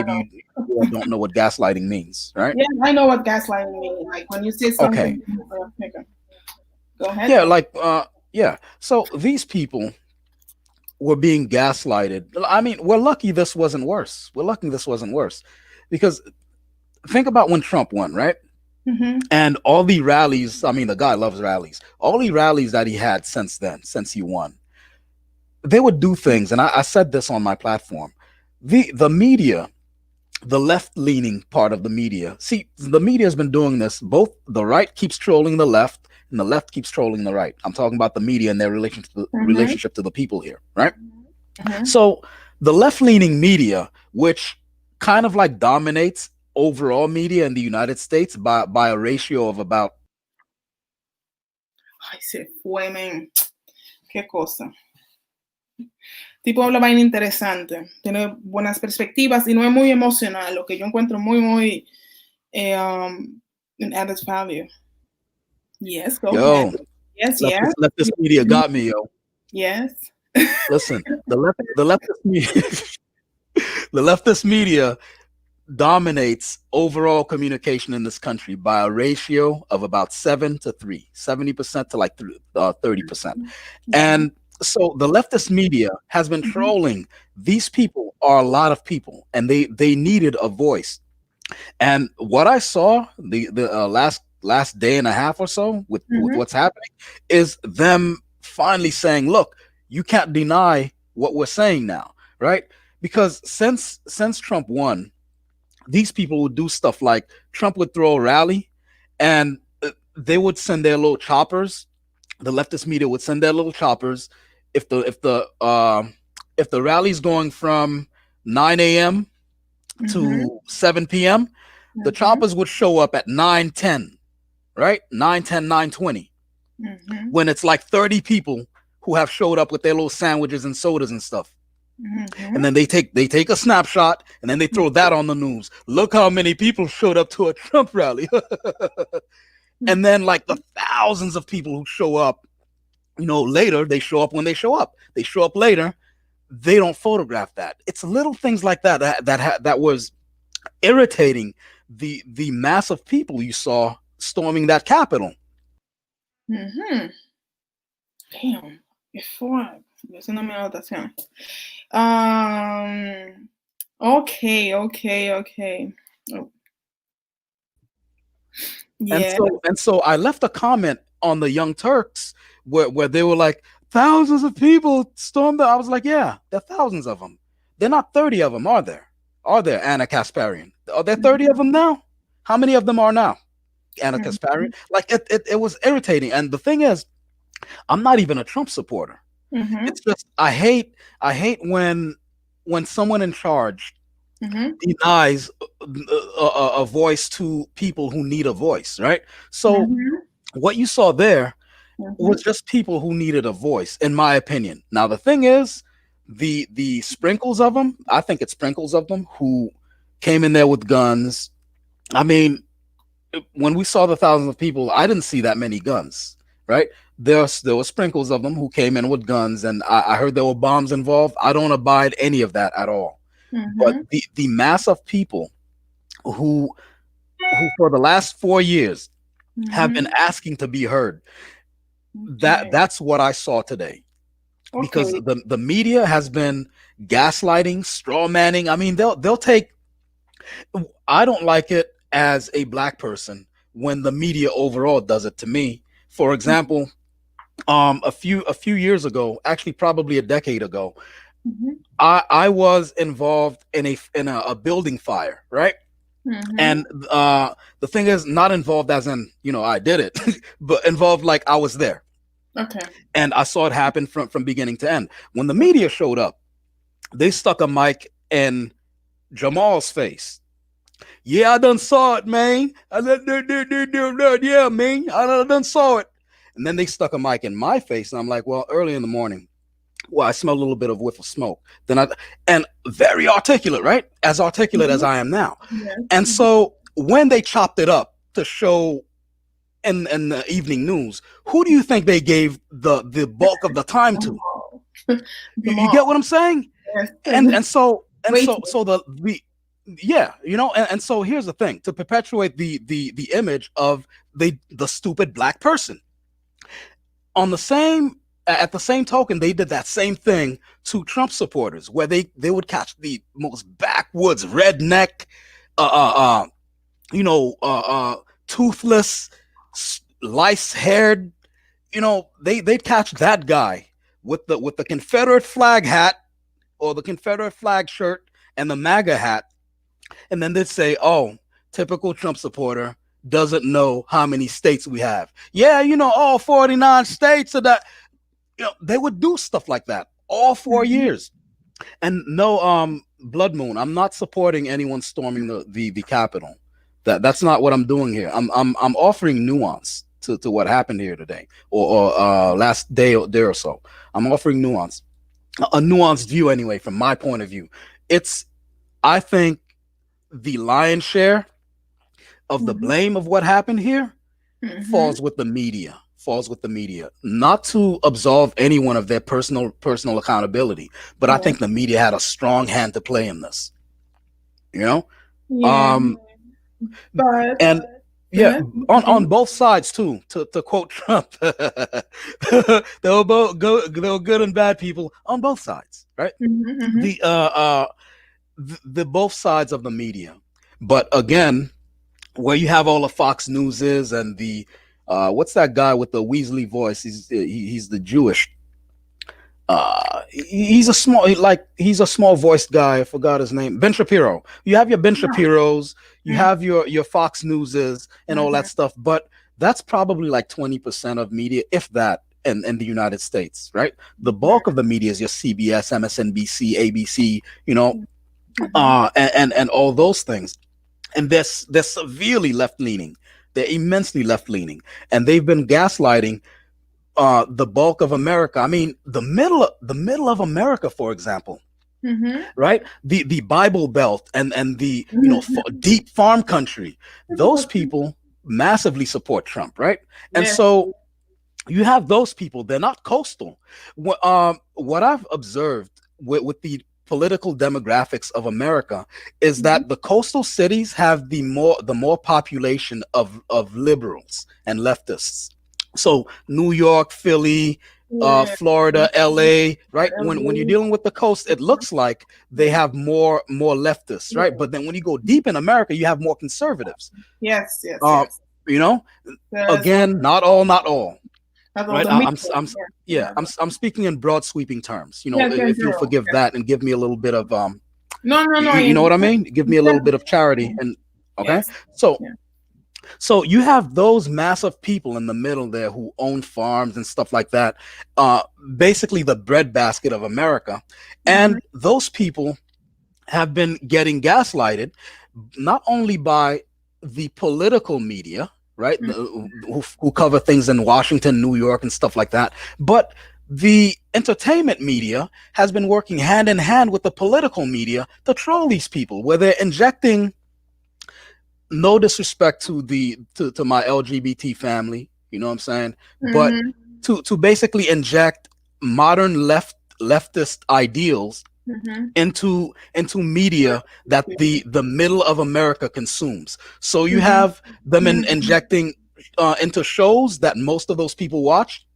you don't know what gaslighting means, right? Yeah, I know what gaslighting means. Like when you say something. Okay. Go ahead. Yeah, So these people were being gaslighted. I mean, we're lucky this wasn't worse. Because think about when Trump won, right? And all the rallies. I mean, the guy loves rallies. All the rallies that he had since he won, they would do things, and I said this on my platform. The media, the left-leaning part of the media. See, the media has been doing this. Both the right keeps trolling the left, and the left keeps trolling the right. I'm talking about the media and their relationship to the people here, right? So the left-leaning media, which kind of like dominates overall media in the United States by a ratio of about. Ay, se fue, men. Qué cosa. Tipo habla vaina interesante, tiene buenas perspectivas y no es muy emocional, lo que yo encuentro muy an added value. Yes, go ahead. Yes, Leftist media got me, yo. Yes. Listen, the leftist media, the leftist media dominates overall communication in this country by a ratio of about 7-3, 70% to like 30%. And so the leftist media has been trolling. These people are a lot of people, and they needed a voice. And what I saw the last day and a half or so with what's happening is them finally saying, look, you can't deny what we're saying now, right? Because since Trump won, these people would do stuff like Trump would throw a rally and they would send their little choppers. The leftist media would send their little choppers. If the rally's going from 9 a.m. to 7 p.m., the choppers would show up at 9:10, right? 9:10, 9:20. When it's like 30 people who have showed up with their little sandwiches and sodas and stuff. And then they take a snapshot and then they throw that on the news. Look how many people showed up to a Trump rally. And then like the thousands of people who show up, later, they show up when they show up. They show up later. They don't photograph that. It's little things like that was irritating the mass of people you saw storming that Capitol. Damn. Haciendo mi anotación. Okay. Oh. Yeah. And so I left a comment on the Young Turks where they were like, thousands of people stormed. I was like, yeah, there are thousands of them. They're not 30 of them, are there? Are there, Anna Kasparian? Are there 30 of them now? How many of them are now? Anna Kasparian? Like it was irritating. And the thing is, I'm not even a Trump supporter. It's just I hate when someone in charge denies a voice to people who need a voice, right? So what you saw there was just people who needed a voice, in my opinion. Now the thing is, the sprinkles of them, I think it's sprinkles of them who came in there with guns. I mean, when we saw the thousands of people, I didn't see that many guns, right? There were sprinkles of them who came in with guns, and I heard there were bombs involved. I don't abide any of that at all. But the mass of people who for the last 4 years have been asking to be heard, that's what I saw today. Because the media has been gaslighting, straw manning. I mean, they'll take. I don't like it as a Black person when the media overall does it to me. For example, a few years ago, actually probably a decade ago, I was involved in a building fire, right? Mhm. And the thing is, not involved as in, I did it, but involved like I was there Okay. and I saw it happen from beginning to end. When the media showed up, they stuck a mic in Jamal's face. Yeah, I done saw it, man. Yeah, man, I done saw it. And then they stuck a mic in my face, and I'm like, well, early in the morning, well, I smelled a little bit of whiff of smoke. And very articulate, right? As articulate as I am now. Yes. And so when they chopped it up to show in the evening news, who do you think they gave the bulk of the time to? You get what I'm saying? Yes. And so Wait. yeah, and so here's the thing: to perpetuate the image of the stupid black person. At the same token, they did that same thing to Trump supporters, where they would catch the most backwoods redneck, toothless, lice-haired. They'd catch that guy with the Confederate flag hat or the Confederate flag shirt and the MAGA hat, and then they'd say, "Oh, typical Trump supporter doesn't know how many states we have." Yeah, all 49 states of that. They would do stuff like that all 4 years. And no, Blood Moon, I'm not supporting anyone storming the Capitol. That's not what I'm doing here. I'm offering nuance to what happened here today or last day or so. I'm offering nuance, a nuanced view anyway, from my point of view. I think the lion's share of the blame of what happened here falls with the media. Not to absolve anyone of their personal accountability, but I think the media had a strong hand to play in this. Yeah. On both sides too. To quote Trump, there were good and bad people on both sides, right? The both sides of the media. But again, where you have all the Fox News is and the what's that guy with the Weasley voice? He's the Jewish. He's a small voiced guy. I forgot his name. Ben Shapiro. You have your Ben Shapiros. You have your Fox Newses and all that stuff. But that's probably like 20% of media, if that, in the United States, right? The bulk of the media is your CBS, MSNBC, ABC. And all those things. And they're severely left leaning. They're immensely left leaning, and they've been gaslighting the bulk of America. I mean, the middle of America, for example, right? The Bible Belt and the deep farm country. Those people massively support Trump, right? And so you have those people. They're not coastal. What I've observed with the political demographics of America is that the coastal cities have the more population of liberals and leftists. So New York, Philly, Florida, LA, right? When you're dealing with the coast, it looks like they have more leftists, right? But then when you go deep in America, you have more conservatives. Yes. Again, not all. Right, I'm speaking in broad sweeping terms. If you'll forgive that and give me a little bit of no. You know what I mean? Give me a little bit of charity and okay. So you have those massive people in the middle there who own farms and stuff like that. Basically the breadbasket of America, and those people have been getting gaslighted not only by the political media, right, who cover things in Washington, New York, and stuff like that, but the entertainment media has been working hand in hand with the political media to troll these people, where they're injecting, no disrespect to my LGBT family, you know what I'm saying, but to basically inject modern leftist ideals into media that the middle of America consumes. So you have them injecting into shows that most of those people watch.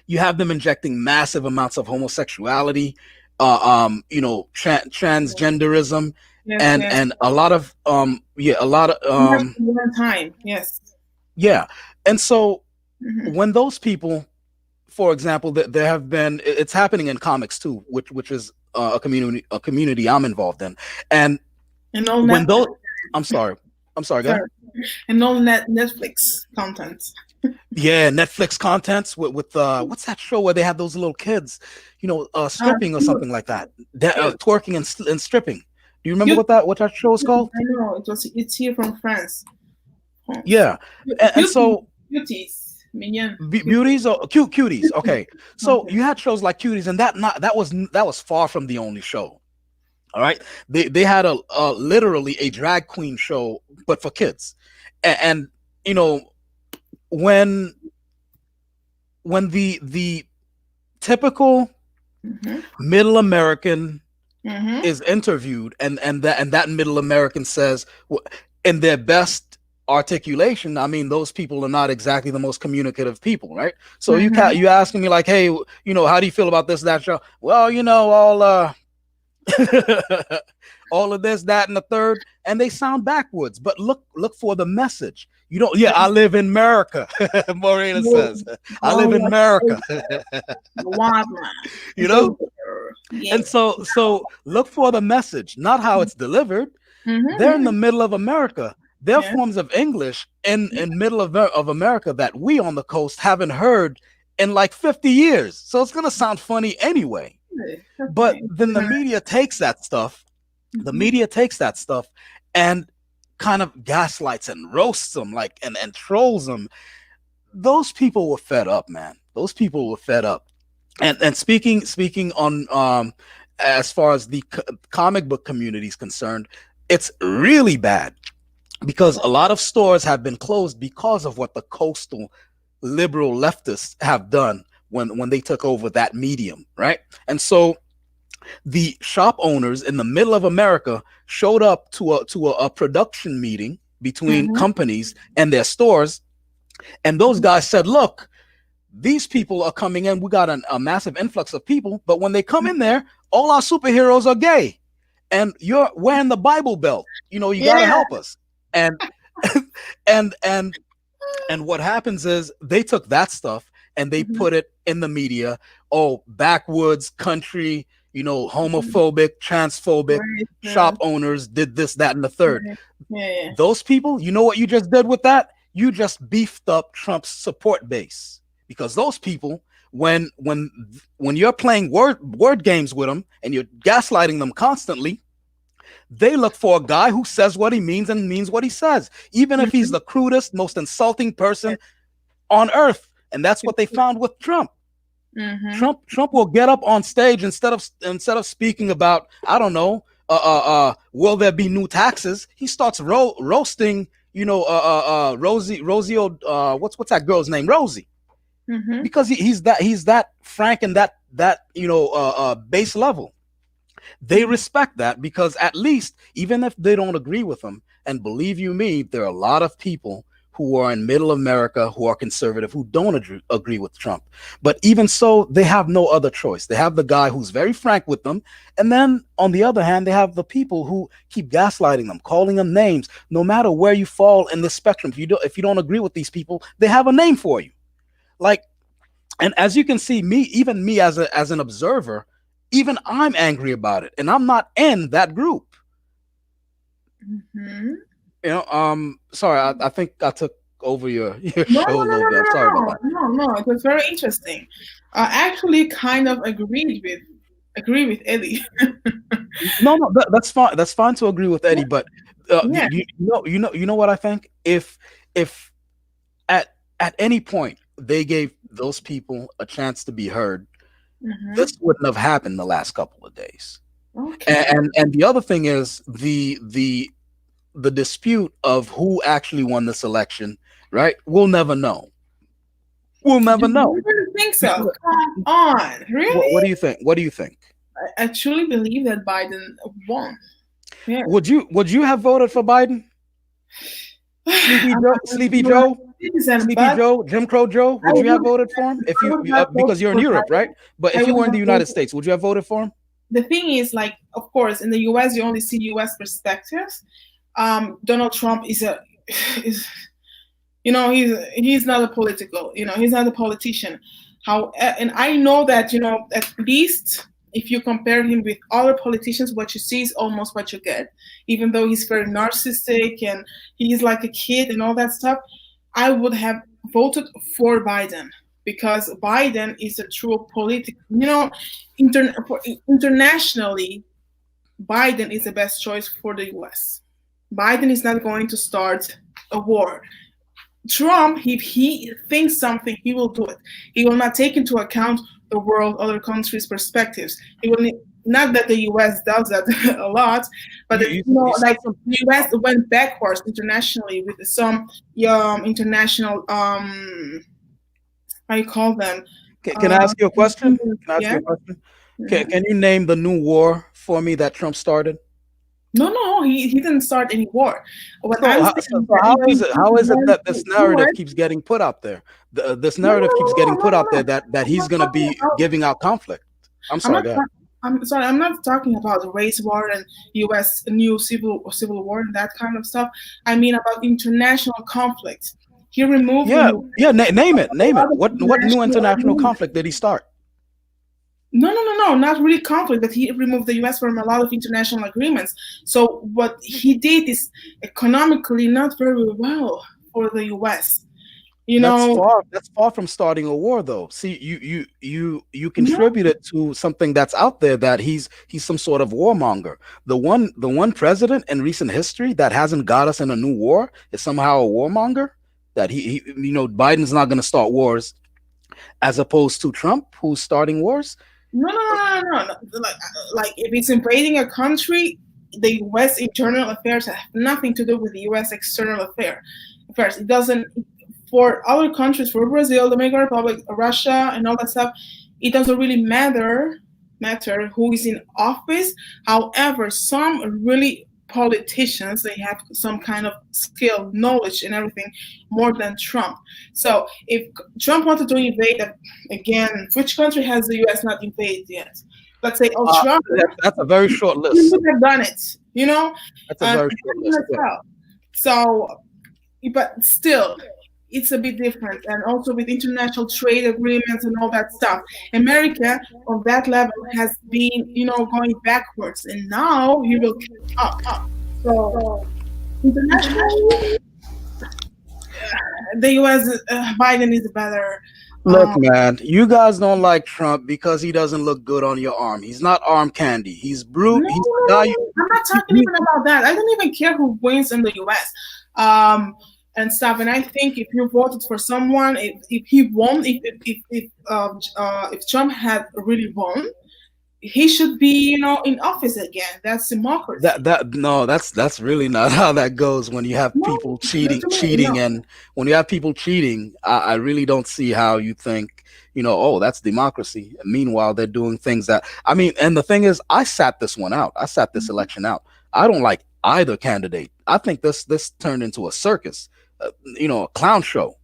You have them injecting massive amounts of homosexuality, transgenderism, and a lot of time. And so when those people, for example, there have been, it's happening in comics too, which is a community I'm involved in, and when those I'm sorry. I'm sorry, go ahead. Sorry. And no Netflix content. Yeah, Netflix contents with what's that show where they have those little kids, stripping or Cute, something like that, cute, twerking and stripping. Do you remember cute. what that show is called? I know it's here from France. Yeah, and so Cuties, mignon. beauties or cuties. Okay, so Okay. you had shows like Cuties, and that was far from the only show. All right, they had a literally a drag queen show, but for kids, and you know when the typical Mhm. middle American Mhm. is interviewed, and that middle American says in their best articulation, I mean, those people are not exactly the most communicative people, right? So Mhm. you asking me like, hey, how do you feel about this, that show? Well, all all of this, that, and the third, and they sound backwards. But look for the message. You don't. Yeah, I live in America. Morena says, I live in America. Wild man. You know. Yeah. And so look for the message, not how it's delivered. Mhm. They're in the middle of America. There are Yeah. forms of English in middle of America that we on the coast haven't heard in like 50 years. So it's gonna sound funny anyway. But then the media takes that stuff. The media takes that stuff and kind of gaslights and roasts them, like and trolls them. Those people were fed up, man. Those people were fed up. And speaking on as far as the comic book community is concerned, it's really bad because a lot of stores have been closed because of what the coastal liberal leftists have done when they took over that medium, right? And so the shop owners in the middle of America showed up to a production meeting between companies and their stores, and those guys said, "Look, these people are coming in. We got a massive influx of people, but when they come in there, all our superheroes are gay, and you're wearing the Bible Belt. You got to help us." And and what happens is they took that stuff and they put it in the media. Oh, backwoods country, homophobic, transphobic shop owners did this, that, and the third. Yeah. Those people, you know what you just did with that? You just beefed up Trump's support base, because those people, when you're playing word games with them and you're gaslighting them constantly, they look for a guy who says what he means and means what he says, even if he's the crudest, most insulting person on earth. And that's what they found with Trump. Trump will get up on stage instead of speaking about, I don't know, will there be new taxes? He starts roasting, Rosie, what's that girl's name, Rosie, because he's that frank and that base level. They respect that because at least, even if they don't agree with him, and believe you me, there are a lot of people who are in middle America who are conservative who don't agree with Trump. But even so, they have no other choice. They have the guy who's very frank with them. And then on the other hand, they have the people who keep gaslighting them, calling them names. No matter where you fall in the spectrum, if you don't agree with these people, they have a name for you. Like, and as you can see, even me as an observer, even I'm angry about it, and I'm not in that group. Sorry, I think I took over your show a little bit. I'm sorry about that. No, it was very interesting. I actually kind of agree with Eddie. No, that's fine. That's fine to agree with Eddie, but you know what I think? If at any point they gave those people a chance to be heard, this wouldn't have happened the last couple of days. Okay. And the other thing is the dispute of who actually won this election, right? We'll never know. We'll never know. I really think so. Come on, really? What do you think? What do you think? I truly believe that Biden won. Yeah. Would you have voted for Biden? Sleepy Joe, Jim Crow Joe. Would you have voted for him if you because you're in Europe, right? But if you were in the United States, would you have voted for him? The thing is, like, of course, in the U.S. you only see U.S. perspectives. Donald Trump he's not a political, he's not a politician. And I know that, at least if you compare him with other politicians, what you see is almost what you get. Even though he's very narcissistic and he's like a kid and all that stuff, I would have voted for Biden because Biden is a true political, internationally, Biden is the best choice for the US. Biden is not going to start a war. Trump, if he thinks something, he will do it. He will not take into account the world, other countries' perspectives. He will not that the U.S. does that a lot, but like the U.S. went backwards internationally with some international how you call them? Can I ask you a question? Can you name the new war for me that Trump started? No, he didn't start any war. How is it that this narrative keeps getting put out there? This narrative keeps getting put out there that he's going to be giving out conflict. I'm sorry. I'm sorry. I'm not talking about the race war and U.S. new civil war and that kind of stuff. I mean about international conflict. He removed. Name it. What new international conflict did he start? No, not really conflict, but he removed the U.S. from a lot of international agreements. So what he did is economically not very well for the U.S. That's far from starting a war, though. See, you contributed to something that's out there that he's some sort of warmonger. The one president in recent history that hasn't got us in a new war is somehow a warmonger. That he Biden's not going to start wars, as opposed to Trump, who's starting wars. No. Like if it's invading a country, the U.S. internal affairs have nothing to do with the U.S. external affairs. It doesn't. For other countries, for Brazil, Dominican Republic, Russia, and all that stuff, it doesn't really matter who is in office. However, some really politicians, they have some kind of skill, knowledge, and everything more than Trump. So if Trump wanted to invade again, which country has the U.S. not invaded yet? Let's say Australia. That's a very short list. He would have done it, That's a very short list. So, but still, it's a bit different, and also with international trade agreements and all that stuff. America on that level has been, going backwards, and now you will catch up. So internationally, the U.S. Biden is better. Look, man, you guys don't like Trump because he doesn't look good on your arm. He's not arm candy. He's brute. No, I'm not talking even about that. I don't even care who wins in the U.S. And stuff. And I think if you voted for someone, if he won, if Trump had really won, he should be, in office again. That's democracy. That's really not how that goes. When you have people cheating, and when you have people cheating, I really don't see how you think, that's democracy. Meanwhile, they're doing things that, and the thing is, I sat this one out. I sat this election out. I don't like either candidate. I think this turned into a circus. A clown show.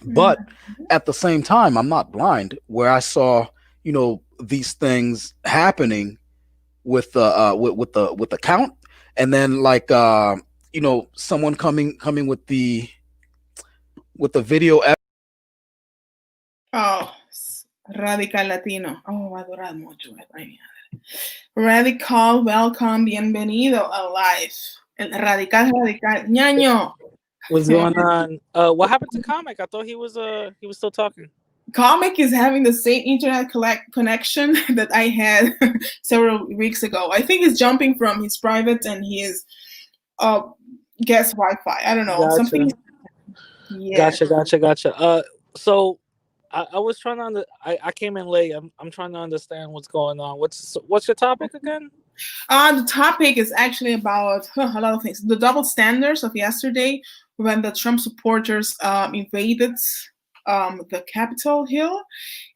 But at the same time, I'm not blind. Where I saw, these things happening with the count, and then someone coming with the video. Oh, Radical Latino. Oh, adorar mucho. Radical, welcome, bienvenido a life. El radical, ñaño. What's going on? What happened to Comic? I thought he was still talking. Comic is having the same internet connection that I had several weeks ago. I think he's jumping from his private and his guest Wi-Fi. I don't know. Gotcha. Something. Yeah. Gotcha. So I was trying to I came in late. I'm trying to understand what's going on. What's your topic again? The topic is actually about a lot of things. The double standards of yesterday, when the Trump supporters invaded the Capitol Hill,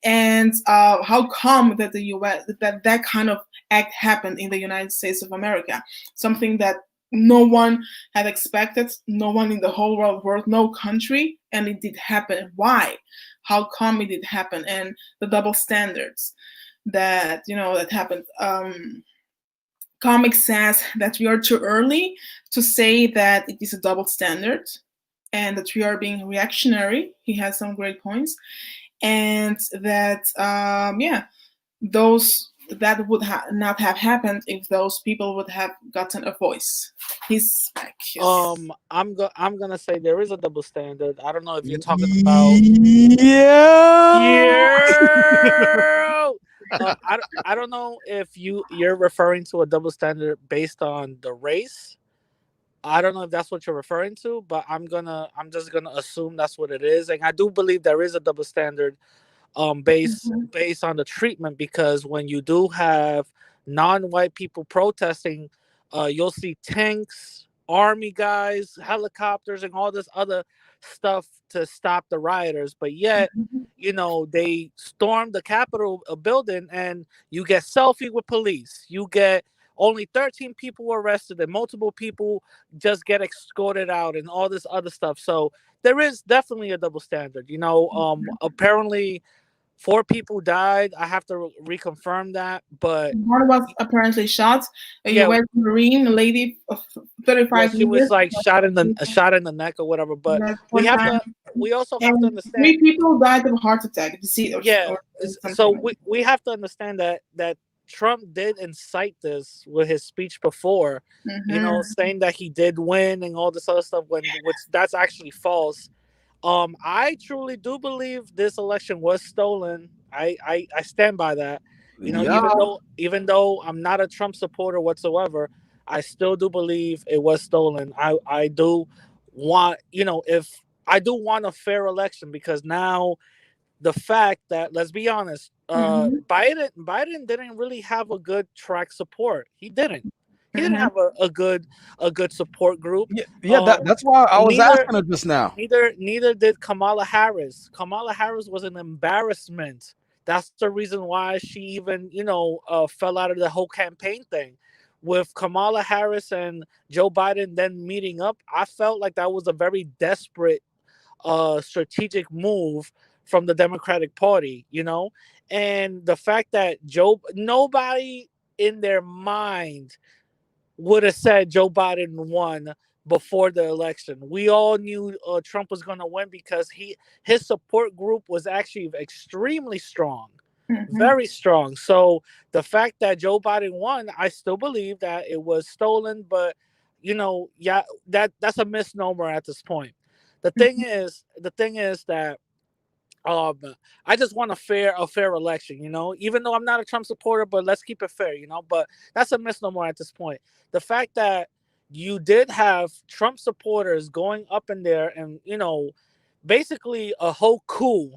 and how come that the U.S. that kind of act happened in the United States of America, something that no one had expected, no one in the whole world, no country, and it did happen. Why? How come it did happen? And the double standards that that happened. Comic says that we are too early to say that it is a double standard and that we are being reactionary. He has some great points. And that, those that would not have happened if those people would have gotten a voice. He's back. Yes. I'm gonna say there is a double standard. I don't know if you're talking about. Yeah. Yeah. I don't know if you're referring to a double standard based on the race. I don't know if that's what you're referring to, but I'm just gonna assume that's what it is, and I do believe there is a double standard based on the treatment, because when you do have non-white people protesting, you'll see tanks, army guys, helicopters, and all this other stuff to stop the rioters, but yet they storm the Capitol building and you get selfie with police, you get only 13 people were arrested and multiple people just get escorted out and all this other stuff. So there is definitely a double standard. Apparently 4 people died. I have to reconfirm that, but One was apparently shot. A Yeah. U.S. Marine, a lady of 35 she was years. like shot in the neck or whatever. But That's we one have time. we also have to And understand. 3 people died of a heart attack. You see, Yeah. something So like we have to understand that Trump did incite this with his speech before, that. saying that he did win and all this other stuff, which that's actually false. I truly do believe this election was stolen. I stand by that. Yeah. Even though I'm not a Trump supporter whatsoever, I still do believe it was stolen. I do want, if I do want a fair election, because now the fact that, let's be honest, Biden didn't really have a good track support. He didn't. He didn't have a good support group. Yeah, that's why I was neither- asking her just now. Neither did Kamala Harris. Kamala Harris was an embarrassment. That's the reason why she even fell out of the whole campaign thing. With Kamala Harris and Joe Biden then meeting up, I felt like that was a very desperate strategic move from the Democratic Party, and the fact that nobody in their mind would have said Joe Biden won before the election. We all knew Trump was going to win because his support group was actually extremely strong, very strong. So the fact that Joe Biden won, I still believe that it was stolen, but that's a misnomer at this point. The thing is that I just want a fair election, even though I'm not a Trump supporter, but let's keep it fair, but that's a misnomer at this point. The fact that you did have Trump supporters going up in there and, basically a whole coup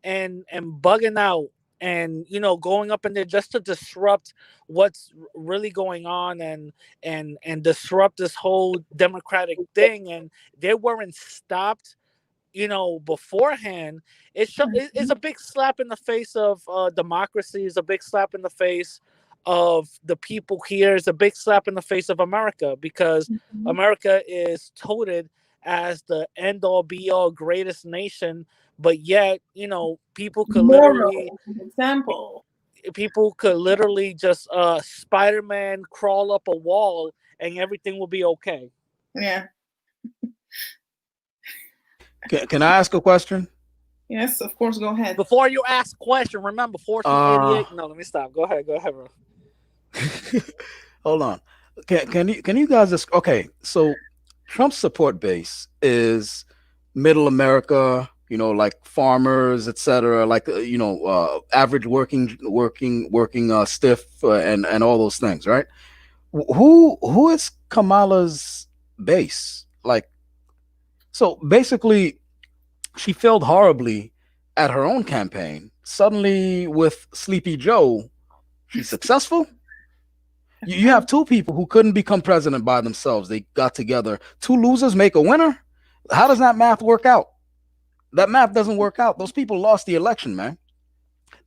and bugging out and, going up in there just to disrupt what's really going on and disrupt this whole Democratic thing. And they weren't stopped beforehand. It's a big slap in the face of democracy. It's a big slap in the face of the people here. It's a big slap in the face of America, because America is touted as the end all be all greatest nation, but yet people could literally just Spider-Man crawl up a wall and everything will be okay. Yeah. Can I ask a question? Yes, of course. Go ahead. Before you ask a question, remember 1488. No, let me stop. Go ahead, bro. Hold on. Can you guys just so Trump's support base is middle America, like farmers, etc., like average working stiff and all those things, right? Who is Kamala's base? Like, so basically, she failed horribly at her own campaign. Suddenly, with Sleepy Joe, she's successful. You have 2 people who couldn't become president by themselves. They got together. 2 losers make a winner. How does that math work out? That math doesn't work out. Those people lost the election, man.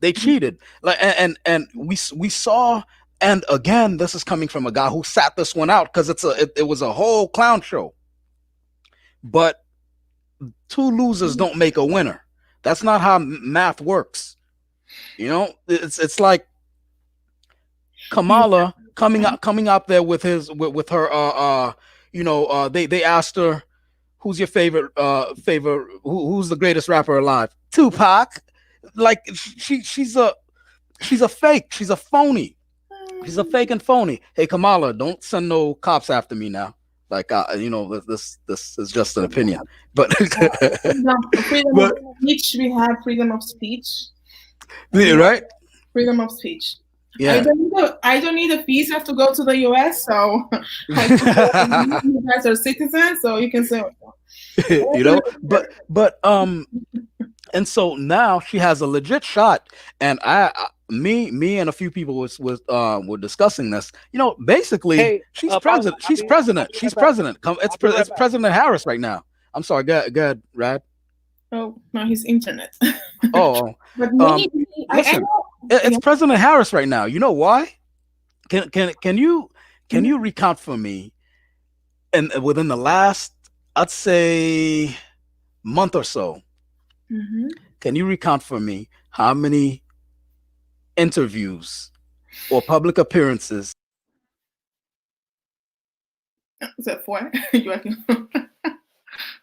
They cheated. Like, and we saw. And again, this is coming from a guy who sat this one out because it was a whole clown show. But 2 losers don't make a winner. That's not how math works. It's like Kamala coming out there with her they asked her, who's your favorite who's the greatest rapper alive? Tupac. Like she's a She's a fake. She's a phony. She's a fake and phony. Hey, Kamala, don't send no cops after me now. Like, this is just an opinion. But, Freedom but of speech. We have freedom of speech. right? Freedom of speech. Yeah. I don't need a visa to go to the US, so you guys are citizens, so you can say. But and so now she has a legit shot, and me and a few people were discussing this. Basically, she's president. She's president. She's president. It's President Harris right now. I'm sorry. Go ahead, Rad. Oh no, his internet. Oh, but listen, it's President Harris right now. You know why? Can you recount for me? And within the last, I'd say, month or so, can you recount for me how many interviews or public appearances? Se fue.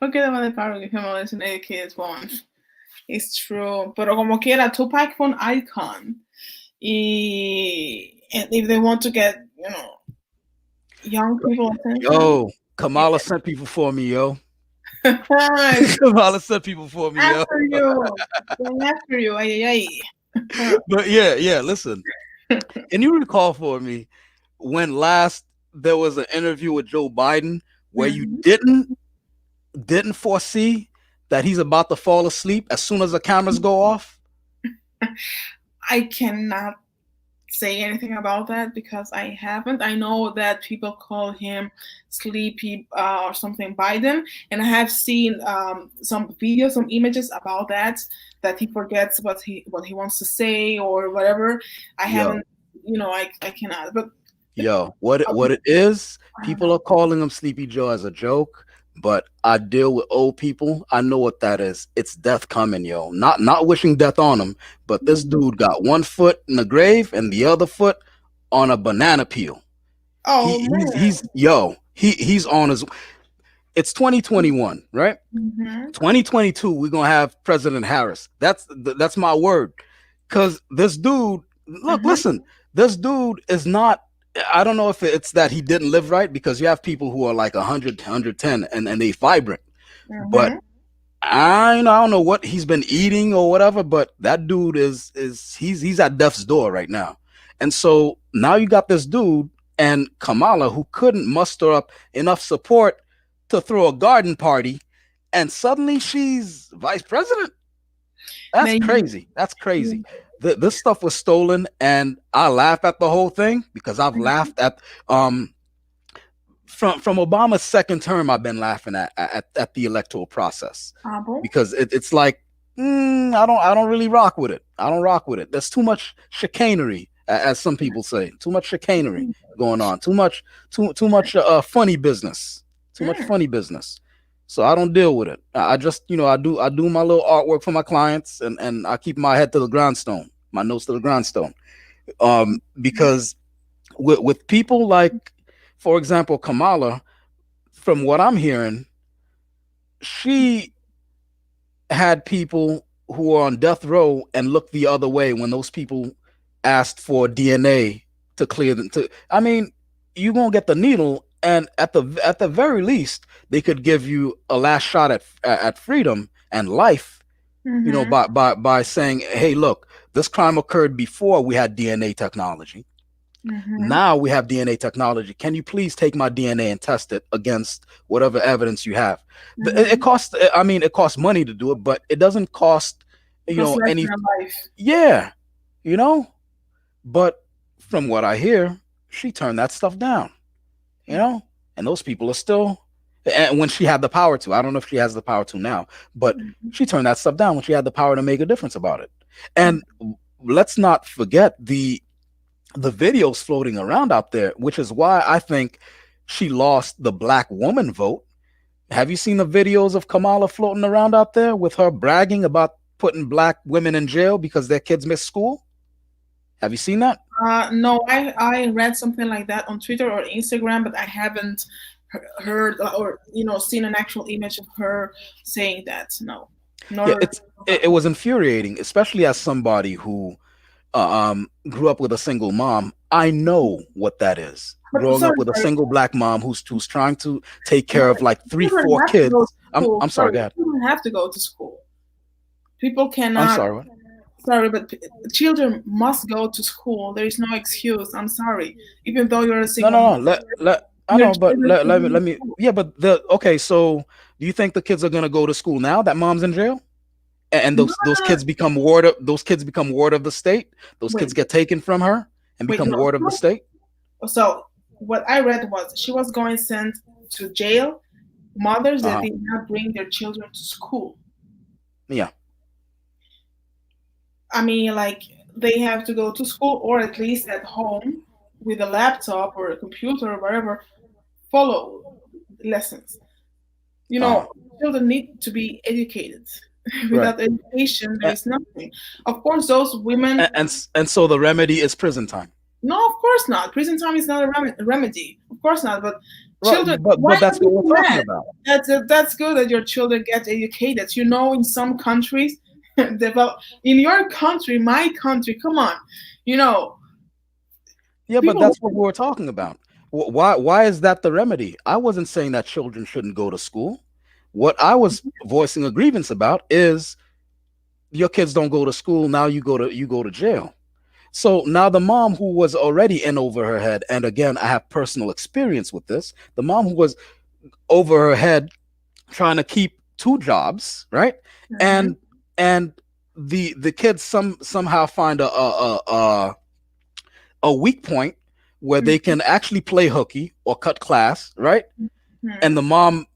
Ok, dame de paro que me mencioné que es one. It's true. Pero como quiera, Tupac fue un icon. And if they want to get, young people attention. Yo, Kamala sent people for me, yo. Kamala sent people for me, after yo. After you. Ay. But yeah, listen. Can you recall for me when last there was an interview with Joe Biden where you didn't foresee that he's about to fall asleep as soon as the cameras go off? I cannot say anything about that because I haven't. I know that people call him sleepy or something Biden, and I have seen some videos, some images about that he forgets what he wants to say or whatever. I haven't, I cannot. But what it is, people are calling him Sleepy Joe as a joke. But I deal with old people. I know what that is. It's death coming, yo. Not wishing death on him, but this dude got one foot in the grave and the other foot on a banana peel. Oh, he's on his. It's 2021, right? 2022, we're gonna have President Harris. That's my word. Cause this dude, look, listen, this dude is not. I don't know if it's that he didn't live right, because you have people who are like 100, 110 and they vibrant. But I don't know what he's been eating or whatever, but that dude he's at death's door right now. And so now you got this dude and Kamala who couldn't muster up enough support to throw a garden party, and suddenly she's vice president. That's crazy. That's crazy. This stuff was stolen, and I laugh at the whole thing because I've laughed at from Obama's second term. I've been laughing at the electoral process because it's like I don't really rock with it. I don't rock with it. There's too much chicanery, as some people say. Too much chicanery going on. Too much funny business. Too much funny business. So I don't deal with it. I just, I do my little artwork for my clients, and I keep my head to the grindstone, my nose to the grindstone. Because with people like, for example, Kamala, from what I'm hearing, she had people who were on death row and looked the other way when those people asked for DNA to clear them. You're gonna get the needle. And at the very least, they could give you a last shot at freedom and life, by saying, hey, look, this crime occurred before we had DNA technology. Now we have DNA technology. Can you please take my DNA and test it against whatever evidence you have? It costs. It costs money to do it, but it doesn't cost any life. Yeah, But from what I hear, she turned that stuff down. And those people are still, and when she had the power to, I don't know if she has the power to now, but she turned that stuff down when she had the power to make a difference about it. And let's not forget the videos floating around out there, which is why I think she lost the black woman vote. Have you seen the videos of Kamala floating around out there with her bragging about putting black women in jail because their kids miss school? Have you seen that? No, I read something like that on Twitter or Instagram, but I haven't heard or seen an actual image of her saying that. No. It was infuriating, especially as somebody who grew up with a single mom, I know what that is. But Growing sorry, up with a sorry. single black mom who's trying to take care of like three, Children four have to kids. go to school. I'm sorry, go ahead. Children have to go to school. People I'm cannot. sorry. What? Sorry, but children must go to school. There is no excuse. I'm sorry. Even though you're a No, single no, no. mom, I your know, but children should let me go let to me. school. Yeah, but okay. So, do you think the kids are gonna go to school now that mom's in jail? And No, those no, kids become ward of the state. Those kids wait, get taken from her and wait. become No, ward of the state. so what I read was she was going sent to jail. Mothers that Uh-huh. did not bring their children to school. Yeah. I mean, like they have to go to school or at least at home with a laptop or a computer or whatever, follow lessons. You Uh-huh. know, children need to be educated. Right. Without education, there And, is nothing. Of course, those women. and so the remedy is prison time. No, of course not. Prison time is not a remedy. Of course not. But Right, children, but why that's are what people we're talking mad? about. That's good that your children get educated. You know, in some countries, develop in your country, my country. Come on, you know, Yeah, but people. that's what we're talking about. Why is that the remedy? I wasn't saying that children shouldn't go to school. What I was voicing a grievance about is your kids don't go to school, now you go to jail. So now the mom who was already in over her head, and again, I have personal experience with this, the mom who was over her head trying to keep two jobs, right? Mhm. And the kids somehow find a weak point where they can actually play hooky or cut class, right? Mhm. And the mom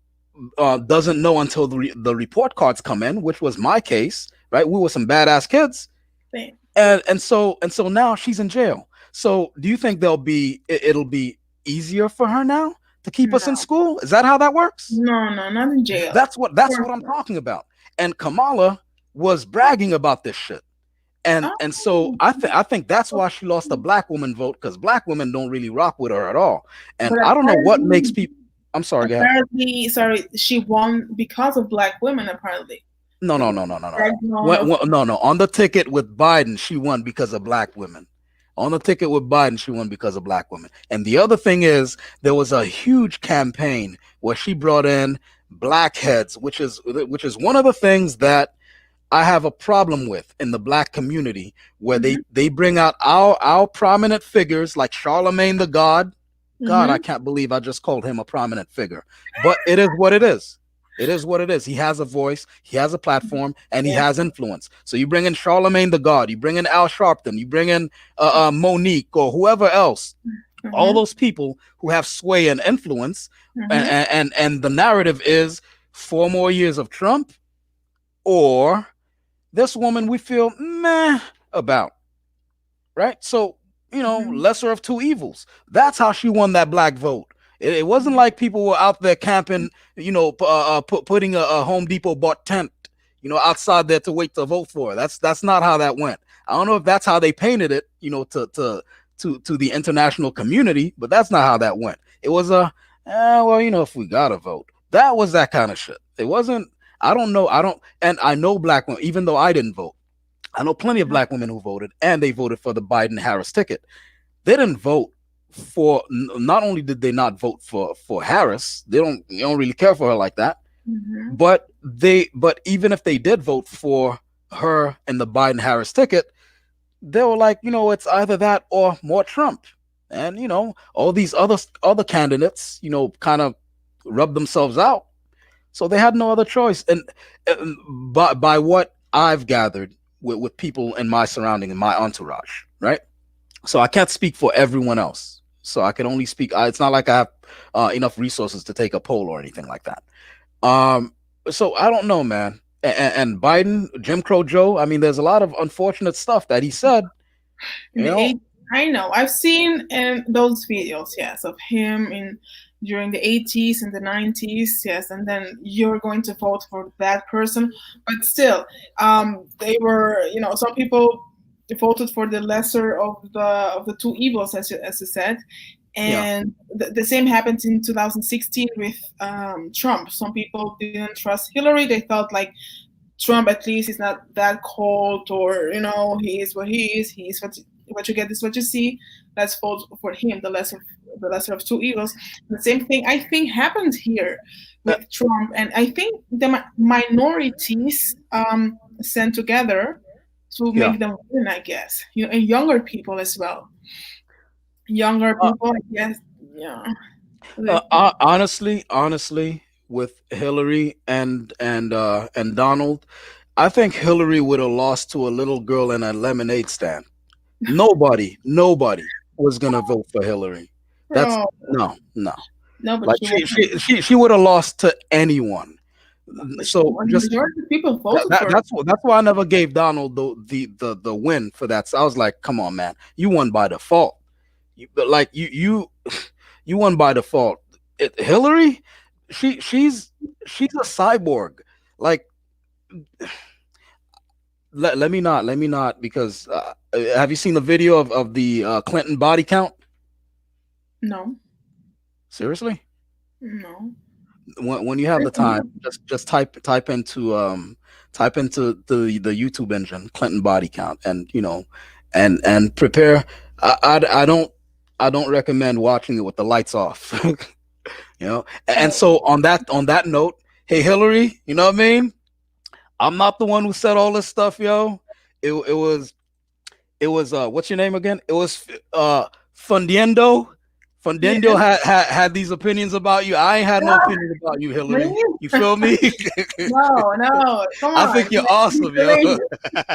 doesn't know until the report cards come in, which was my case, right? We were some badass kids, Same. and so now she's in jail. So do you think it'll be easier for her now to keep us in No, school? Is that how that works? no, not in jail. That's Of what course I'm not. talking about. And Kamala was bragging about this shit. And so Oh, I think that's why she lost a black woman vote, because black women don't really rock with her at all. And but I don't know what makes apparently, people. I'm sorry, go ahead. apparently, sorry, she won because of black women. Apparently, No, no, the no, no, no, no, no. background of No, no. On the ticket with Biden, she won because of black women. On the ticket with Biden, she won because of black women. And the other thing is, there was a huge campaign where she brought in blackheads, which is one of the things that I have a problem with in the black community, where Mhm, they bring out our prominent figures like Charlemagne the God. God, I mhm. can't believe I just called him a prominent figure. But it is what it is. It is what it is. He has a voice, he has a platform, and he Yeah. has influence. So you bring in Charlemagne the God, you bring in Al Sharpton, you bring in Monique or whoever else, all Mhm, those people who have sway and influence, mhm. and the narrative is 4 more years of Trump or this woman we feel meh about, right? So, Mhm. lesser of two evils. That's how she won that black vote. It wasn't like people were out there camping, putting a Home Depot bought tent, outside there to wait to vote for her. That's not how that went. I don't know if that's how they painted it, to the international community, but that's not how that went. It was if we gotta vote, that was that kind of shit. It wasn't. I don't know. And I know black women, even though I didn't vote. I know plenty of black women who voted, and they voted for the Biden Harris ticket. They didn't vote for. Not only did they not vote for Harris, they don't really care for her like that. Mhm. But even if they did vote for her and the Biden Harris ticket, they were like, it's either that or more Trump. And all these other candidates, kind of rubbed themselves out. So they had no other choice. And by what I've gathered with people in my surrounding, in my entourage, right? So I can't speak for everyone else. So I can only speak. It's not like I have enough resources to take a poll or anything like that. So I don't know, man. And Biden, Jim Crow Joe. I mean, there's a lot of unfortunate stuff that he said. In the 80s, I know. I've seen those videos, yes, of him during the 80s and the 90s, yes, and then you're going to vote for that person. But still, they were, some people voted for the lesser of the two evils, as you said. Yeah. And the same happened in 2016 with Trump. Some people didn't trust Hillary. They thought like Trump at least is not that cold, or he is what he is. He is what you get is what you see. Let's vote for him, the lesser of two evils. The same thing I think happened here with Trump, and I think the minorities sent together to Yeah. make them win, I guess. And younger people as well. Younger people, I guess, yeah. Honestly, with Hillary and Donald, I think Hillary would have lost to a little girl in a lemonade stand. Nobody was gonna vote for Hillary. That's Oh, no. no, but Like she won't. she would have lost to anyone. But So the just majority of people voted for her. that's why I never gave Donald the win for that. So I was like, come on, man, you won by default. But like you you won by default. Hillary, she's a cyborg. Like let me not because have you seen the video of the Clinton body count? No, Seriously? no. When you have the time, just type into the YouTube engine Clinton body count, and and prepare. I don't recommend watching it with the lights off. And so on that note, hey Hillary, you know what I mean? I'm not the one who said all this stuff, yo. It was what's your name again? It was Fundiendo. Fundiendo had these opinions about you. I ain't had no opinion about you, Hillary. Really? You feel me? No. Come on. I think you're awesome, yo. I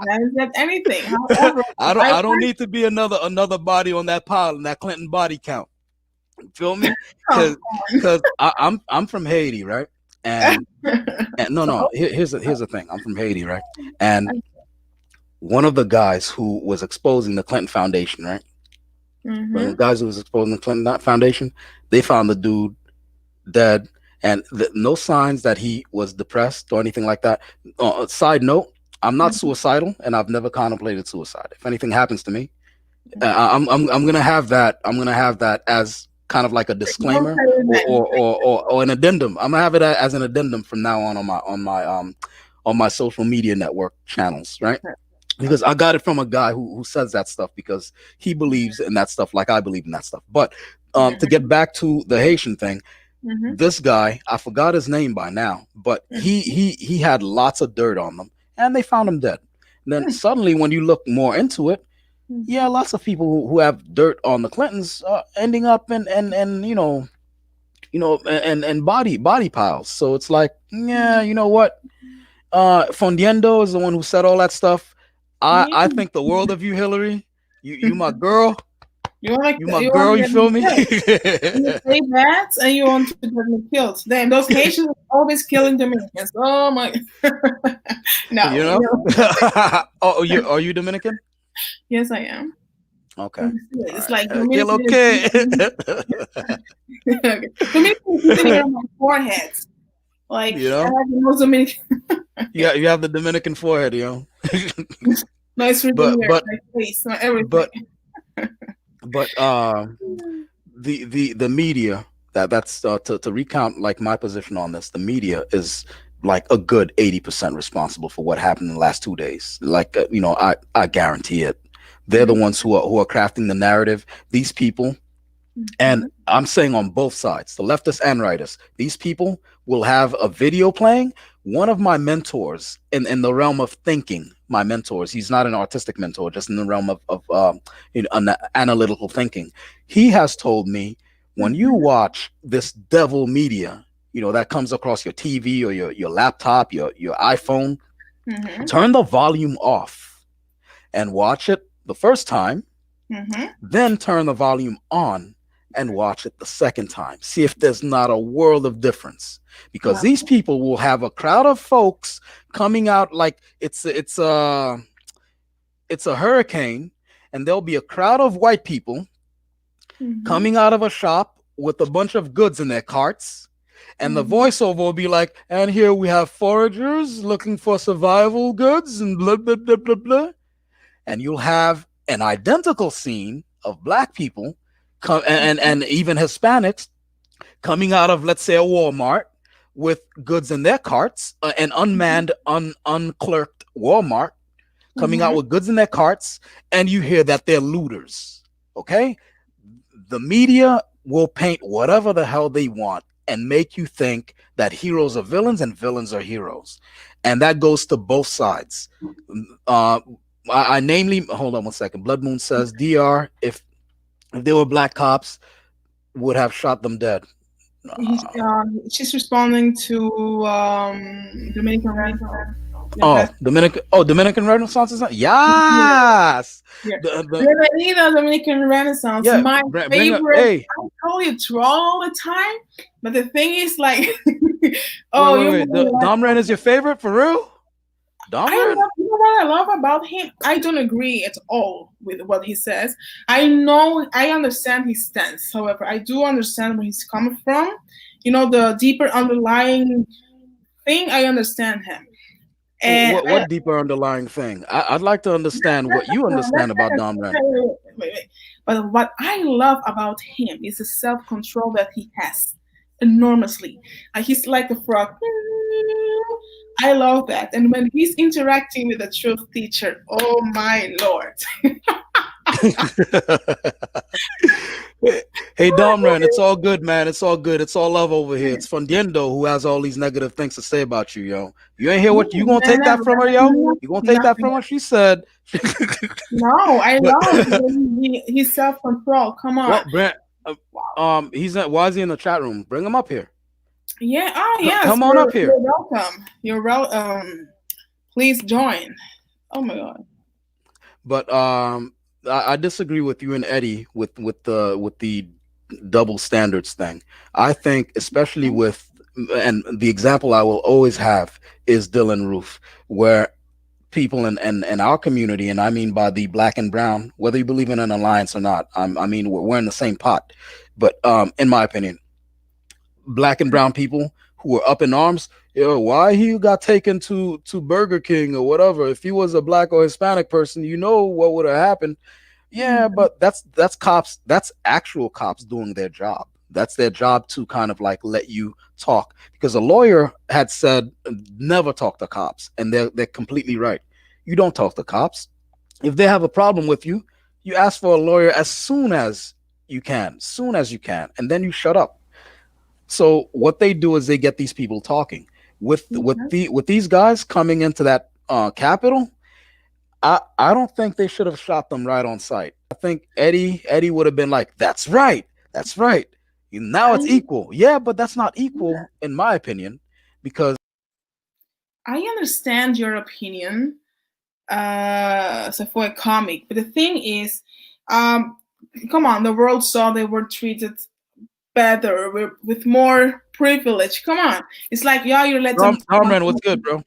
haven't said anything. However, I don't need to be another body on that pile in that Clinton body count. You feel me? Because I'm from Haiti, right? And no. Here's the thing. I'm from Haiti, right? And one of the guys who was exposing the Clinton Foundation, right? Mhm. One of the guys who was exposing the Clinton Foundation, they found the dude dead, and no signs that he was depressed or anything like that. Side note: I'm not suicidal, and I've never contemplated suicide. If anything happens to me, I'm gonna have that. I'm gonna have that as kind of like a disclaimer or an addendum. I'm gonna have it as an addendum from now on my social media network channels, right? Because I got it from a guy who says that stuff because he believes in that stuff like I believe in that stuff. But to get back to the Haitian thing, this guy, I forgot his name by now, but he had lots of dirt on them, and they found him dead. And then suddenly, when you look more into it, yeah, lots of people who have dirt on the Clintons are ending up in body piles. So it's like, yeah, you know what? Fondiendo is the one who said all that stuff. I think the world of you, Hillary. You my girl. You my girl. You feel me? You say that, and you want to get me killed. Then those Haitians are always killing Dominicans. Oh my! No. You know? Oh, are you Dominican? Yes, I am. Okay. It's like okay. Dominicans sitting on my forehead. Like, I have the most Dominican. Yeah, you have the Dominican forehead, yo. No, it's really weird. My face, my everything. But the media that's to recount like my position on this, the media is like a good 80% responsible for what happened in the last 2 days. Like I guarantee it. They're the ones who are crafting the narrative. These people, and I'm saying on both sides, the leftists and rightists, these people will have a video playing. One of my mentors in the realm of thinking, my mentors, he's not an artistic mentor, just in the realm of analytical thinking. He has told me, when you watch this devil media, that comes across your TV or your laptop, your iPhone, turn the volume off and watch it the first time, then turn the volume on and watch it the second time. See if there's not a world of difference, because these people will have a crowd of folks coming out like it's a hurricane, and there'll be a crowd of white people coming out of a shop with a bunch of goods in their carts, and the voiceover will be like, and here we have foragers looking for survival goods and blah blah blah blah blah. And you'll have an identical scene of black people and even Hispanics coming out of, let's say, a Walmart with goods in their carts, an unmanned, unclerked Walmart coming out with goods in their carts, and you hear that they're looters. Okay, the media will paint whatever the hell they want and make you think that heroes are villains and villains are heroes, and that goes to both sides. I namely, hold on one second. Blood Moon says DR, if they were black cops, would have shot them dead. She's responding to Dominican Renaissance. Dominican Renaissance is that? Yes. Yeah. The- Bienvenida Dominican Renaissance. Yeah, My favorite. hey. I call you troll all the time, but the thing is, like, wait. Dom Ren is your favorite for real? Dom Ren? You know what I love about him? I don't agree at all with what he says. I understand his stance. However, I do understand where he's coming from. You know, the deeper underlying thing, I understand him. And what deeper underlying thing? I'd like to understand what you understand about Dom Ren. Wait. But what I love about him is the self-control that he has enormously. He's like a frog. I love that. And when he's interacting with the truth teacher, oh my Lord. Hey, Dom Ren, it's all good, man. It's all good. It's all love over here. It's Fundiendo who has all these negative things to say about you, yo. You ain't hear what you gonna take that from her, yo? You gonna take that from her? She said. No, I love his self-control. Come on. Well, Brent, why is he in the chat room? Bring him up here. Yeah. Oh, yes. Come on up here. You're welcome. Please join. Oh my God. But I disagree with you and Eddie with the double standards thing. I think, especially with, and the example I will always have is Dylan Roof, where people in our community, and I mean by the black and brown, whether you believe in an alliance or not, I mean we're in the same pot. But in my opinion, black and brown people who were up in arms, why he got taken to Burger King or whatever. If he was a black or Hispanic person, you know what would have happened. Yeah, but that's cops. That's actual cops doing their job. That's their job to kind of like let you talk, because a lawyer had said never talk to cops, and they're completely right. You don't talk to cops. If they have a problem with you, you ask for a lawyer as soon as you can, and then you shut up. So what they do is they get these people talking. With these guys coming into that Capitol, I don't think they should have shot them right on sight. I think Eddie would have been like, that's right. Now it's equal. Yeah, but that's not equal in my opinion, because I understand your opinion, so for a comic, but the thing is, come on, the world saw they were treated better with more privilege. Come on, it's like, yeah, you're letting Dom, what's good, bro?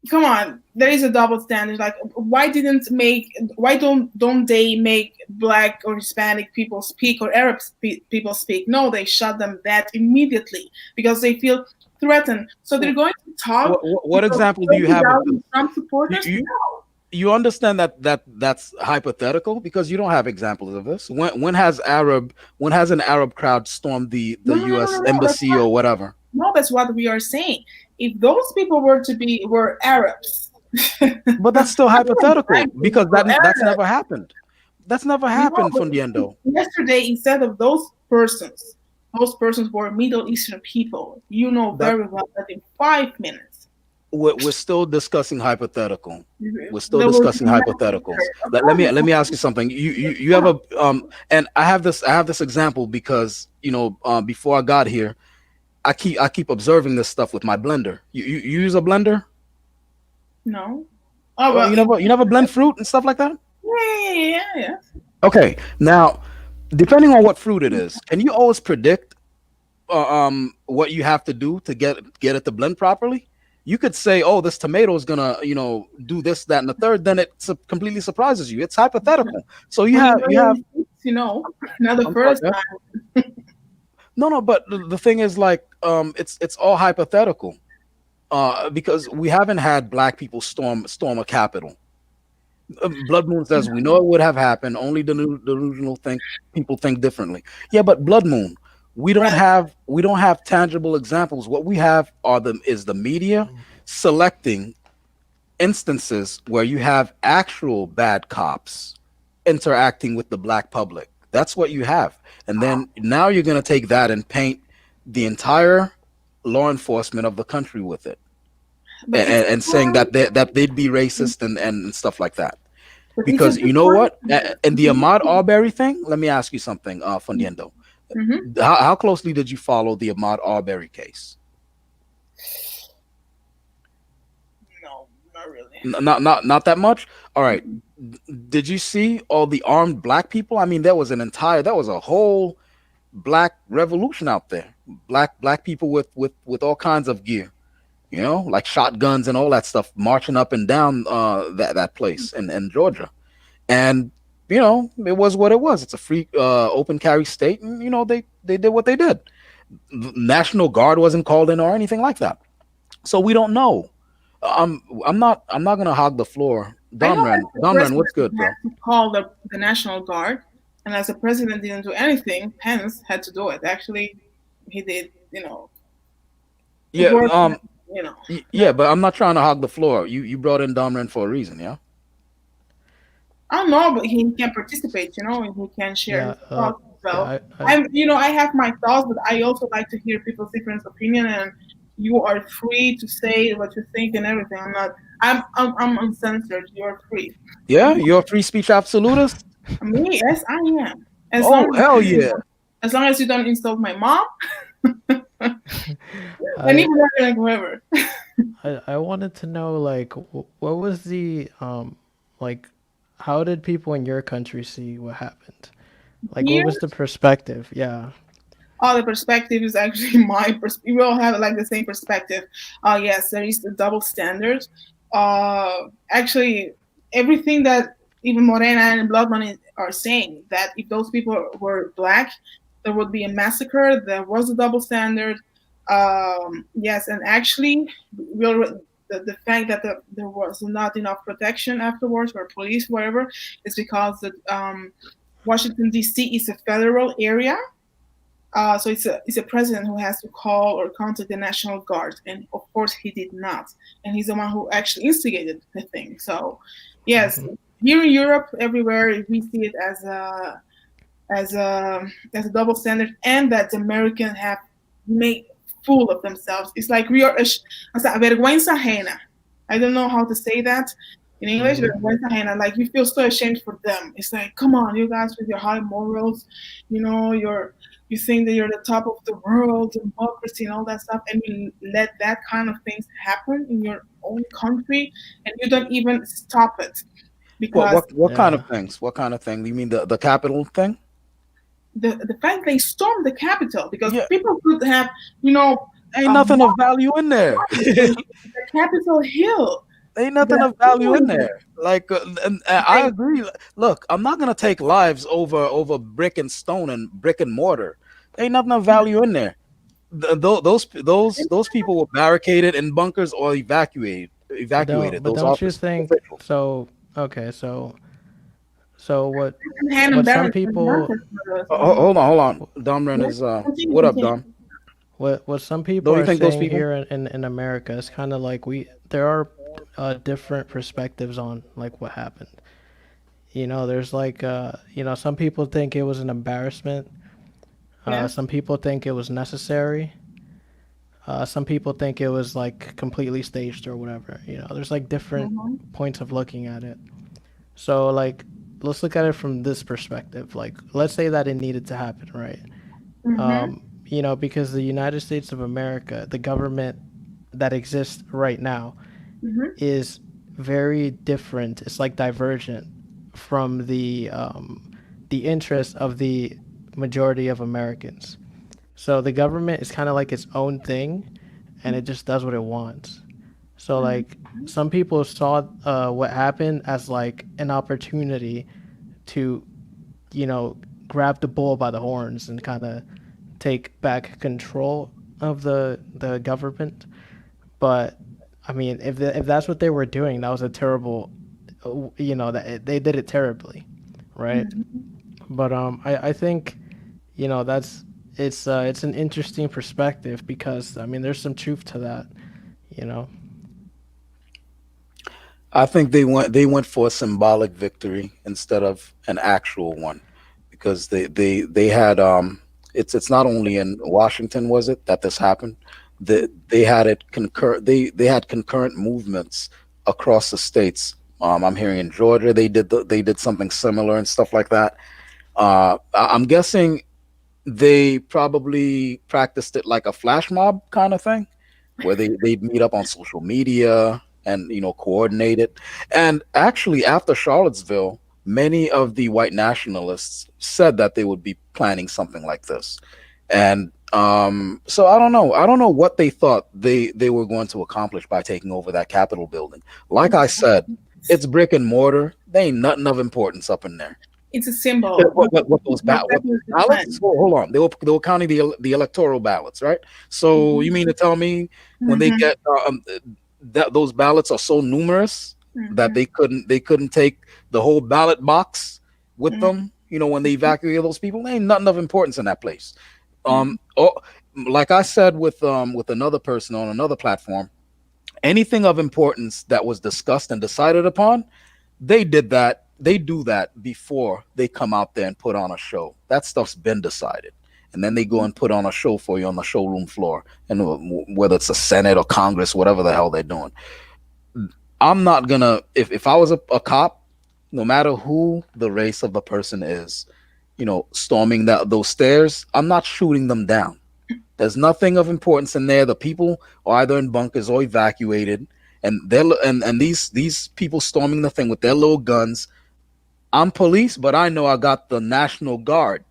Come on, there is a double standard. Like, why don't they make black or Hispanic people speak, or Arab people speak? No, they shut them dead immediately because they feel threatened. So they're going to talk. What example do you have of Trump supporters? You understand that's hypothetical, because you don't have examples of this. When has an Arab crowd stormed the U.S. embassy or whatever? No, that's what we are saying. If those people were Arabs, but that's still hypothetical, because that's never happened. That's never happened, Fundiendo. Yesterday, instead of those persons were Middle Eastern people. You know very well that in 5 minutes. We're still discussing hypothetical. We're still discussing hypotheticals. Let me ask you something. You have a and I have this example because before I got here, I keep observing this stuff with my blender. You use a blender? No. Oh, well, you never blend fruit and stuff like that? Yeah. Okay. Now, depending on what fruit it is, can you always predict what you have to do to get it to blend properly? You could say, "Oh, this tomato is gonna, do this, that, and the third." Then it completely surprises you. It's hypothetical. So you have not the first time. No, but the thing is, like, it's all hypothetical, because we haven't had black people storm a Capitol. Blood Moon says we know it would have happened. Only the delusional people think differently. Yeah, but Blood Moon, We don't Right. have tangible examples. What we have is the media selecting instances where you have actual bad cops interacting with the black public. That's what you have. And then now you're going to take that and paint the entire law enforcement of the country with it, But it's and saying that they'd be racist and stuff like that. but Because it's you know what? important. And the Ahmaud Arbery thing, let me ask you something, Fundiendo. Mhm. How closely did you follow the Ahmaud Arbery case? No, not really. Not that much. All right. Did you see all the armed black people? I mean, there was a whole black revolution out there. Black people with all kinds of gear, like shotguns and all that stuff, marching up and down that place in Georgia. And it was what it was. It's a free open carry state, and they did what they did. The National Guard wasn't called in or anything like that. So we don't know. I'm not gonna hog the floor. I know as the Domran, what's good, bro? president had to call the National Guard, and as the president didn't do anything, Pence had to do it. Actually, he did. Yeah, worked, you know. yeah, but I'm not trying to hog the floor. You brought in Domran for a reason, yeah. I don't know, but he can participate, and he can share Yeah, his thoughts. So I I have my thoughts, but I also like to hear people's different opinion, and you are free to say what you think and everything. I'm uncensored. You're free. Yeah, you're a free speech absolutist. Me, yes, I am. Oh, hell yeah. As long as you don't insult my mom, and even like whoever. I wanted to know, like, what was the like, how did people in your country see what happened? Like, Here? what was the perspective? Yeah. The perspective is actually my perspective. We all have like the same perspective. Yes, there is the double standard. Actually, everything that even Morena and Blood Money are saying, that if those people were black, there would be a massacre. There was a double standard. Yes, and actually, the fact that there was not enough protection afterwards, or police, whatever, is because Washington D.C. is a federal area. So it's a president who has to call or contact the National Guard, and of course he did not, and he's the one who actually instigated the thing. So, yes, here in Europe, everywhere we see it as a double standard, and that the Americans have made fool of themselves. It's like we are vergüenza ajena. I don't know how to say that in English, vergüenza ajena. Like, you feel so ashamed for them. It's like, come on, you guys with your high morals, you think that you're the top of the world, democracy and all that stuff, and you let that kind of things happen in your own country, and you don't even stop it. Because what kind of things? What kind of thing? You mean the Capitol thing? The fact they stormed the Capitol, because people could have, ain't nothing of value in there. The Capitol Hill. Ain't nothing of value in there. Like, and I agree. Look, I'm not gonna take lives over brick and stone and brick and mortar. Ain't nothing of value in there. Those people were barricaded in bunkers or evacuated. But don't you think so? Okay, so what some people? Hold on. Domran is what up, Dom? What some people are saying here in America is kind of like there are different perspectives on like what happened. There's like some people think it was an embarrassment. Some people think it was necessary. Some people think it was like completely staged or whatever. There's like different points of looking at it. So like, let's look at it from this perspective. Like, let's say that it needed to happen, right? Because the United States of America, the government that exists right now, is very different. It's like divergent from the interest of the majority of Americans. So the government is kind of like its own thing, and it just does what it wants. So like, some people saw what happened as like an opportunity to, grab the bull by the horns and kind of take back control of the government. But I mean, if that's what they were doing, that was a terrible, that they did it terribly, right? But I think, it's an interesting perspective because I mean there's some truth to that, you know. I think they went for a symbolic victory instead of an actual one, because they had it's not only in Washington, was it, that this happened? They had it concur they had concurrent movements across the states. I'm hearing in Georgia they did something similar and stuff like that. I'm guessing they probably practiced it like a flash mob kind of thing, where they'd meet up on social media and coordinate it. And actually, after Charlottesville, many of the white nationalists said that they would be planning something like this. And so I don't know what they thought they were going to accomplish by taking over that Capitol building. Like I said, it's brick and mortar. They ain't nothing of importance up in there. It's a symbol. What those ballots? Hold on, they were counting the electoral ballots, right? So you mean to tell me when they get that those ballots are so numerous that they couldn't take the whole ballot box with them? When they evacuate those people, there ain't nothing of importance in that place. Like I said with another person on another platform, anything of importance that was discussed and decided upon, they do that before they come out there and put on a show. That stuff's been decided, and then they go and put on a show for you on the showroom floor, and whether it's the Senate or Congress, whatever the hell they're doing. I'm not gonna, if I was a cop, no matter who the race of the person is, storming those stairs, I'm not shooting them down. There's nothing of importance in there. The people are either in bunkers or evacuated, and these people storming the thing with their little guns. I'm police, but I know I got the National Guard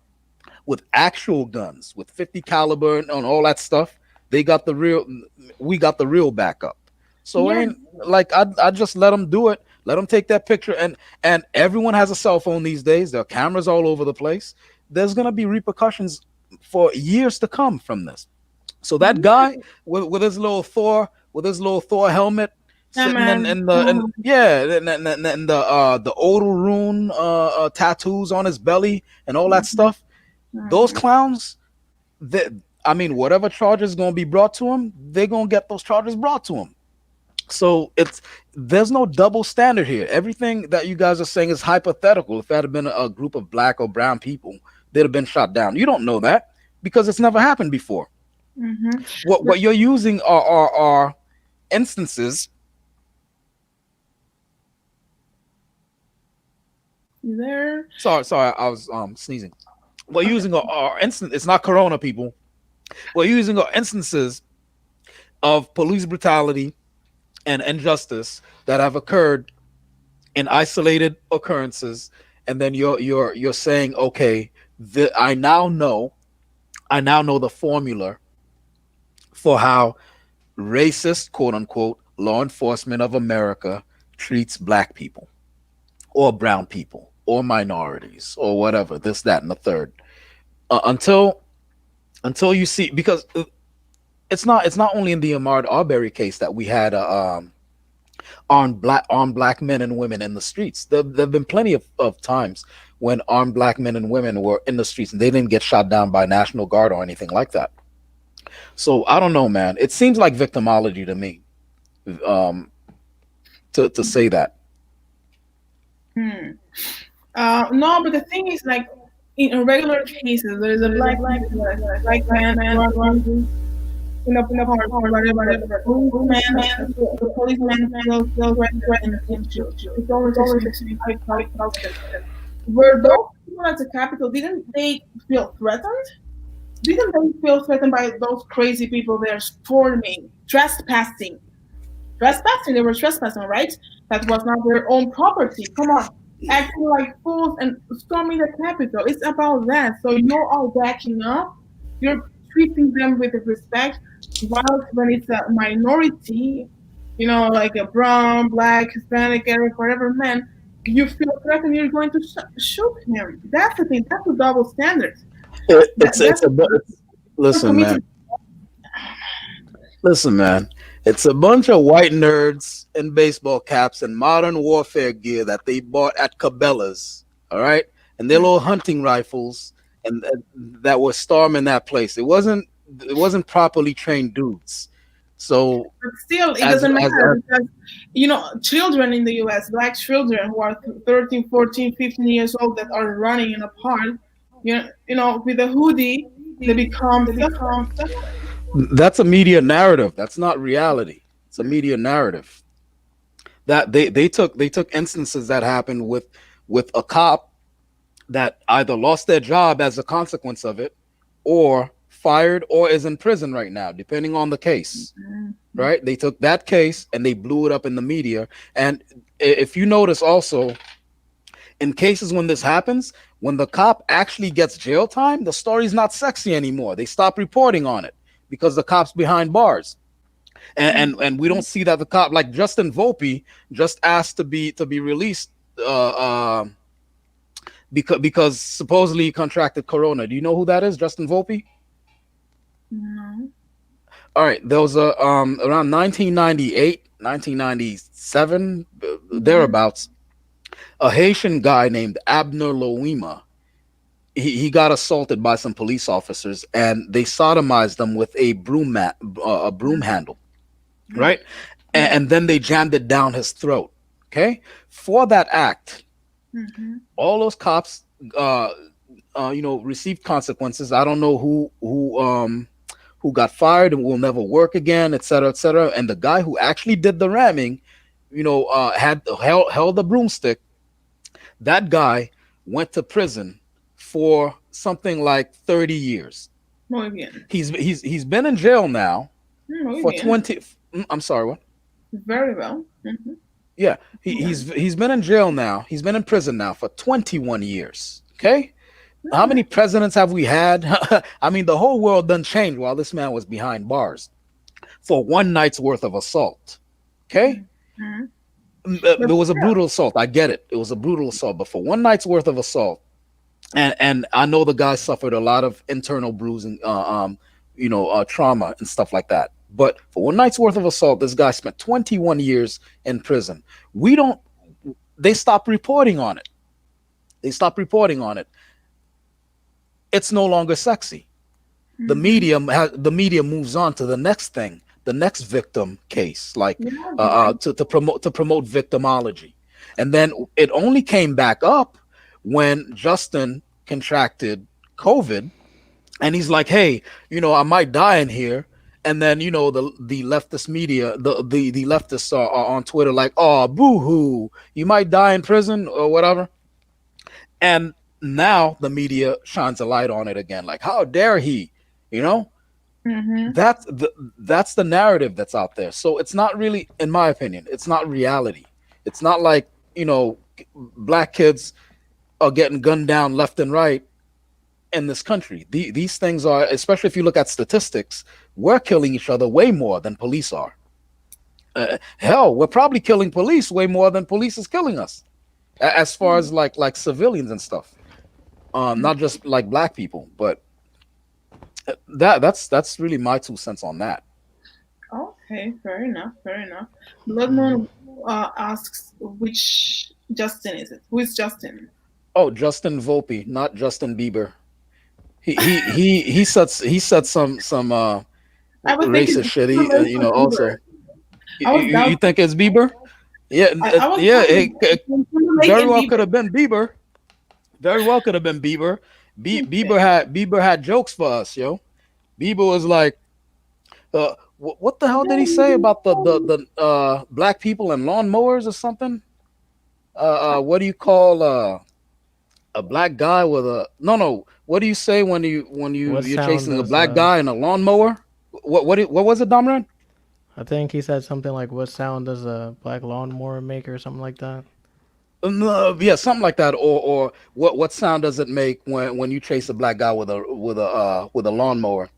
with actual guns, with 50 caliber and all that stuff. We got the real backup. So ain't like I just let them do it. Let them take that picture, and everyone has a cell phone these days. There are cameras all over the place. There's gonna be repercussions for years to come from this. So that guy with his little Thor helmet, sitting in the Odal rune tattoos on his belly and all that stuff. Those clowns, whatever charges gonna be brought to him, they're gonna get those charges brought to him. So there's no double standard here. Everything that you guys are saying is hypothetical. If that had been a group of black or brown people, they'd have been shot down. You don't know that because it's never happened before. What you're using are instances. There. Sorry, I was sneezing. We're using our instant. It's not Corona, people. We're using our instances of police brutality and injustice that have occurred in isolated occurrences, and then you're saying, okay, I now know the formula for how racist, quote unquote, law enforcement of America treats black people or brown people or minorities or whatever, this, that, and the third. Until you see, because it's not only in the Ahmaud Arbery case that we had armed black men and women in the streets. There've been plenty of times when armed black men and women were in the streets and they didn't get shot down by National Guard or anything like that. So I don't know, man. It seems like victimology to me, to say that. No, but the thing is, like, in regular cases, there's a black man in a park or whatever. The policeman feels threatened him. It's always were those people at the Capitol? Didn't they feel threatened? Didn't they feel threatened by those crazy people there storming, trespassing? They were trespassing, right? That was not their own property. Come on. Acting like fools and storming the Capitol. It's about that. So you're all backing up. You're treating them with respect. While when it's a minority, like a brown, black, Hispanic, Arab, whatever man, you feel threatened, you're going to shoot him. That's the thing. That's a double standard. Listen, man. It's a bunch of white nerds in baseball caps and modern warfare gear that they bought at Cabela's, all right? And their little hunting rifles and that were storming that place. It wasn't properly trained dudes. So But still, it as doesn't as, matter as because, children in the US, black children who are 13, 14, 15 years old that are running in a park, with a hoodie, they become suspects. that's a media narrative. That's not reality. It's a media narrative. That they took instances that happened with a cop that either lost their job as a consequence of it, or fired, or is in prison right now, depending on the case. Right? They took that case and they blew it up in the media. And if you notice also, in cases when this happens, when the cop actually gets jail time, the story's not sexy anymore. They stop reporting on it because the cop's behind bars. And we don't see that the cop, like Justin Volpe, just asked to be released because supposedly he contracted corona. Do you know who that is? Justin Volpe? No. All right, there was a around 1998, 1997, thereabouts, a Haitian guy named Abner Loima. He got assaulted by some police officers, and they sodomized him with a broom handle, right? And then they jammed it down his throat. Okay, for that act, all those cops, received consequences. I don't know who got fired and will never work again, et cetera, et cetera. And the guy who actually did the ramming, had held a broomstick. That guy went to prison for something like 30 years. Muy bien. He's been in jail now Muy for bien. 20. I'm sorry, what? Very well. Yeah, he's been in jail now. He's been in prison now for 21 years. Okay, how many presidents have we had? I mean, the whole world done changed while this man was behind bars for one night's worth of assault. Okay, it was a brutal assault. I get it. It was a brutal assault, but for one night's worth of assault, and I know the guy suffered a lot of internal bruising, trauma and stuff like that. But for one night's worth of assault, this guy spent 21 years in prison. They stopped reporting on it. It's no longer sexy. The media moves on to the next thing, the next victim case, like to promote victimology. And then it only came back up when Justin contracted COVID, and he's like, hey, I might die in here. And then, the leftist media, the leftists are on Twitter like, oh, boo-hoo, you might die in prison or whatever. And now the media shines a light on it again. Like, how dare he, That's the narrative that's out there. So it's not really, in my opinion, it's not reality. It's not like, black kids are getting gunned down left and right in this country. These things are, especially if you look at statistics, we're killing each other way more than police are. Hell, we're probably killing police way more than police is killing us, as far as like civilians and stuff. Not just like black people, but that's really my 2 cents on that. Okay, fair enough. Blood Moon asks, which Justin is it? Who is Justin? Oh, Justin Volpe, not Justin Bieber. He said some racist shit. Also. You think it's Bieber? Yeah, it very well could have been Bieber. Very well could have been Bieber. Bieber had jokes for us, yo. Bieber was like, what the hell did he say about the black people and lawnmowers or something? What do you call a black guy with a no? What do you say when you're chasing a black guy in a lawnmower? What was it, Damran? I think he said something like, "What sound does a black lawnmower make?" or something like that. Yeah, something like that. Or what sound does it make when you chase a black guy with a lawnmower?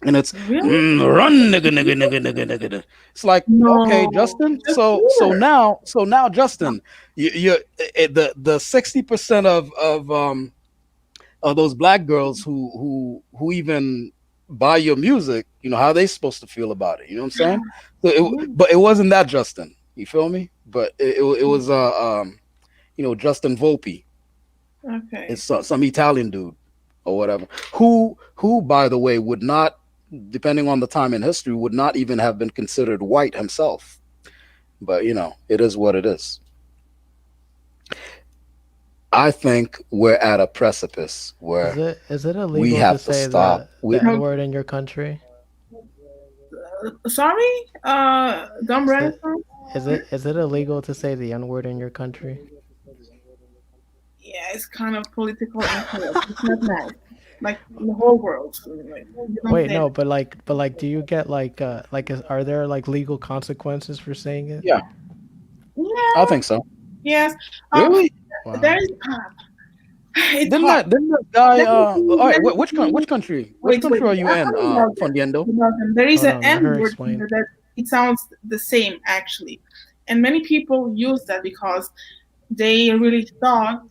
And it's run, nigga. It's like, okay, Justin. So now, Justin, you the 60% of those black girls who even buy your music, how are they supposed to feel about it? You know what I'm saying? But it wasn't that Justin. You feel me? But it was Justin Volpe. Okay. It's some Italian dude. or whatever, who by the way would not, depending on the time in history, would not even have been considered white himself. But it is what it is. I think we're at a precipice where Is it we illegal to have to say stop. the N word in your country? Sorry, Dumb Is it, Renaissance? is it illegal to say the N word in your country? Yeah, it's kind of political incorrect. It's not nice. Like in the whole world. Like, you don't Wait, say no, that. but like, do you get are there like legal consequences for saying it? Yeah, Yeah, I think so. yes. Really? Wow. There is. It's Didn't hard. that guy? Let me All see, right, let me which see. country? Which Wait, country wait. are you in, I'm about that. Fondiendo? There is Hold an on, let N her word explain. here that it sounds the same actually, and many people use that because they really thought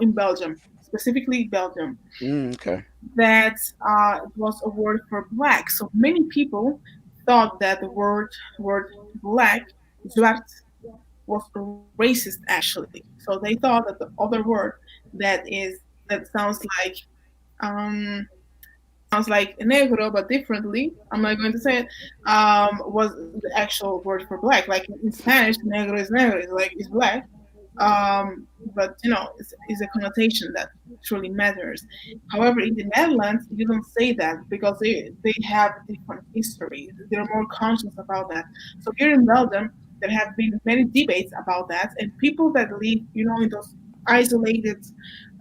in Belgium, specifically Belgium, Okay. that it was a word for black. So many people thought that the word black, zwart, was racist actually. So they thought that the other word that sounds like negro but differently. I'm not going to say it. Was the actual word for black. Like in Spanish, negro, it's like it's black. But it's a connotation that truly matters. However, in the Netherlands, you don't say that because they have different history. They're more conscious about that. So here in Belgium, there have been many debates about that, and people that live, in those isolated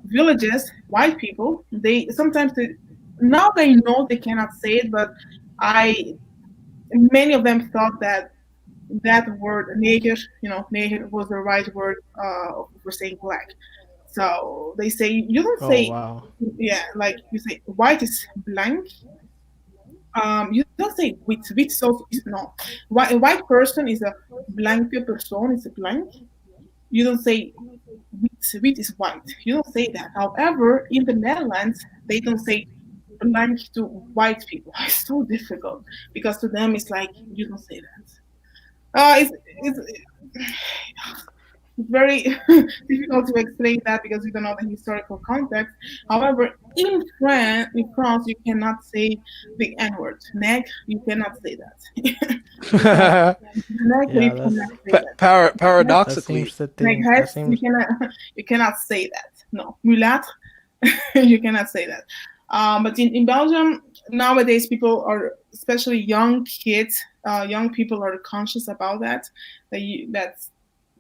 villages, white people, now they know they cannot say it, but I many of them thought that word neger, neger was the right word for saying black. So they say you don't Oh say, wow. yeah, like you say white is blank. You don't say wit. Wit so no. A white person is a blanke person. It's a blank. You don't say wit. Wit is white. You don't say that. However, in the Netherlands, they don't say blank to white people. It's so difficult because to them it's like you don't say that. It's very difficult to explain that because you don't know the historical context. However, in France, you cannot say the N word. Neg, you cannot say that. Neg, you Yeah, cannot say that. that Paradoxically, seems to Neg, think that you seems cannot say that. No, mulâtre, you cannot say that. But in Belgium nowadays, people are, especially young kids, young people are conscious about that. That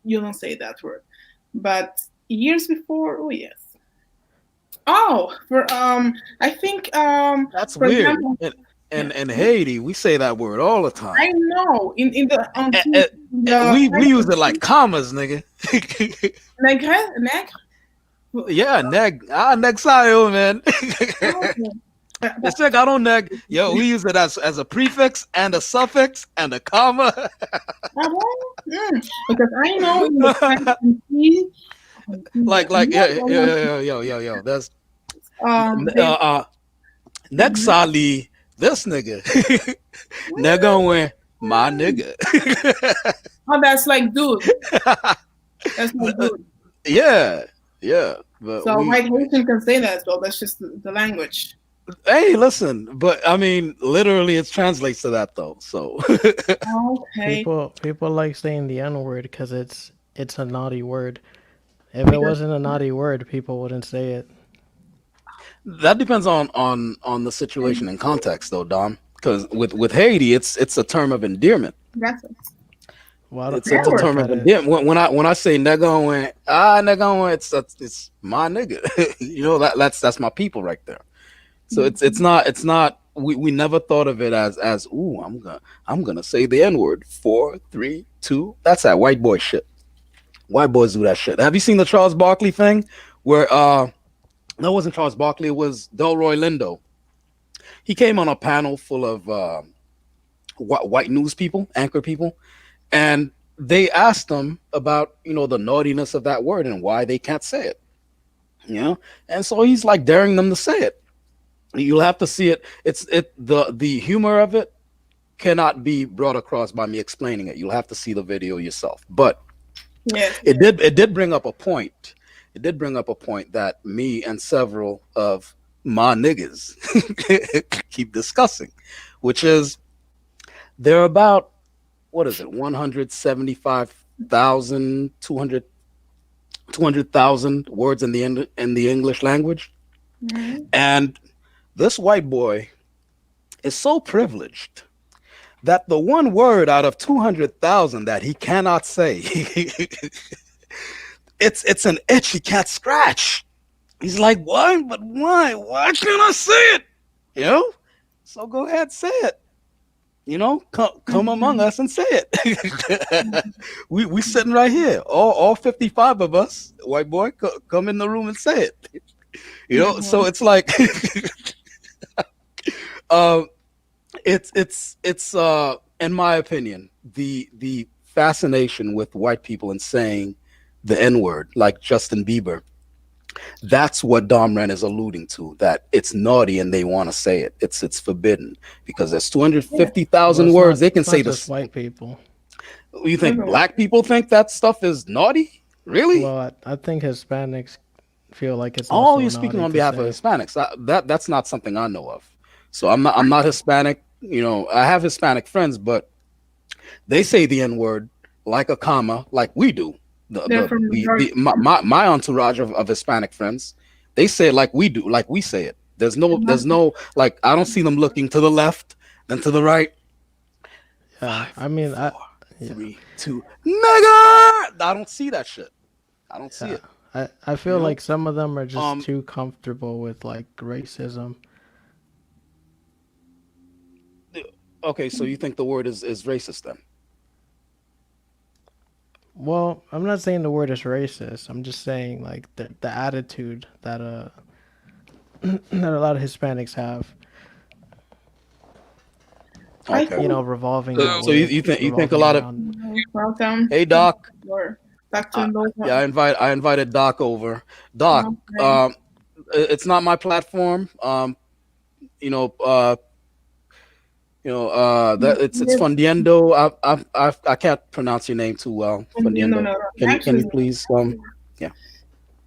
you don't say that word. But years before, oh yes. Oh, I think that's for weird. example, In Haiti, we say that word all the time. I know in the on Eh, we use it like commas, nigga. neg. Yeah, neg. Neg sayo, man. Let's check out on neg. Yo, we use it as a prefix and a suffix and a comma. Because I know in the French like yo. That's next Ali, this nigga. Nigga went my nigga. Oh, that's like dude. That's like dude. Yeah. But So white Haitian can say that as well. That's just the language. Hey, listen, but I mean, literally, it translates to that though. So Okay. people like saying the N word because it's a naughty word. If it wasn't a naughty word, people wouldn't say it. that depends on the situation and context, though, Dom. Because with Haiti, it's a term of endearment. That's it. Well, It's a term of endearment. When I say nigga, nigga, it's my nigga. That's my people right there. So it's not. We never thought of it as ooh, I'm gonna say the N word. 4, 3, 2. That's that white boy shit. White boys do that shit. Have you seen the Charles Barkley thing? Where no, it wasn't Charles Barkley. It was Delroy Lindo. He came on a panel full of white news people, anchor people, and they asked him about the naughtiness of that word and why they can't say it. And so he's like daring them to say it. You'll have to see it. The humor of it cannot be brought across by me explaining it. You'll have to see the video yourself. But it did bring up a point. It did bring up a point that me and several of my niggas keep discussing, which is there are about, what is it, 175,000, 200,000 words in the English language. Mhm. And this white boy is so privileged that the one word out of 200,000 that he cannot say, it's an itch he can't scratch. He's like, why? But why? Why can't I say it? You know? So go ahead, say it. You know, come among us and say it. we sitting right here, all 55 of us, white boy, come in the room and say it. You know, so it's like, it's in my opinion, the fascination with white people and saying the N-word, like Justin Bieber. That's what Dom Ren is alluding to, that it's naughty and they want to say it. It's forbidden because there's 250,000 Well, it's words. not, They can it's say not this. just white people. You think Everyone. black people think that stuff is naughty? Really? Well, I think Hispanics feel like it's Oh, also you're speaking naughty on to behalf say. of Hispanics. That's not something I know of. So I'm not Hispanic. You know, I have Hispanic friends, but they say the N-word like a comma, like we do. They're from New York. My entourage of Hispanic friends, they say it like we do, like we say it. There's no like, I don't see them looking to the left, then to the right. Yeah, 5, I mean, 4, 3, 2, nigga. I don't see that shit. I don't see it. I feel You know? like some of them are just Um, too comfortable with like racism. Okay, so you think the word is racist then? Well, I'm not saying the word is racist. I'm just saying like the attitude that that a lot of Hispanics have. I Okay. You know, revolving So, that so you, word, you think a revolving lot of around. Welcome. hey Doc, Dr. Lola. yeah, I invited Doc over. Doc, Okay. it's not my platform. You know, that it's Fundiendo. I can't pronounce your name too well. Fundiendo. No. Can Actually, you please yeah.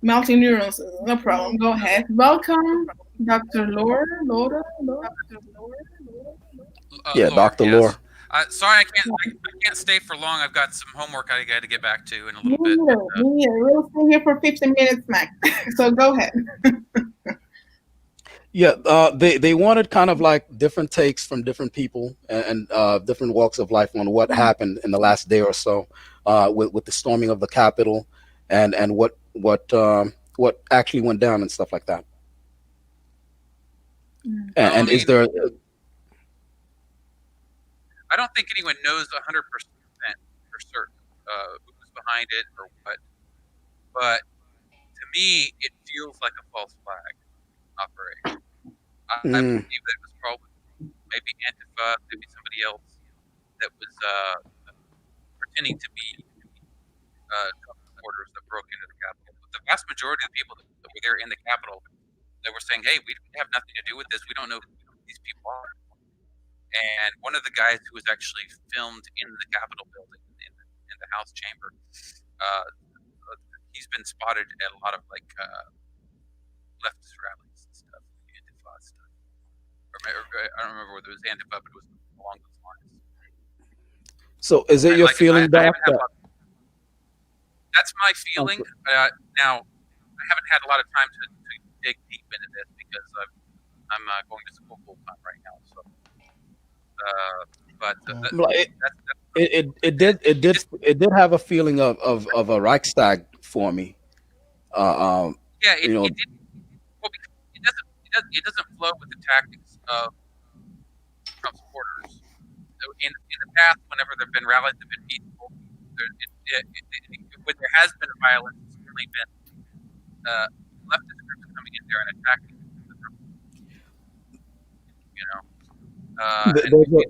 melting neurons. No problem. Go ahead. Welcome, Dr. Laura. Yeah, Lore, Dr. yes. Lore. Sorry, I can't stay for long. I've got some homework I got to get back to in a Me little bit. neither. We'll stay here for 15 minutes max. So go ahead. Yeah, they wanted kind of like different takes from different people and different walks of life on what happened in the last day or so with the storming of the Capitol and what actually went down and stuff like that. Well, And is there? I don't think anyone knows 100% for certain who's behind it or what, but to me, it feels like a false flag operation. I believe that it was probably maybe Antifa, maybe somebody else that was pretending to be Trump supporters that broke into the Capitol. But the vast majority of the people that were there in the Capitol, they were saying, "Hey, we have nothing to do with this. We don't know who these people are." And one of the guys who was actually filmed in the Capitol building in the House chamber, he's been spotted at a lot of like leftist rallies and stuff, Antifa stuff. Or I don't remember whether it was Antifa, but it was along those lines. So is it your feeling, Doc? That's my feeling. Now, I haven't had a lot of time to dig deep into this because I'm going to school full time right now. So, it did have a feeling of a Reichstag for me. Yeah, it did. Well, it doesn't flow with the tactics of Trump supporters. So in the past, whenever there have been rallies that have been peaceful, when there has been violence, it's certainly been leftist groups coming in there and attacking the Trump. You know.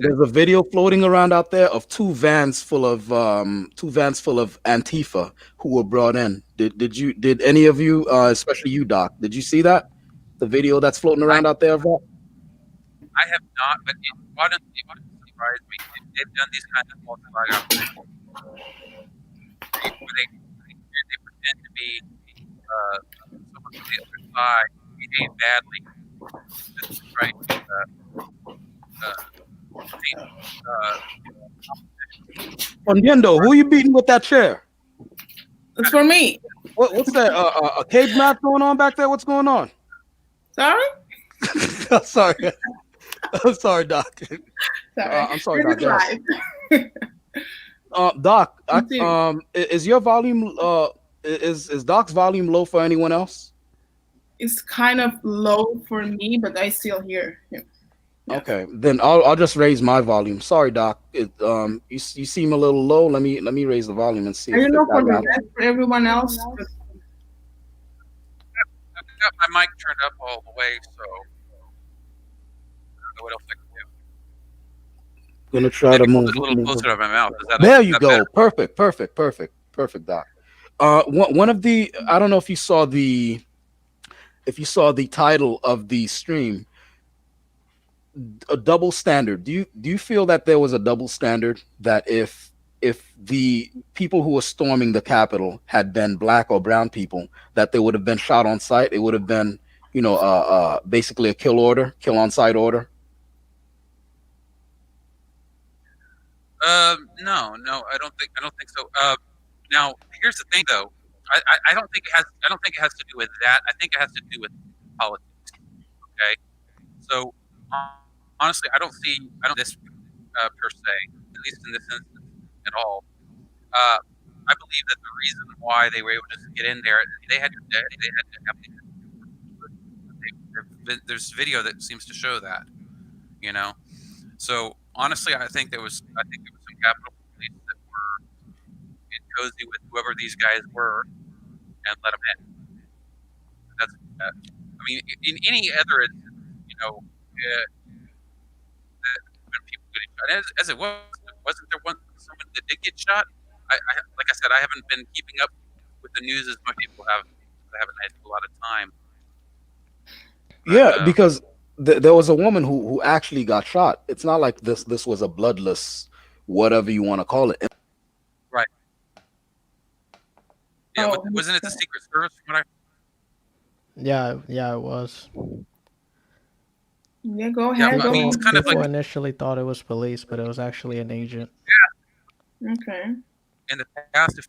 There's a video floating around out there of two vans full of Antifa who were brought in. Did any of you, especially you, Doc, did you see that? The video that's floating around out there of that? I have not, but it wouldn't surprise me. They've done these kinds of multi-flag operations where they pretend to be someone from the other side, behave badly, right. Oniendo, who you beating with that chair? It's for me. What's that? A cage match going on back there? What's going on? Sorry? I'm sorry. I'm sorry, Doc. Sorry. I'm sorry, This Doc. is Yes. live. Doc, Continue. is your volume is Doc's volume low for anyone else? It's kind of low for me, but I still hear him. Yeah. Okay, then I'll just raise my volume. Sorry, Doc. You seem a little low. Let me raise the volume and see I if don't know that for the matters. rest, for everyone else. I've got my mic turned up all the way, so I don't know what else I can do. Gonna try Maybe to hold move. it a little closer to my mouth. Is that There is you that go. better? Perfect, Doc. One of the I don't know if you saw the title of the stream, a double standard. Do you feel that there was a double standard, that if the people who were storming the Capitol had been black or brown people, that they would have been shot on sight? It would have been, basically a kill on sight order. No, I don't think so. Now here's the thing, though. I don't think it has to do with that. I think it has to do with politics. Okay, so honestly, I don't this per se, at least in this instance at all. I believe that the reason why they were able to just get in there, they had to have. There's video that seems to show that, you know. So honestly, I think there was some Capitol Police that were in cozy with whoever these guys were and let them in. That's I mean, in any other instance, when people getting shot, as it wasn't there someone that did get shot? Like I said, I haven't been keeping up with the news as much people have. I haven't had a lot of time. But, Yeah, because there was a woman who actually got shot. It's not like this was a bloodless, whatever you want to call it. right. Yeah, Oh, wasn't it the Secret Service? Yeah, it was. Yeah, go Yeah, ahead. I mean, Go it's kind of People like initially thought it was police, but it was actually an agent. Okay. in the past, if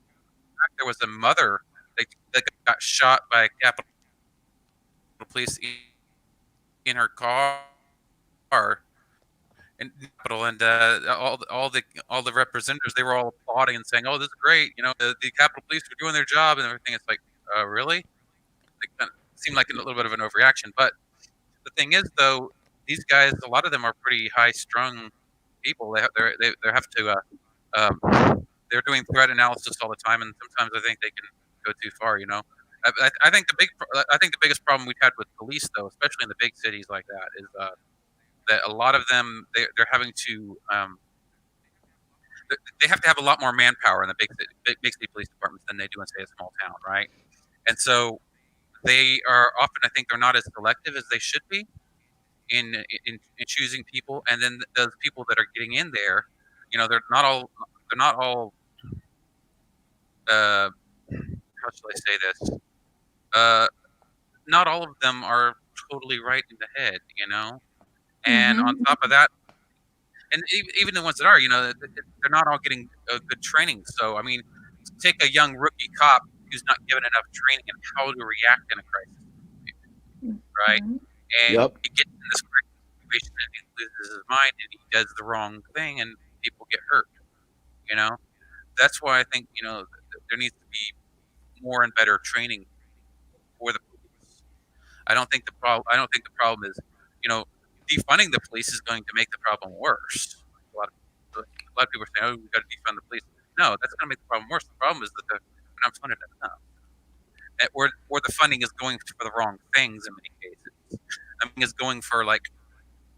there was a mother that got shot by Capitol Police in her car, in Capitol, and all the representatives, they were all applauding and saying, "Oh, this is great! The Capitol Police are doing their job and everything." It's like, really? It kind of seemed like a little bit of an overreaction. But the thing is, though, these guys, a lot of them are pretty high-strung people. They have to. They're doing threat analysis all the time, and sometimes I think they can go too far. I think the biggest problem we've had with police, though, especially in the big cities like that, is that a lot of them they're having to they have to have a lot more manpower in the big city police departments than they do in, say, a small town, right? And so they are often, I think, they're not as selective as they should be in choosing people, and then those people that are getting in there, they're not all how shall I say this? Not all of them are totally right in the head, and on top of that, and even the ones that are, they're not all getting good training. So, I mean, take a young rookie cop who's not given enough training in how to react in a crisis, right? And Yep. he gets in this crisis situation and he loses his mind and he does the wrong thing and people get hurt. That's why I think there needs to be more and better training for the police. I don't think the problem is defunding the police is going to make the problem worse. A lot of people are saying, "Oh, we got to defund the police." No, that's going to make the problem worse. The problem is that we're not funded enough, or the funding is going for the wrong things in many cases. I mean, it's going for like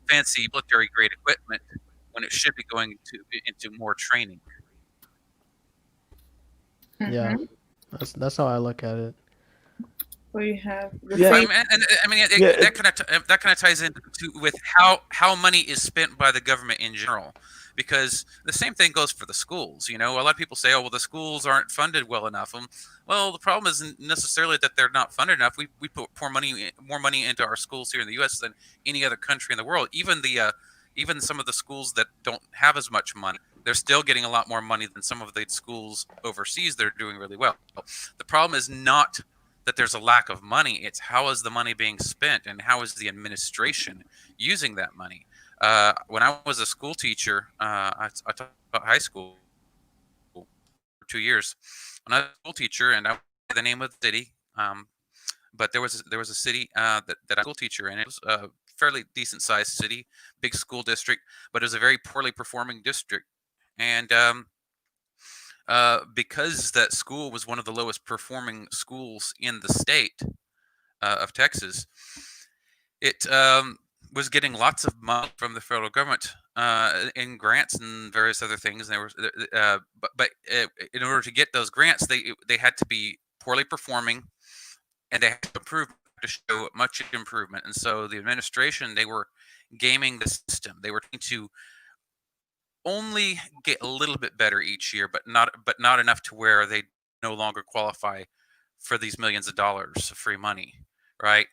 fancy military grade equipment when it should be going into more training. Yeah, that's how I look at it. So you have the Yeah. I same. mean, I mean, Yeah, that kind of ties into with how money is spent by the government in general, because the same thing goes for the schools. You know, a lot of people say, "Oh, well, the schools aren't funded well enough." Well, the problem isn't necessarily that they're not funded enough. We put more money into our schools here in the U.S. than any other country in the world. Even some of the schools that don't have as much money, they're still getting a lot more money than some of the schools overseas that are doing really well. The problem is not that there's a lack of money. It's how is the money being spent and how is the administration using that money. When I was a school teacher, I taught high school for 2 years. When I was a school teacher, and I won't say the name of the city, but there was a city that I was a school teacher in. It was a fairly decent sized city, big school district, but it was a very poorly performing district. And because that school was one of the lowest performing schools in the state of Texas, it was getting lots of money from the federal government in grants and various other things. And there was, but in order to get those grants, they had to be poorly performing, and they had to improve to show much improvement. And so the administration, they were gaming the system. They were trying to only get a little bit better each year, but not enough to where they no longer qualify for these millions of dollars of free money, right?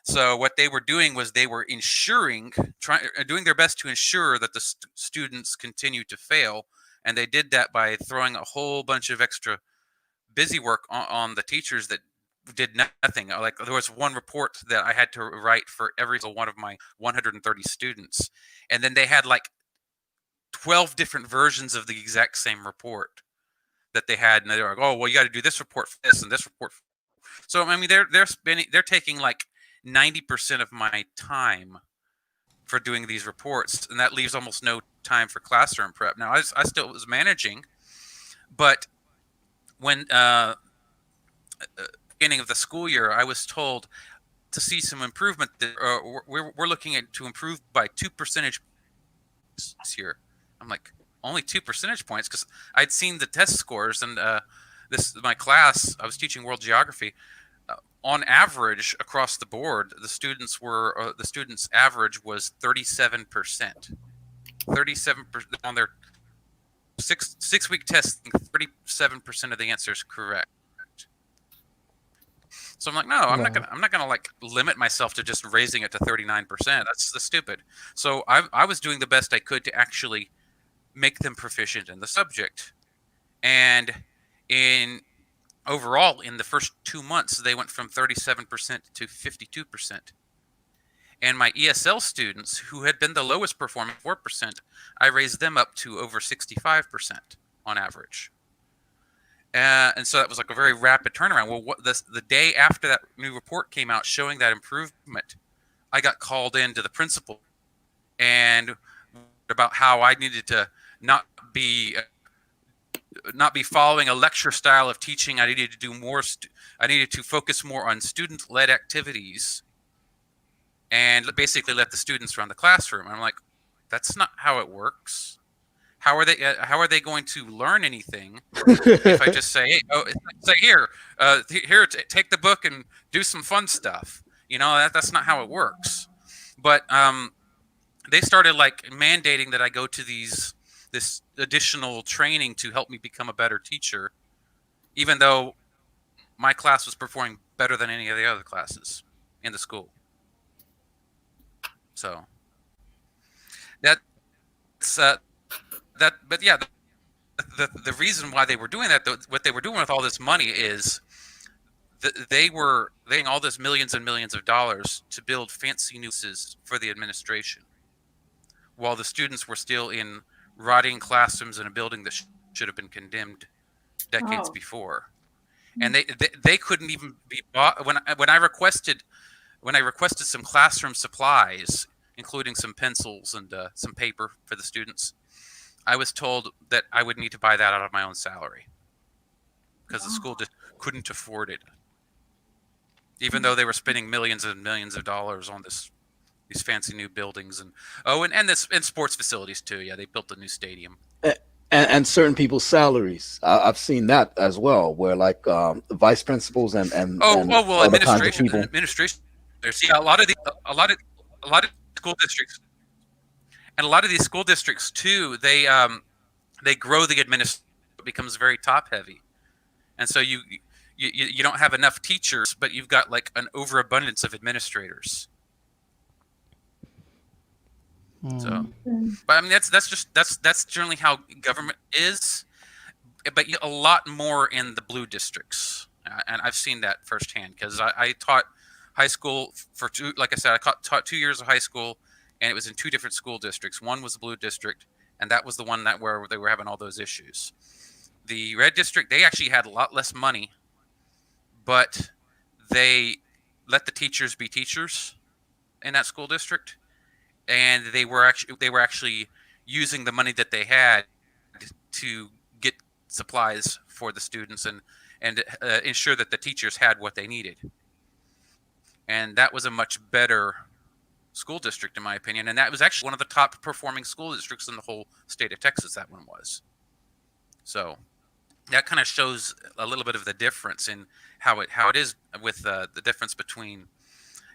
So what they were doing was they were doing their best to ensure that the students continue to fail, and they did that by throwing a whole bunch of extra busy work on the teachers that did nothing. Like there was one report that I had to write for every single one of my 130 students, and then they had like 12 different versions of the exact same report that they had, and they were like, "Oh, well, you got to do this report for this and this report." So I mean, they're taking like 90% of my time for doing these reports, and that leaves almost no time for classroom prep. Now, I still was managing, but when beginning of the school year, I was told to see some improvement. We're looking at to improve by 2 percentage points this year. I'm like, only 2 percentage points, because I'd seen the test scores, and my class, I was teaching world geography. On average, across the board, the students average was 37%. 37% on their six-week test. 37% of the answers correct. So I'm like, no, I'm not gonna like limit myself to just raising it to 39%. That's stupid. So I was doing the best I could to actually make them proficient in the subject. And overall, in the first 2 months, they went from 37% to 52%. And my ESL students, who had been the lowest performing 4%, I raised them up to over 65% on average. And so that was like a very rapid turnaround. Well, the day after that new report came out showing that improvement, I got called in to the principal and about how I needed to not be following a lecture style of teaching. I needed to do more. I needed to focus more on student-led activities, and basically let the students run the classroom. I'm like, that's not how it works. How are they going to learn anything if I just say, hey, here, take the book and do some fun stuff? You know, that's not how it works. But they started like mandating that I go to this additional training to help me become a better teacher, even though my class was performing better than any of the other classes in the school. So but yeah, the reason why they were doing that, what they were doing with all this money is they were paying all this millions and millions of dollars to build fancy nooses for the administration, while the students were still in rotting classrooms in a building that should have been condemned decades before. And they couldn't even be bought. When I requested some classroom supplies, including some pencils and some paper for the students, I was told that I would need to buy that out of my own salary because the school just couldn't afford it, even though they were spending millions and millions of dollars on these fancy new buildings and sports facilities too. Yeah, they built a new stadium. and certain people's salaries. I've seen that as well, where like vice principals and Well, other kinds of people. administration. There's a lot of a lot of school districts, and a lot of these school districts too. They grow the administration. It becomes very top heavy, and so you don't have enough teachers, but you've got like an overabundance of administrators. So, but I mean that's generally how government is, but a lot more in the blue districts, and I've seen that firsthand because I taught high school for like I said, taught 2 years of high school, and it was in 2 different school districts. One was the blue district, and that was the one where they were having all those issues. The red district, they actually had a lot less money, but they let the teachers be teachers in that school district. And they were actually using the money that they had to get supplies for the students and ensure that the teachers had what they needed. And that was a much better school district, in my opinion. And that was actually one of the top performing school districts in the whole state of Texas. That one was. So that kind of shows a little bit of the difference in how it is with the difference between.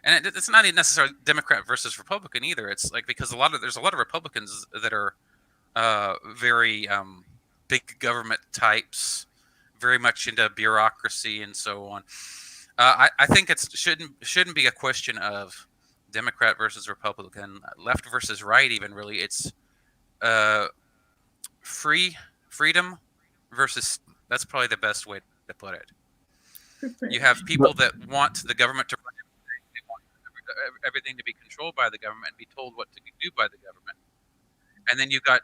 And it's not even necessarily Democrat versus Republican either. It's like because there's a lot of Republicans that are very big government types, very much into bureaucracy and so on. I think it shouldn't be a question of Democrat versus Republican, left versus right. Even really, it's freedom versus. That's probably the best way to put it. You have people that want the government to run everything. They want everything to be controlled by the government and be told what to do by the government. And then you got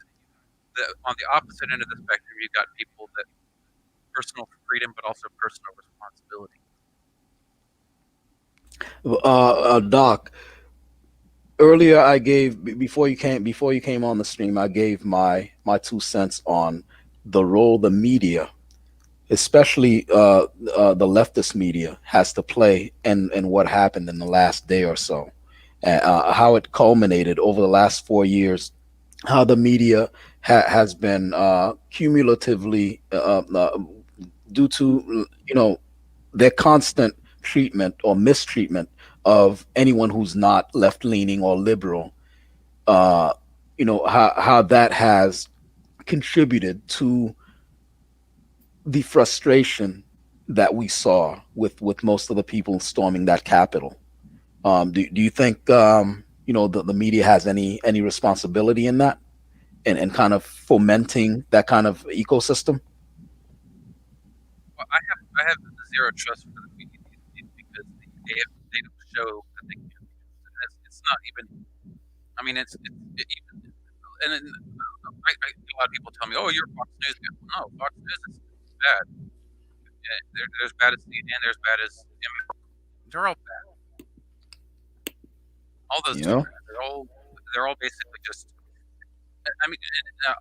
on the opposite end of the spectrum, you've got people that personal freedom, but also personal responsibility. Doc, earlier I gave before you came on the stream, I gave my 2 cents on the role the media, especially the leftist media, has to play and what happened in the last day or so, how it culminated over the last 4 years, how the media has been cumulatively due to their constant treatment or mistreatment of anyone who's not left-leaning or liberal, how that has contributed to the frustration that we saw with most of the people storming that Capitol. Do you think the media has any responsibility in that and kind of fomenting that kind of ecosystem? Well, I have zero trust for the media because they don't show that they can. It's not even. I mean, it's even. And then, a lot of people tell me, "Oh, you're Fox News." No, Fox News is bad. They're as bad as CNN. They're as bad as. They're all bad. All those two. They're all basically just. I mean,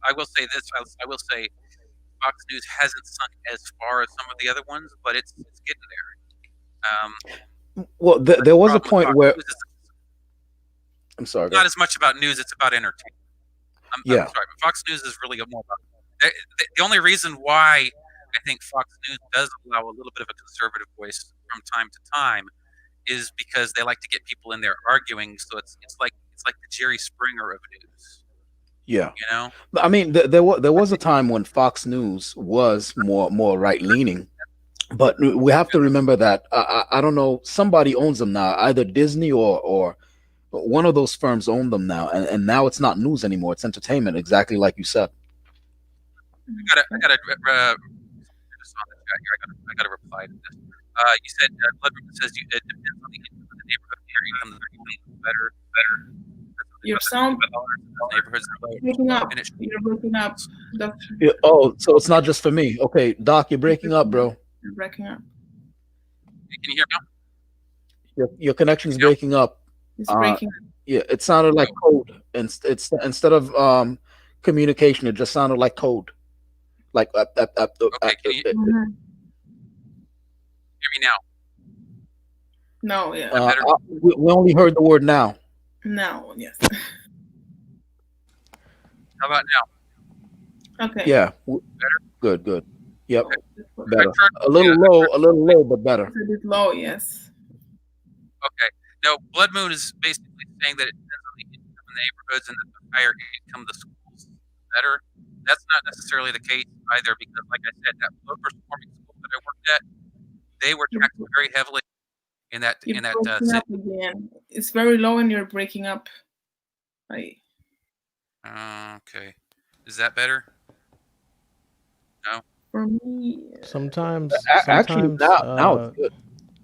I will say this. I will say, Fox News hasn't sunk as far as some of the other ones, but it's getting there. Well, there was a point where. I'm sorry. It's not as much about news; it's about entertainment. I'm sorry, but Fox News is really more about. The only reason why I think Fox News does allow a little bit of a conservative voice from time to time is because they like to get people in there arguing. So it's like the Jerry Springer of news. Yeah. I mean, there was a time when Fox News was more right leaning, but we have to remember that I don't know, somebody owns them now, either Disney or one of those firms own them now, and now it's not news anymore; it's entertainment, exactly like you said. I gotta just on the chat here. I gotta reply to this. You said Ludwig says it depends on the neighborhood. Better. Your sound breaking up. You're breaking up. Oh, so it's not just for me. Okay, Doc, you're breaking up, bro. You're breaking up. Can you hear me now? Your connection's breaking up. It's breaking up. Yeah, it sounded like code. It's instead of communication, it just sounded like code. Like okay, can you hear me now? No, yeah. We only heard the word now. No, yes. How about Okay. Yeah. Good. Good. Yep. Okay. Better. I tried- A little low, but better. It's a bit low, yes. Okay. Now, Blood Moon is basically saying that it depends on the income in the neighborhoods, and that the higher income the schools, the better. That's not necessarily the case either, because, like I said, that low performing school that I worked at, they were taxed very heavily in that You're in that breaking city. up again. It's very low and you're breaking up. Right. Okay. Is that better? No. For me, Sometimes, Actually, sometimes, now it's good.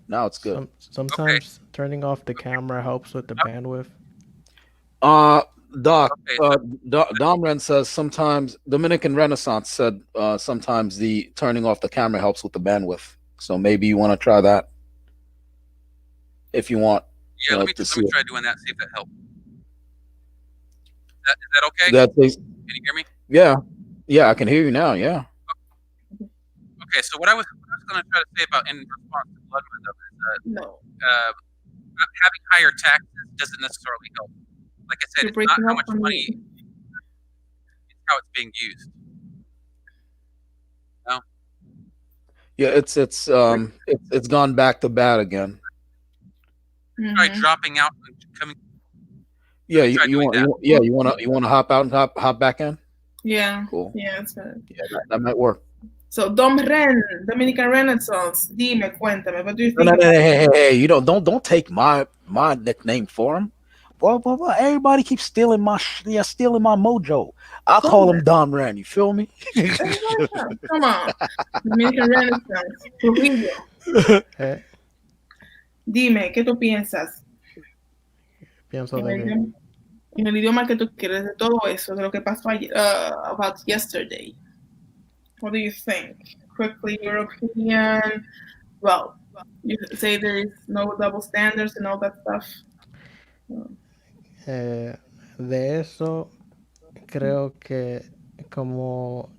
Now it's good. sometimes turning off the camera helps with the bandwidth. Doc, Okay. Domren says sometimes Dominican Renaissance said sometimes the turning off the camera helps with the bandwidth. So maybe you want to try that if you want. Yeah, let me try doing that. See if that helps. Is that okay? Can you hear me? Yeah, I can hear you now. Yeah. Okay. So what I was going to try to say about in response to Blood Moon though, is no. having higher taxes doesn't necessarily help. Like I said, You're it's not breaking how up much for money, me. it's how it's being used. No? Yeah, it's gone back to bad again. Try dropping out and coming. Yeah, Try you doing want that. you want to hop out and hop back in? Yeah. Cool. Yeah, it's better. Yeah, that might work. So Dominican Renaissance, dime, cuéntame, what do you No, think? hey, you don't take my nickname for him. Well, everybody keeps stealing my mojo. I'll call him Dom Rand. You feel me? Come on, Dominican Renaissance, Trujillo. Dime, ¿qué tú piensas? Pienso En de que el idioma que tú quieres, de todo eso, de lo que pasó ayer, about yesterday. What do you think? Quickly, your opinion. Well, you say there is no double standards and all that stuff. de eso creo que como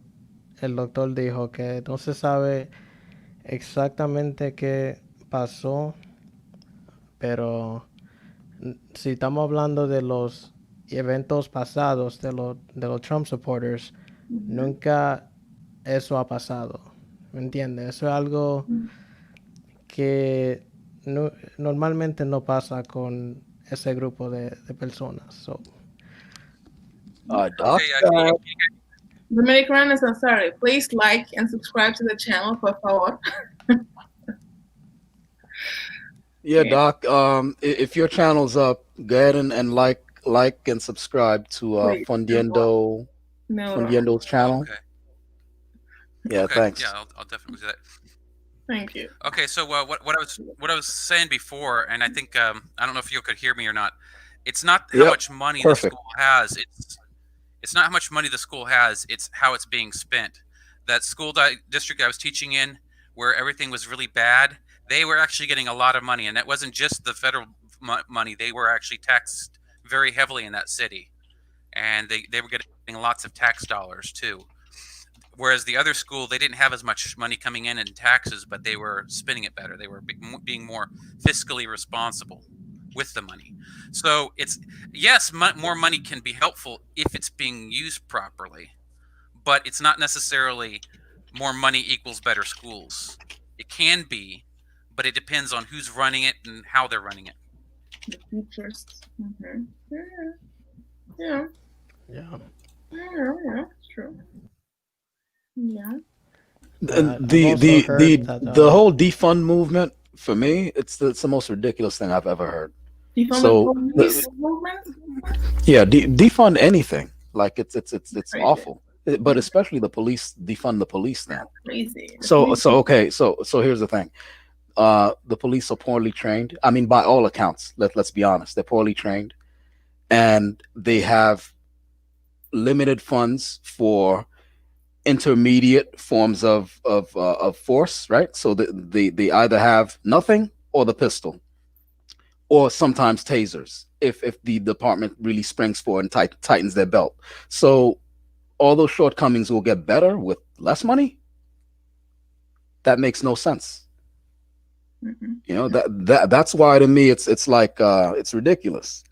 el doctor dijo que no se sabe exactamente qué pasó, pero si estamos hablando de los eventos pasados de los Trump supporters, nunca eso ha pasado, ¿me entiendes? Eso es algo que normalmente no pasa con ese grupo de personas. So, Doc, Okay, Dominican Renaissance, sorry. Please like and subscribe to the channel, por favor. yeah, Doc. If your channel's up, go ahead and like and subscribe to Please. Fundiendo's channel. Okay. Yeah, Okay. thanks. Yeah, I'll definitely do that. Thank you. Okay, so what I was saying before, and I think I don't know if you could hear me or not. It's not how Yep, much money perfect. the school has. It's not how much money the school has. It's how it's being spent. That school district I was teaching in, where everything was really bad, they were actually getting a lot of money, and it wasn't just the federal money. They were actually taxed very heavily in that city, and they were getting lots of tax dollars too. Whereas the other school, they didn't have as much money coming in taxes, but they were spending it better. They were being more fiscally responsible with the money. So it's, yes, more money can be helpful if it's being used properly, but it's not necessarily more money equals better schools. It can be, but it depends on who's running it and how they're running it. The teachers. Yeah. yeah. Yeah, it's true. Yeah. The whole defund movement, for me, it's the most ridiculous thing I've ever heard. Defund So, the police movement? Yeah, defund anything. Like it's Crazy. awful. But especially the police, defund the police now. Crazy. So here's the thing. The police are poorly trained. I mean, by all accounts, let's be honest, they're poorly trained, and they have limited funds for intermediate forms of force, right? So they either have nothing or the pistol, or sometimes tasers if the department really springs for and tightens their belt. So all those shortcomings will get better with less money. That makes no sense. Mm-hmm. You know, that's why to me it's like it's ridiculous.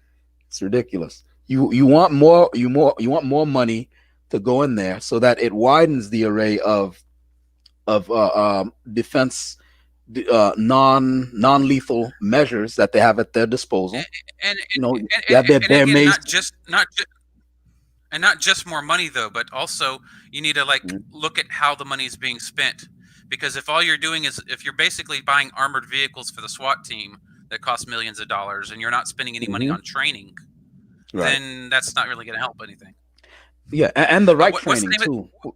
It's ridiculous. You want more money to go in there so that it widens the array of defense non-lethal measures that they have at their disposal. And You know, and, they have their and bear again, mace. not just more money though, but also you need to like look at how the money is being spent. Because if all you're doing is if you're basically buying armored vehicles for the SWAT team that cost millions of dollars and you're not spending any money on training, then that's not really going to help anything. Yeah, and the right what's training the name too.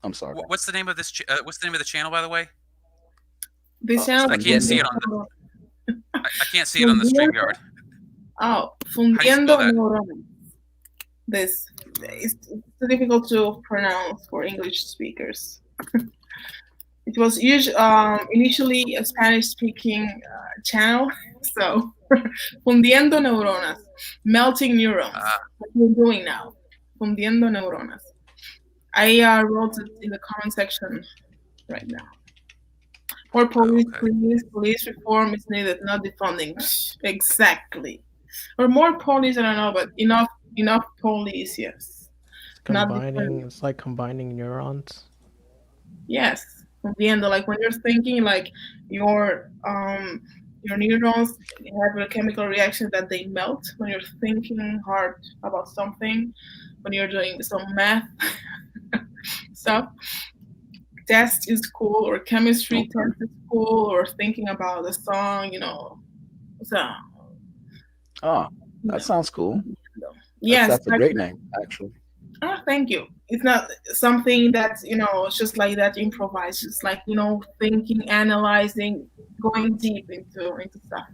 I'm sorry. What's the name of this? What's the name of the channel, by the way? This channel. I can't see it on the. I can't see it on the StreamYard. Oh, How do you spell Fundiendo that? Neuronas. This is difficult to pronounce for English speakers. It was initially a Spanish-speaking channel, so Fundiendo Neuronas, melting neurons. What we're doing now, Fundiendo Neuronas. I wrote it in the comment section right now. More police, please. Police reform is needed, not defunding. Exactly. Or more police, I don't know, but enough police, yes. It's like combining neurons. Yes. From the end, like when you're thinking, like your neurons have a chemical reaction that they melt when you're thinking hard about something, when you're doing some math stuff. Test is cool, or chemistry test is cool, or thinking about the song, So. Oh, that sounds cool. Yes, that's a great name, actually. Oh, thank you. It's not something that's, it's just like that improvised. It's like, thinking, analyzing, going deep into stuff.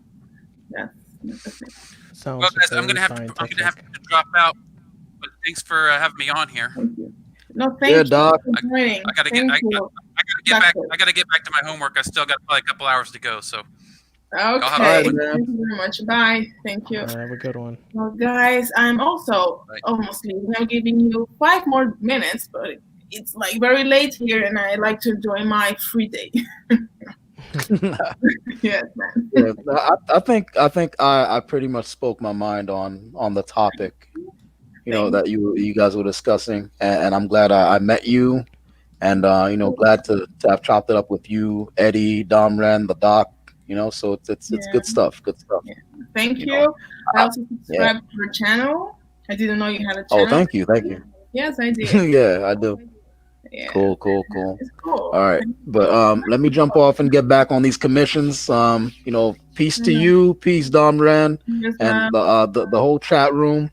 That's the thing. Well, guys, I'm gonna have to drop out. But thanks for having me on here. Thank you. No, thank you. Doc. I gotta get back. I gotta get back to my homework. I still got probably a couple hours to go. So. Okay. Thank you very much. Bye. Thank you. Have a good one. Well, guys, I'm also almost leaving. I'm giving you 5 more minutes, but it's like very late here, and I like to enjoy my free day. Yes, man. Yeah, I think I pretty much spoke my mind on the topic, that you guys were discussing, and I'm glad I met you, and glad to have chopped it up with you, Eddie, Domren, the Doc. So it's good stuff. Good stuff. Yeah. Thank you. I also subscribe to your channel. I didn't know you had a channel. Oh, thank you. Yes, I did. Yeah, I do. Yeah. Cool. It's cool. All right, but let me jump off and get back on these commissions. Peace to you, peace, Domran, and the whole chat room.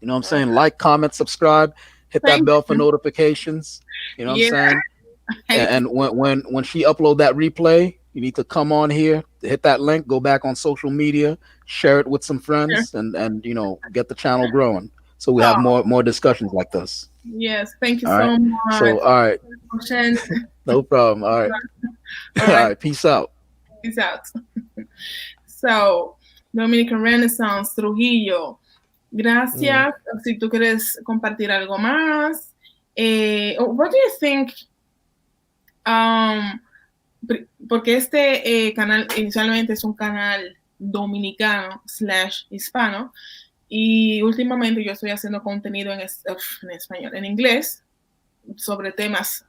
You know what I'm saying? Like, comment, subscribe, hit that bell for notifications. You know what I'm saying? And when she upload that replay, you need to come on here, hit that link, go back on social media, share it with some friends, and get the channel growing. So we have more discussions like this. Yes, thank you so much. So all right, no problem. All right, all right, peace out. Peace out. So, Dominican Renaissance, Trujillo, gracias. Si tú quieres compartir algo más, what do you think? Porque este canal inicialmente es un canal dominicano / hispano, y últimamente yo estoy haciendo contenido en español, en inglés, sobre temas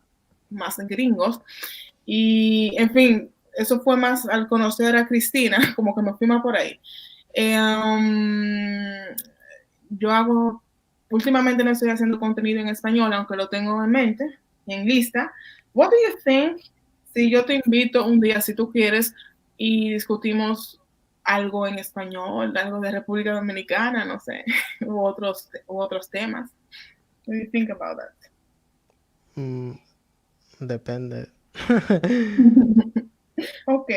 más gringos, y en fin, eso fue más al conocer a Cristina, como que me fui más por ahí. Últimamente no estoy haciendo contenido en español, aunque lo tengo en mente, en lista. What do you think si yo te invito un día, si tú quieres, y discutimos algo en español, algo de República Dominicana, no sé, u otros temas? What do you think about that? Depende. Ok,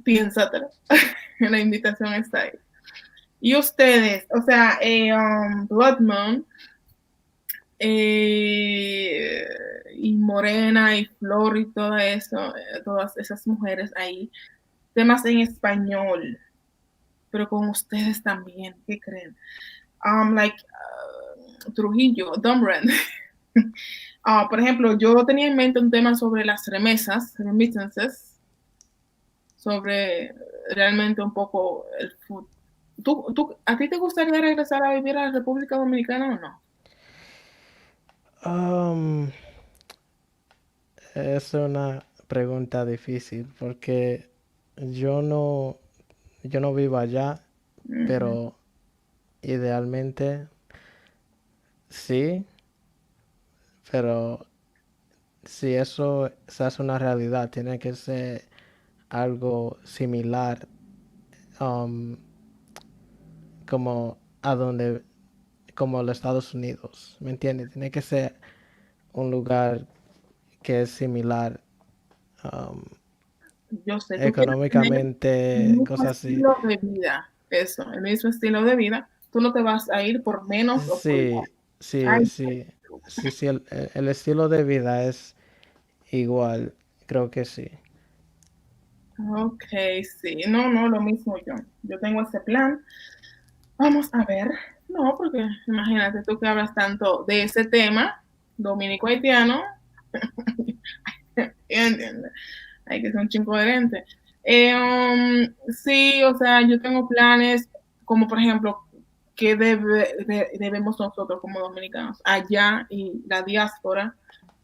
piénsatelo. La invitación está ahí. Y ustedes, o sea, Blood Moon, y Morena y Flor y todo eso, todas esas mujeres ahí, temas en español, pero con ustedes también, ¿qué creen? Trujillo, Domren. Por ejemplo, yo tenía en mente un tema sobre las remittances, sobre realmente un poco el food. ¿A ti te gustaría regresar a vivir a la República Dominicana o no? Um, es una pregunta difícil porque yo no, yo no vivo allá, Ujú. pero idealmente sí, pero si eso se hace una realidad, tiene que ser algo similar, um, como a donde, como los Estados Unidos, ¿me entiendes? Tiene que ser un lugar que es similar, um, Yo sé, tú quieres tener el económicamente, mismo cosas así. estilo de vida, eso, el mismo estilo de vida. Tú no te vas a ir por menos o por más. Sí, sí, Ay, sí, sí, sí, el estilo de vida es igual, creo que sí. ok, sí, no, no, lo mismo yo. Yo tengo ese plan. Vamos a ver. No, porque imagínate tú que hablas tanto de ese tema, dominico haitiano, ¿entiendes? Hay que ser un chingo coherente. Sí, o sea, yo tengo planes como por ejemplo, ¿qué debemos nosotros como dominicanos allá y la diáspora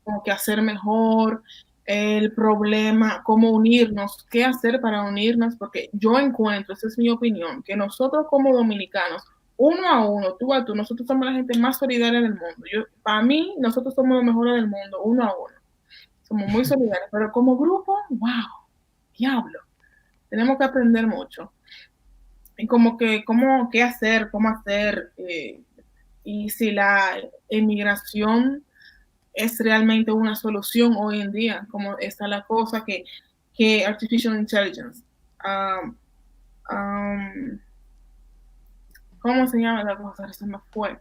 como que hacer mejor? El problema, cómo unirnos, qué hacer para unirnos, porque yo encuentro, esa es mi opinión, que nosotros como dominicanos, uno a uno, tú a tú, nosotros somos la gente más solidaria del mundo. Para mí, nosotros somos los mejores del mundo, uno a uno. Somos muy solidarios, pero como grupo, wow, diablo, tenemos que aprender mucho. Y como que, qué hacer, cómo hacer, y si la emigración es realmente una solución hoy en día, como está la cosa que Artificial Intelligence, um, um, ¿cómo se llama la cosa? Se me fue.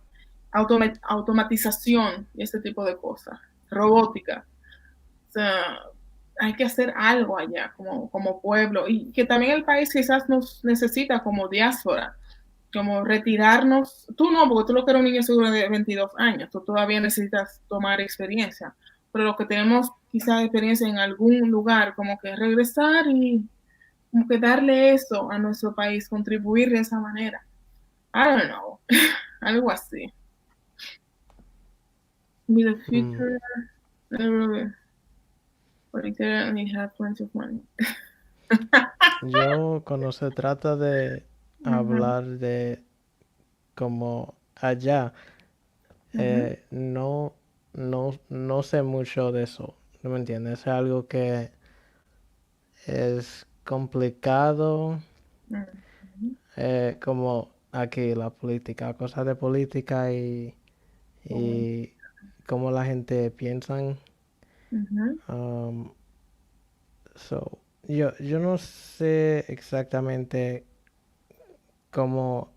Automatización y ese tipo de cosas, robótica. O sea, hay que hacer algo allá como pueblo y que también el país quizás nos necesita como diáspora, como retirarnos. Tú no, porque tú lo que eres un niño seguro de 22 años, tú todavía necesitas tomar experiencia, pero lo que tenemos quizás experiencia en algún lugar, como que regresar y como que darle eso a nuestro país, contribuir de esa manera. I don't know, algo así. Be the Mm, future, but it only have plenty of money. Yo cuando se trata de Ujú, hablar de como allá, ujú. no sé mucho de eso, ¿no me entiendes? Es algo que es complicado, Ujú. como aquí la política, cosas de política y cómo la gente piensa. Ujú. Um, so, yo no sé exactamente cómo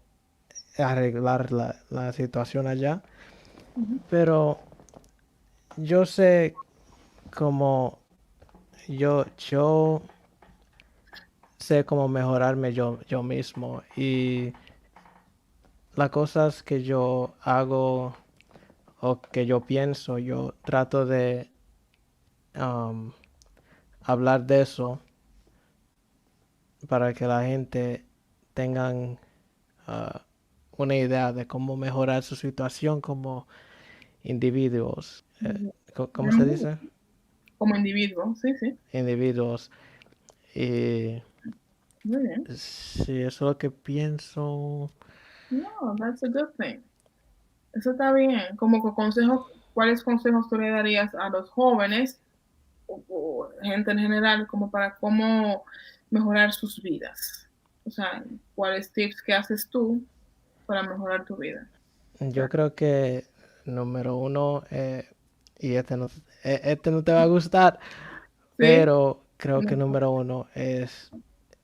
arreglar la situación allá, Ujú. pero yo sé cómo yo sé cómo mejorarme yo mismo y las cosas que yo hago o que yo pienso, yo trato de um, hablar de eso para que la gente tengan uh, una idea de cómo mejorar su situación como individuos. ¿Cómo se Ujú. dice? Como individuo, sí, sí, Individuos. Y muy bien. sí, eso es lo que pienso. No, that's a good thing. Eso está bien. Como que consejos, ¿cuáles consejos tú le darías a los jóvenes o gente en general como para cómo mejorar sus vidas? O sea, ¿cuáles tips que haces tú para mejorar tu vida? O Yo sea, creo que número uno, y este no te va a gustar, sí. pero creo que número uno es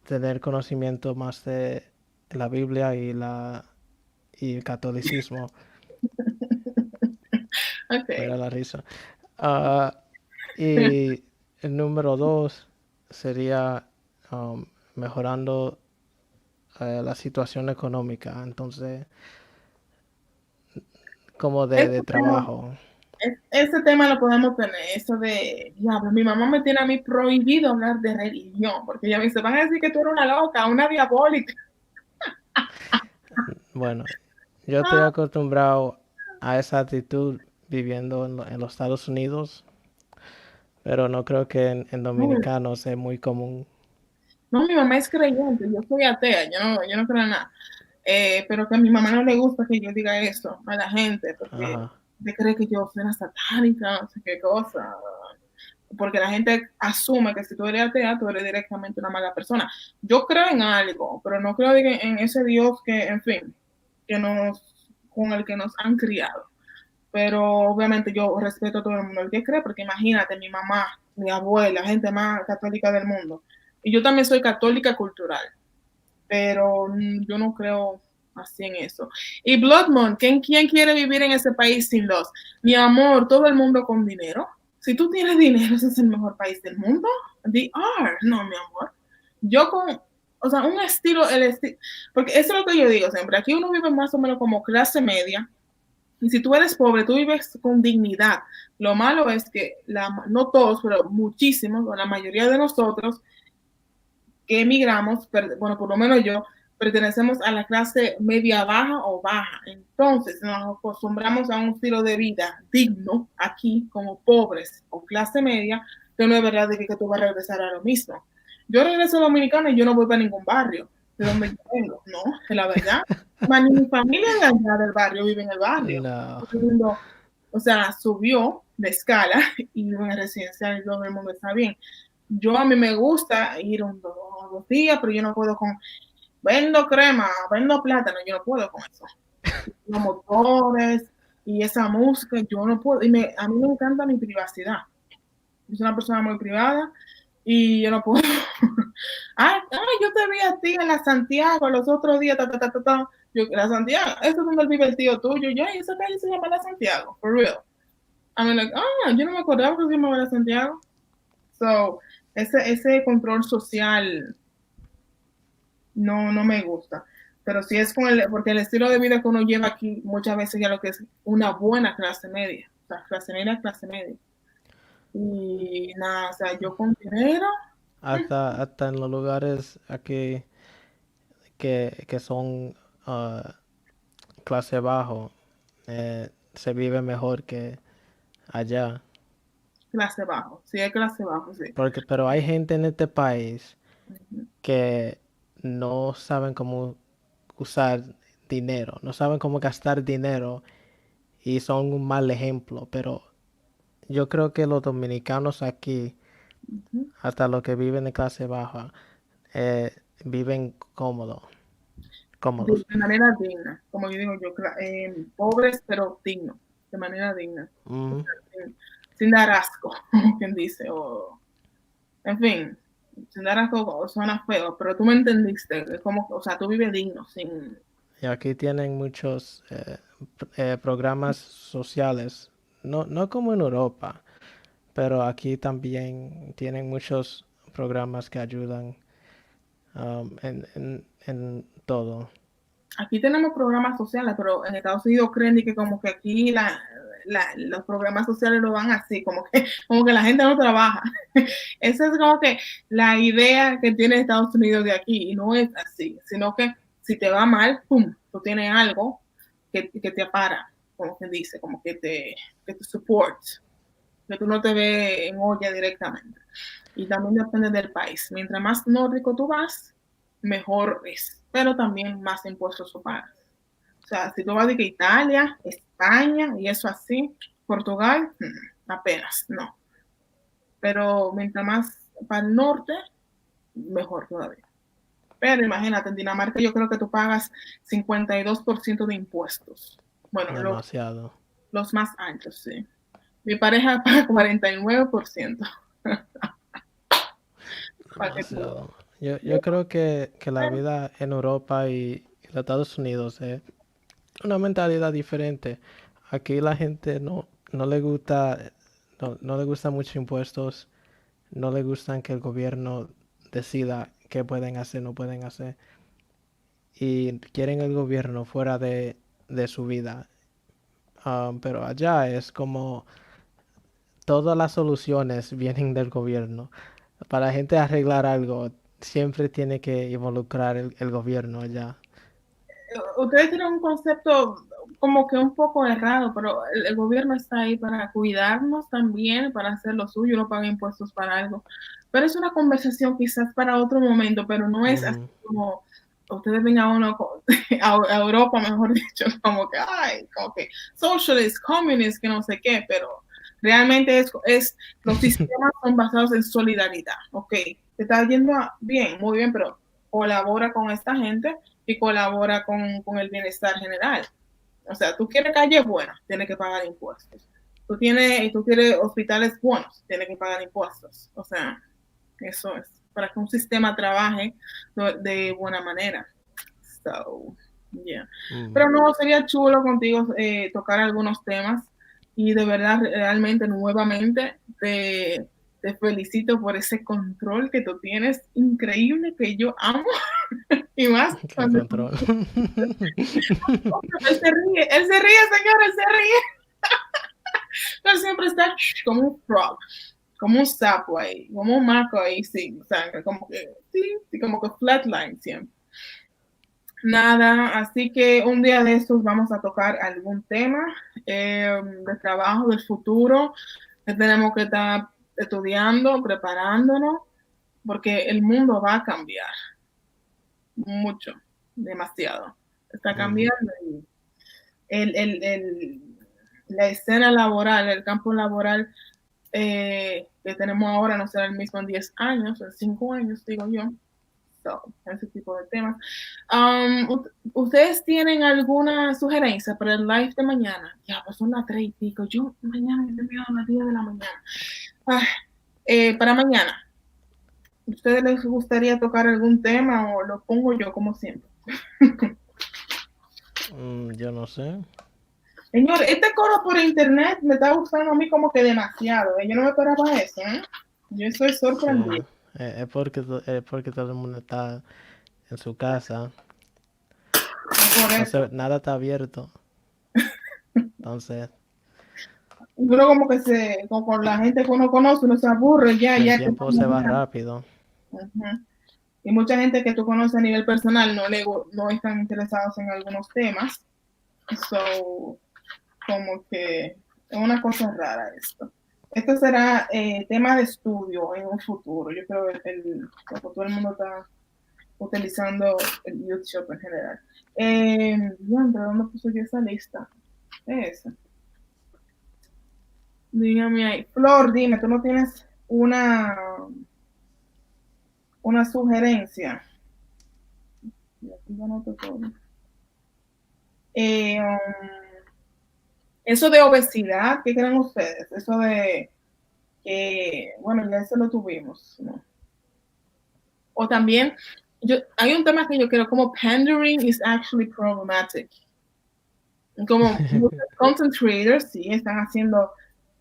tener conocimiento más de la Biblia y el catolicismo. Ok. Fuera la risa. Ah, y el número dos sería um, mejorando la situación económica, entonces, como Este de tema, trabajo. ese tema lo podemos tener, eso de, diablo, mi mamá me tiene a mí prohibido hablar de religión, porque ella me dice, van a decir que tú eres una loca, una diabólica. Bueno, yo estoy acostumbrado a esa actitud viviendo en los Estados Unidos, pero no creo que en dominicanos es muy común. No, mi mamá es creyente, yo soy atea, yo no creo en nada. Pero que a mi mamá no le gusta que yo diga eso a la gente, porque Ajá. me cree que yo soy una satánica, no sé qué cosa. Porque la gente asume que si tú eres atea, tú eres directamente una mala persona. Yo creo en algo, pero no creo en ese Dios que, en fin, con el que nos han criado. Pero obviamente yo respeto a todo el mundo el que cree, porque imagínate, mi mamá, mi abuela, gente más católica del mundo. Y yo también soy católica cultural, pero yo no creo así en eso. Y Blood Moon, ¿quién quiere vivir en ese país sin los? Mi amor, todo el mundo con dinero. Si tú tienes dinero, ese es el mejor país del mundo. They are. No, mi amor. Yo o sea, un estilo, porque eso es lo que yo digo siempre. Aquí uno vive más o menos como clase media. Y si tú eres pobre, tú vives con dignidad. Lo malo es que, no todos, pero muchísimos, o la mayoría de nosotros, que emigramos, bueno, por lo menos yo, pertenecemos a la clase media baja o baja. Entonces nos acostumbramos a un estilo de vida digno aquí como pobres o clase media, que no es verdad de que tú vas a regresar a lo mismo. Yo regreso a Dominicana y yo no voy para ningún barrio de donde yo vengo, ¿no? Es la verdad. Mi familia de allá del barrio vive en el barrio. No. Todo el mundo, o sea, subió de escala y vive en el residencial y todo el mundo está bien. A mí me gusta ir 2 días, pero yo no puedo vendo crema, vendo plátano, yo no puedo con eso. Los motores y esa música, yo no puedo. A mí me encanta mi privacidad. Yo soy una persona muy privada y yo no puedo. Yo te vi a ti en la Santiago los otros días, la Santiago, eso es donde vive el tío tuyo. Esa calle se llama la Santiago, for real. I'm like, yo no me acordaba que se llamaba la Santiago. So, ese control social no me gusta. Pero sí es porque el estilo de vida que uno lleva aquí muchas veces ya lo que es una buena clase media. O sea, clase media. Y nada, o sea, yo con dinero. Hasta en los lugares aquí que son clase bajo, se vive mejor que allá. Clase bajo, sí, hay clase bajo, sí. Pero hay gente en este país Uh-huh. que no saben cómo usar dinero, no saben cómo gastar dinero y son un mal ejemplo. Pero yo creo que los dominicanos aquí, Uh-huh. hasta los que viven de clase baja, viven cómodos. De manera digna, como yo digo yo, pobres pero dignos, de manera digna. Uh-huh. Sin dar asco, como quien dice, en fin, sin dar asco suena feo, pero tú me entendiste, es como, o sea, tú vives digno, sin. Y aquí tienen muchos programas sociales, no como en Europa, pero aquí también tienen muchos programas que ayudan en todo. Aquí tenemos programas sociales, pero en Estados Unidos creen que como que aquí los programas sociales lo van así, como que la gente no trabaja. Esa es como que la idea que tiene Estados Unidos de aquí, y no es así, sino que si te va mal, pum, tú tienes algo que te para, como quien dice, como que te support, que tú no te ves en olla directamente. Y también depende del país. Mientras más nórdico tú vas, mejor es, pero también más impuestos tú pagas. O sea, si tú vas de que Italia, España y eso así, Portugal, apenas, no. Pero mientras más para el norte, mejor todavía. Pero imagínate, en Dinamarca yo creo que tú pagas 52% de impuestos. Bueno, demasiado. Los más altos, sí. Mi pareja paga 49%. Demasiado. Yo creo que la vida en Europa y en Estados Unidos es una mentalidad diferente. Aquí la gente no le gusta, no le gustan muchos impuestos, no le gustan que el gobierno decida qué pueden hacer, no pueden hacer. Y quieren el gobierno fuera de su vida. Pero allá es como todas las soluciones vienen del gobierno. Para la gente arreglar algo, siempre tiene que involucrar el gobierno allá. Ustedes tienen un concepto como que un poco errado, pero el gobierno está ahí para cuidarnos también, para hacer lo suyo, no paga impuestos para algo. Pero es una conversación quizás para otro momento, pero no es así como ustedes ven a uno a Europa, mejor dicho, como que, ay, como que socialist, communist, que no sé qué, pero realmente los sistemas son basados en solidaridad, ok, te está yendo bien, muy bien, pero colabora con esta gente y colabora con el bienestar general. O sea, tú quieres calles buenas, tienes que pagar impuestos. Tú quieres hospitales buenos, tienes que pagar impuestos. O sea, eso es para que un sistema trabaje de buena manera. So, yeah. Pero no, sería chulo contigo tocar algunos temas y de verdad, realmente, nuevamente, te felicito por ese control que tú tienes, increíble, que yo amo. Y más cuando control. él se ríe, señor, él se ríe. Pero siempre está como un frog, como un sapo ahí, como un maco ahí sin sangre, como que, sí, como que flatline siempre. Nada, así que un día de estos vamos a tocar algún tema de trabajo del futuro que tenemos que estar estudiando, preparándonos, porque el mundo va a cambiar mucho, demasiado. Está cambiando y la escena laboral, el campo laboral que tenemos ahora no será el mismo en 10 años, en 5 años, digo yo. So, ese tipo de temas. ¿Ustedes tienen alguna sugerencia para el live de mañana? Ya, pues son las 3 y pico. Yo mañana me envío a las 10 de la mañana. Para mañana, ¿ustedes les gustaría tocar algún tema o lo pongo yo como siempre? Yo no sé. Señor, este coro por internet me está gustando a mí como que demasiado. Yo no me esperaba eso, ¿eh? Yo estoy sorprendido. Sí. Es porque todo el mundo está en su casa. Por eso. Nada está abierto. Entonces, Uno como que como con la gente que uno conoce, uno se aburre ya. el tiempo se va rápido. Y mucha gente que tú conoces a nivel personal no están interesados en algunos temas. So, como que es una cosa rara esto. Esto será tema de estudio en un futuro. Yo creo que todo el mundo está utilizando el YouTube en general. ¿Dónde puse yo esa lista? Esa. Dígame ahí. Flor, dime, ¿tú no tienes una sugerencia? Eso de obesidad, ¿qué creen ustedes? Eso de que, bueno, ya eso lo tuvimos, ¿no? O también, hay un tema que yo creo como pandering is actually problematic. Como muchos content creators sí están haciendo,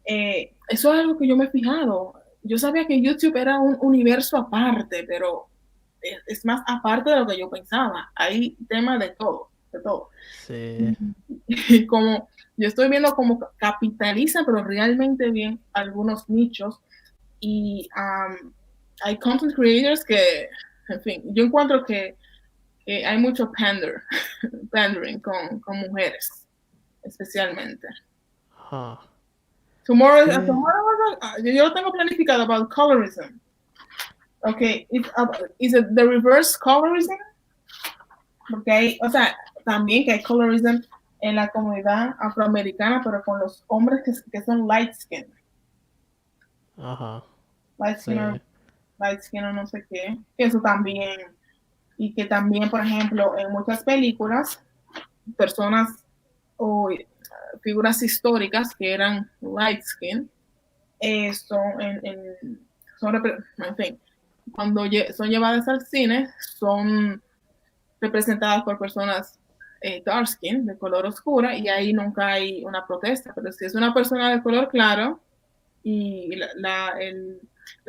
eso es algo que yo me he fijado. Yo sabía que YouTube era un universo aparte, pero es más aparte de lo que yo pensaba. Hay temas de todo, de todo. Sí. Y como yo estoy viendo cómo capitaliza, pero realmente bien, algunos nichos. Y hay content creators que, en fin, yo encuentro que hay mucho pandering con mujeres, especialmente. Tomorrow, yo lo tengo planificado about colorism. Okay, is it the reverse colorism? Okay, o sea, también que hay colorism en la comunidad afroamericana, pero con los hombres que son light skin. Light skin o no sé qué. Que eso también. Y que también, por ejemplo, en muchas películas, personas o figuras históricas que eran light skin, en fin, cuando son llevadas al cine, son representadas por personas dark skin, de color oscura, y ahí nunca hay una protesta. Pero si es una persona de color claro y el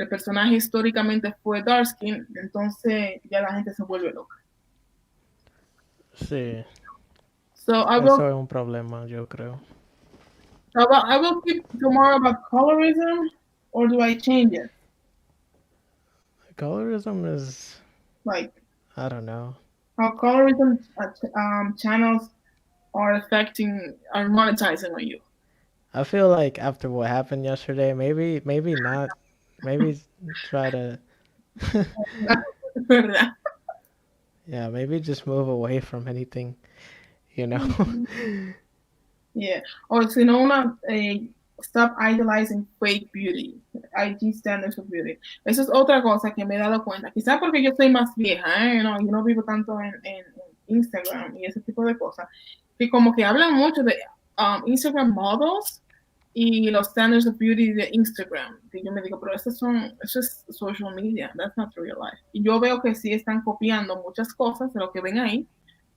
personaje históricamente fue dark skin, entonces ya la gente se vuelve loca. Sí. So eso es un problema, yo creo. I will keep tomorrow about colorism, or do I change it? Colorism is like I don't know. How colorism channels are affecting, are monetizing on you. I feel like after what happened yesterday, maybe not. Maybe try to ¿Verdad? yeah, maybe just move away from anything, you know. Yeah. O si no, stop idolizing fake beauty, IG standards of beauty. Eso es otra cosa que me he dado cuenta. Quizás porque yo soy más vieja, yo no vivo tanto en Instagram y ese tipo de cosas. Que como que hablan mucho de Instagram models y los standards of beauty de Instagram. Que yo me digo, pero eso es social media, that's not real life. Y yo veo que sí están copiando muchas cosas de lo que ven ahí,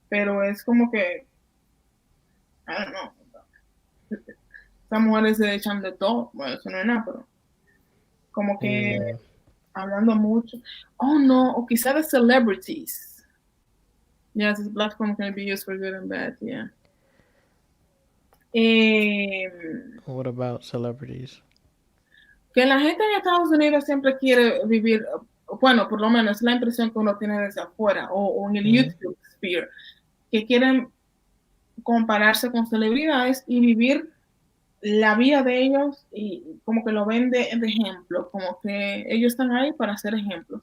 pero es como que, I don't know. Esas mujeres se echan de todo. Bueno, eso no es nada, pero como que hablando mucho. Oh, no, o quizá de celebrities. Yes, this platform can be used for good and bad, yeah. What about celebrities? Que la gente en Estados Unidos siempre quiere vivir, bueno, por lo menos es la impresión que uno tiene desde afuera, o en el YouTube sphere, que quieren compararse con celebridades y vivir la vida de ellos y como que lo ven de ejemplo, como que ellos están ahí para hacer ejemplos.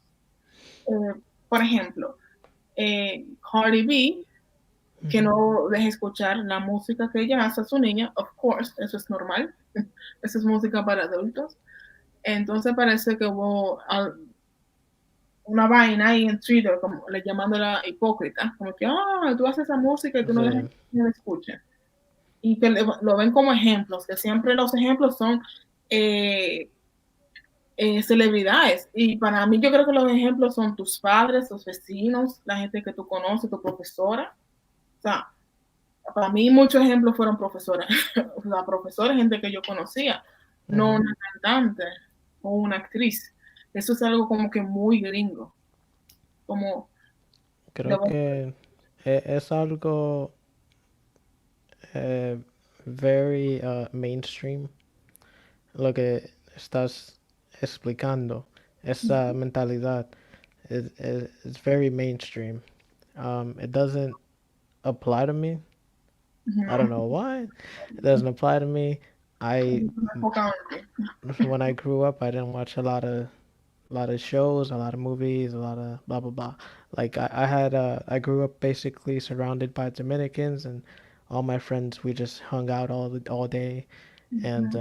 Por ejemplo, Cardi B, que no deja escuchar la música que ella hace a su niña, of course, eso es normal, eso es música para adultos. Entonces parece que hubo una vaina ahí en Twitter, como le llamándola hipócrita, como que, tú haces esa música y tú no dejas que la escuchen. Y que lo ven como ejemplos, que siempre los ejemplos son celebridades. Y para mí yo creo que los ejemplos son tus padres, tus vecinos, la gente que tú conoces, tu profesora. O sea, para mí muchos ejemplos fueron profesoras. La profesora, gente que yo conocía, no una cantante o una actriz. Eso es algo como que muy gringo. Como creo que es algo very mainstream lo que estás explicando. Esa mentalidad is very mainstream. It doesn't apply to me. I don't know why. It doesn't apply to me. When I grew up, I didn't watch a lot of shows, a lot of movies, a lot of blah blah blah. Like I grew up basically surrounded by Dominicans, and all my friends, we just hung out all day, and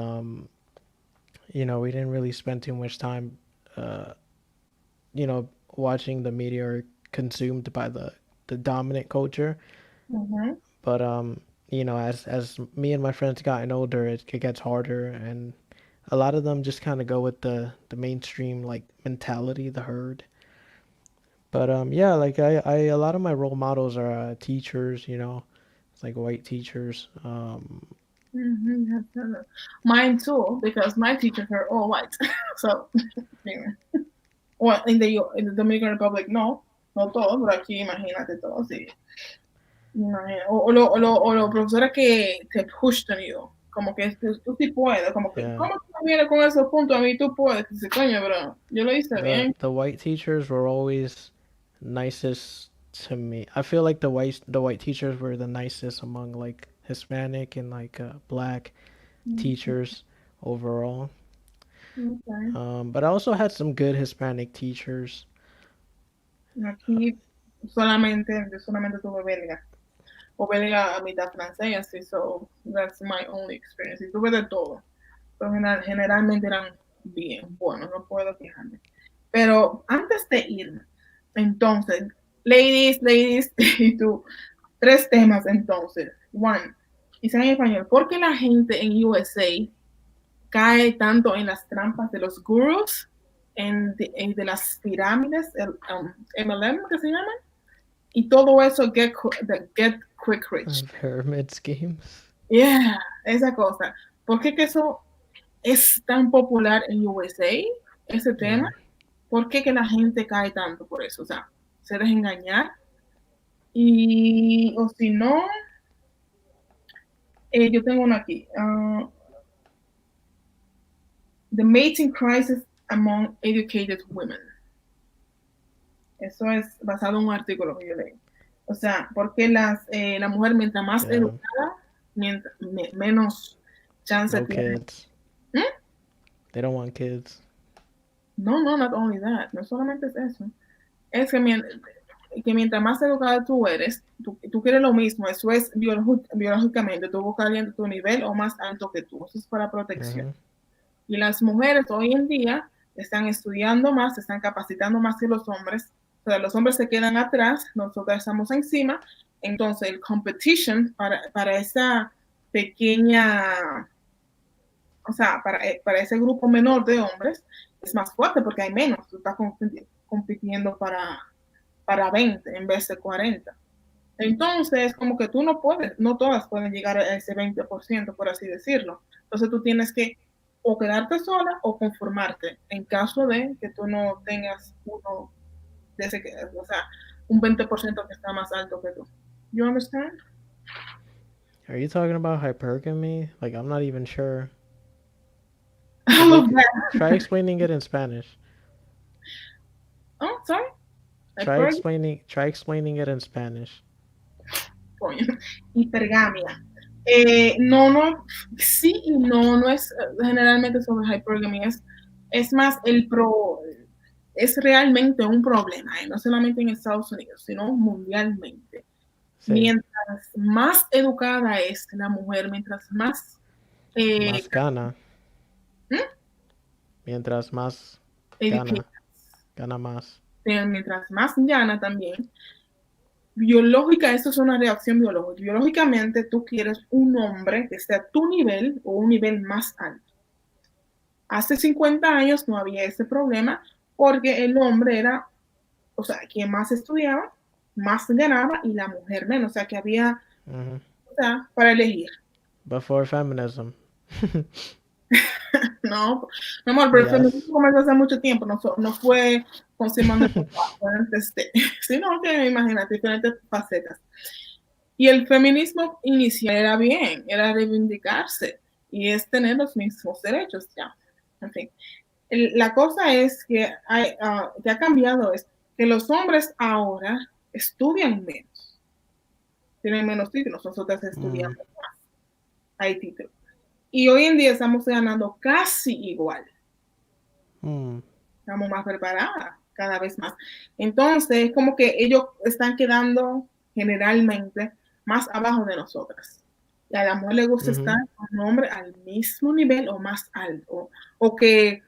we didn't really spend too much time, watching the media or consumed by the dominant culture. But as me and my friends gotten older, it gets harder, and a lot of them just kind of go with the mainstream like mentality, the herd. But yeah, like I a lot of my role models are teachers, it's like white teachers. Mine too, because my teachers are all white. So, well, in the Dominican Republic, no todos, pero aquí imagínate todos, sí. O los profesores que te pushan you, como que tú sí puedes, como que, ¿cómo tú vienes con esos puntos? A mí tú puedes, que se coño, bro, yo lo hice bien. The white teachers were always nicest to me. I feel like the white teachers were the nicest among like Hispanic and like black teachers overall. Okay. But I also had some good Hispanic teachers. Aquí solamente tuve belga. O belga a mitad francés, así, so that's my only experience. Y tuve de todo. Pero generalmente eran bien buenos, no puedo quejarme. Pero antes de irme, entonces, ladies, y tú, 3 temas entonces. One, quizá en español, ¿por qué la gente en USA cae tanto en las trampas de los gurus, de las pirámides, el MLM que se llaman? Y todo eso, get quick rich. Pyramid schemes. Yeah, esa cosa. ¿Por qué que eso es tan popular en USA, ese tema? ¿Por qué que la gente cae tanto por eso? O sea, se deja engañar. Y, o si no, yo tengo uno aquí. The mating crisis among educated women. Eso es basado en un artículo que yo leí. O sea, porque la mujer mientras más Yeah. educada, menos chance No tiene. kids. ¿Mm? They don't want kids. No, not only that. No solamente es eso. Es que mientras más educada tú eres, tú quieres lo mismo. Eso es biológicamente. Tú buscas alguien de tu nivel o más alto que tú. Eso es para protección. Mhm. Y las mujeres hoy en día están estudiando más, se están capacitando más que los hombres. O sea, los hombres se quedan atrás, nosotros estamos encima. Entonces, el competition para esa pequeña, o sea, para ese grupo menor de hombres es más fuerte porque hay menos. Tú estás compitiendo para 20 en vez de 40. Entonces, como que tú no puedes, no todas pueden llegar a ese 20%, por así decirlo. Entonces, tú tienes que o quedarte sola o conformarte en caso de que tú no tengas uno de ese, o sea, un 20% que está más alto que tú. You understand? Are you talking about hypergamy? Like, I'm not even sure. All of that. Try explaining it in Spanish. Oh, sorry. Try explaining it in Spanish. Hipergamia. No, sí y no es generalmente sobre hypergamy, es más es realmente un problema, no solamente en Estados Unidos, sino mundialmente. Sí. Mientras más educada es la mujer, mientras más Más gana. ¿Mm? Mientras más educated, gana más. mientras más gana también, biológica, esto es una reacción biológica. Biológicamente, tú quieres un hombre que esté a tu nivel o un nivel más alto. Hace 50 años no había ese problema porque el hombre era, o sea, quien más estudiaba, más ganaba y la mujer menos. O sea, que había, o sea, para elegir. Before feminism. No, mi amor, pero el feminismo comenzó hace mucho tiempo, no fue con Simón de Beauvoir, sino que imagínate diferentes facetas. Y el feminismo inicial era bien, era reivindicarse y es tener los mismos derechos ya. En fin, la cosa es que que ha cambiado es que los hombres ahora estudian menos, tienen menos títulos, nosotros estudiamos más, hay títulos. Y hoy en día estamos ganando casi igual. Estamos más preparadas cada vez más. Entonces, es como que ellos están quedando generalmente más abajo de nosotras. Y a la mujer le gusta estar con un hombre al mismo nivel o más alto, o que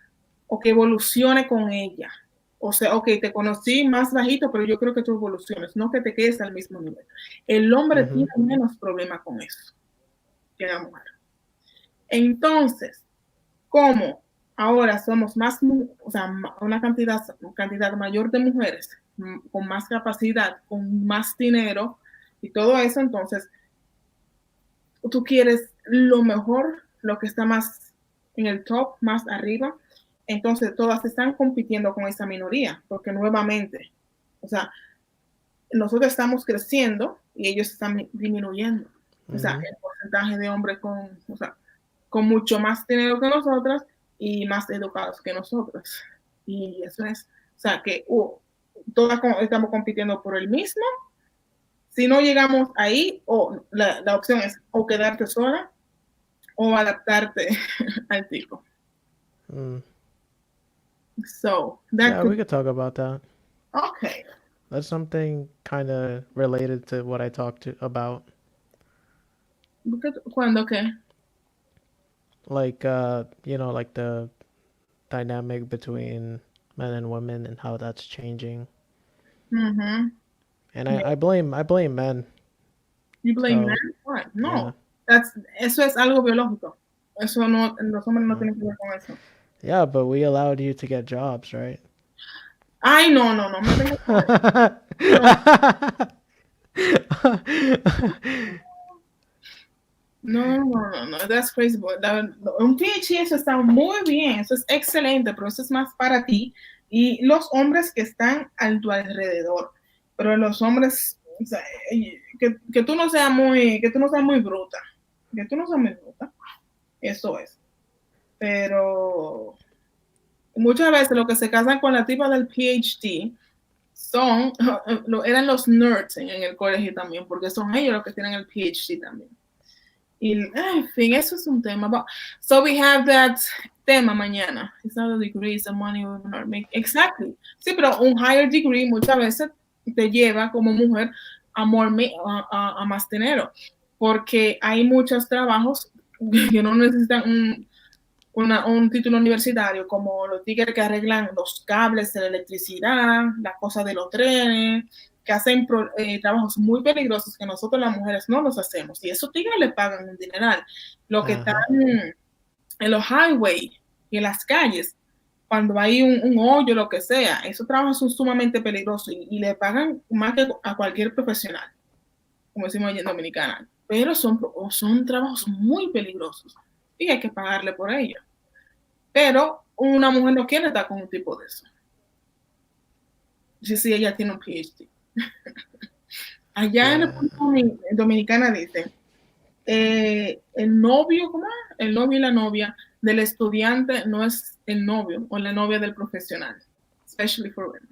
evolucione con ella. O sea, ok, te conocí más bajito, pero yo creo que tú evoluciones, no que te quedes al mismo nivel. El hombre tiene menos problema con eso que la mujer. Entonces, como ahora somos más, o sea, una cantidad mayor de mujeres con más capacidad, con más dinero y todo eso, entonces tú quieres lo mejor, lo que está más en el top, más arriba. Entonces todas están compitiendo con esa minoría, porque nuevamente, o sea, nosotros estamos creciendo y ellos están disminuyendo. O sea, el porcentaje de hombres con mucho más dinero que nosotras y más educados que nosotros. Y eso es, o sea, que todas estamos compitiendo por el mismo. Si no llegamos ahí, la opción es o quedarte sola o adaptarte al tipo. So, we could talk about that. Okay. That's something kind of related to what I talked about. ¿Cuándo qué? Like, like the dynamic between men and women and how that's changing. And I blame men. You blame men? What? No. Yeah. Eso es algo biológico. Eso no, los hombres no tienen que ver con eso. Yeah, but we allowed you to get jobs, right? Ay, no. No, that's crazy. Un PhD, eso está muy bien, eso es excelente, pero eso es más para ti y los hombres que están a tu alrededor. Pero los hombres, o sea, que tú no seas muy bruta, eso es. Pero muchas veces los que se casan con la tipa del PhD eran los nerds en el colegio también, porque son ellos los que tienen el PhD también. Y, en fin, eso es un tema. But, so we have that tema mañana. It's not a degree, it's a money women are making. Exactly. Sí, pero un higher degree muchas veces te lleva como mujer a más dinero, porque hay muchos trabajos que no necesitan un título universitario, como los tigres que arreglan los cables de la electricidad, las cosas de los trenes, que hacen trabajos muy peligrosos que nosotros las mujeres no los hacemos. Y esos tigres le pagan un dineral. Lo que están en los highways y en las calles, cuando hay un hoyo, lo que sea, esos trabajos son sumamente peligrosos y le pagan más que a cualquier profesional, como decimos allí en Dominicana. Pero son trabajos muy peligrosos y hay que pagarle por ello. Pero una mujer no quiere estar con un tipo de eso. Si ella tiene un PhD. Allá en Dominicana dice, el novio, ¿cómo es? El novio y la novia del estudiante no es el novio o la novia del profesional, especially for women.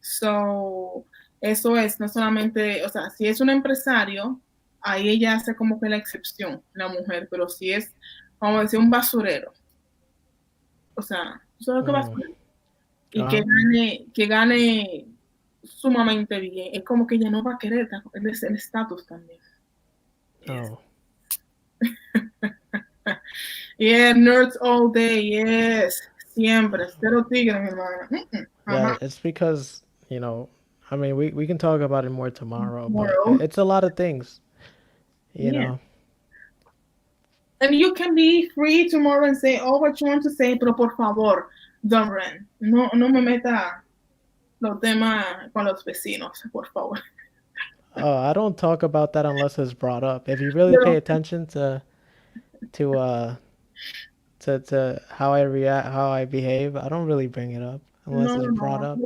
So, eso es, no solamente, o sea, si es un empresario, ahí ella hace como que la excepción, la mujer, pero si es, vamos a decir, un basurero, o sea, solo que basurero, y que gane sumamente bien, es como que ella no va a querer el estatus también. Oh. Yeah, nerds all day, yes, siempre, cero tigre, mi hermana. Yeah, it's because, you know, I mean, we can talk about it more tomorrow, but it's a lot of things, you know. And you can be free tomorrow and say all what you want to say, pero por favor, don't run. No me meta los temas con los vecinos, por favor. Oh, I don't talk about that unless it's brought up. If you really pay attention to how I react, how I behave, I don't really bring it up unless it's brought up.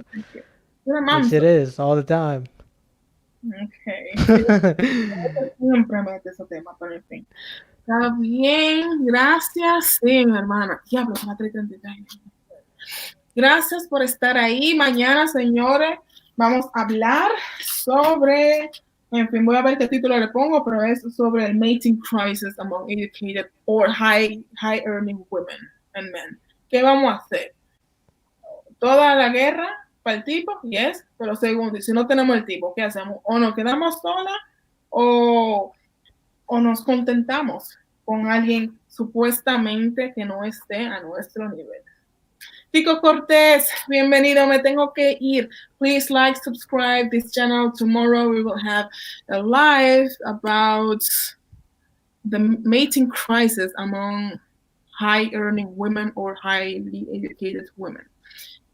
Which it is all the time. Okay. Siempre mete ese tema, pero en fin. Está bien, gracias. Sí, mi hermana. Diablo, son las 3:33. Gracias por estar ahí. Mañana, señores, vamos a hablar sobre, en fin, voy a ver qué título le pongo, pero es sobre el mating crisis among educated or high earning women and men. ¿Qué vamos a hacer? Toda la guerra para el tipo, yes, pero segundo, si no tenemos el tipo, ¿qué hacemos? O nos quedamos solas o nos contentamos con alguien supuestamente que no esté a nuestro nivel. Tico Cortés, bienvenido, me tengo que ir. Please like, subscribe this channel. Tomorrow we will have a live about the mating crisis among high-earning women or highly educated women.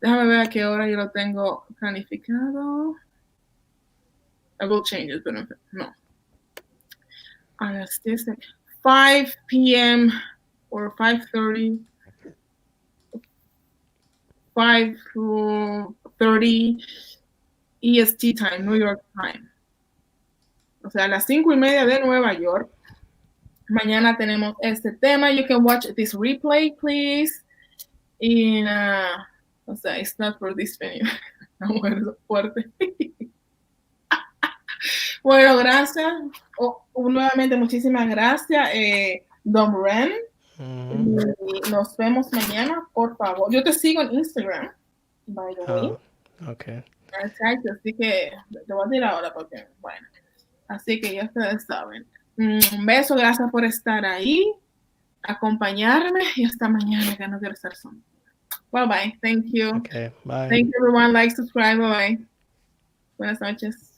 Déjame ver a qué hora yo lo tengo planificado. I will change it, pero no. A las 10, 5 p.m. or 5:30. 5:30 EST time, New York time. O sea, a las 5:30 de Nueva York. Mañana tenemos este tema. You can watch this replay, please. Y, o sea, it's not for this venue. La mujer es fuerte. Bueno, gracias. Nuevamente, muchísimas gracias, Don Ren. Y nos vemos mañana, por favor. Yo te sigo en Instagram, by the way. Okay. Exacto, así que te voy a decir ahora porque, bueno. Así que ya ustedes saben. Un beso, gracias por estar ahí, acompañarme y hasta mañana, que no quiero estar sola. Bye bye, thank you. Okay, bye. Thank you everyone, like, subscribe, bye bye. Buenas noches.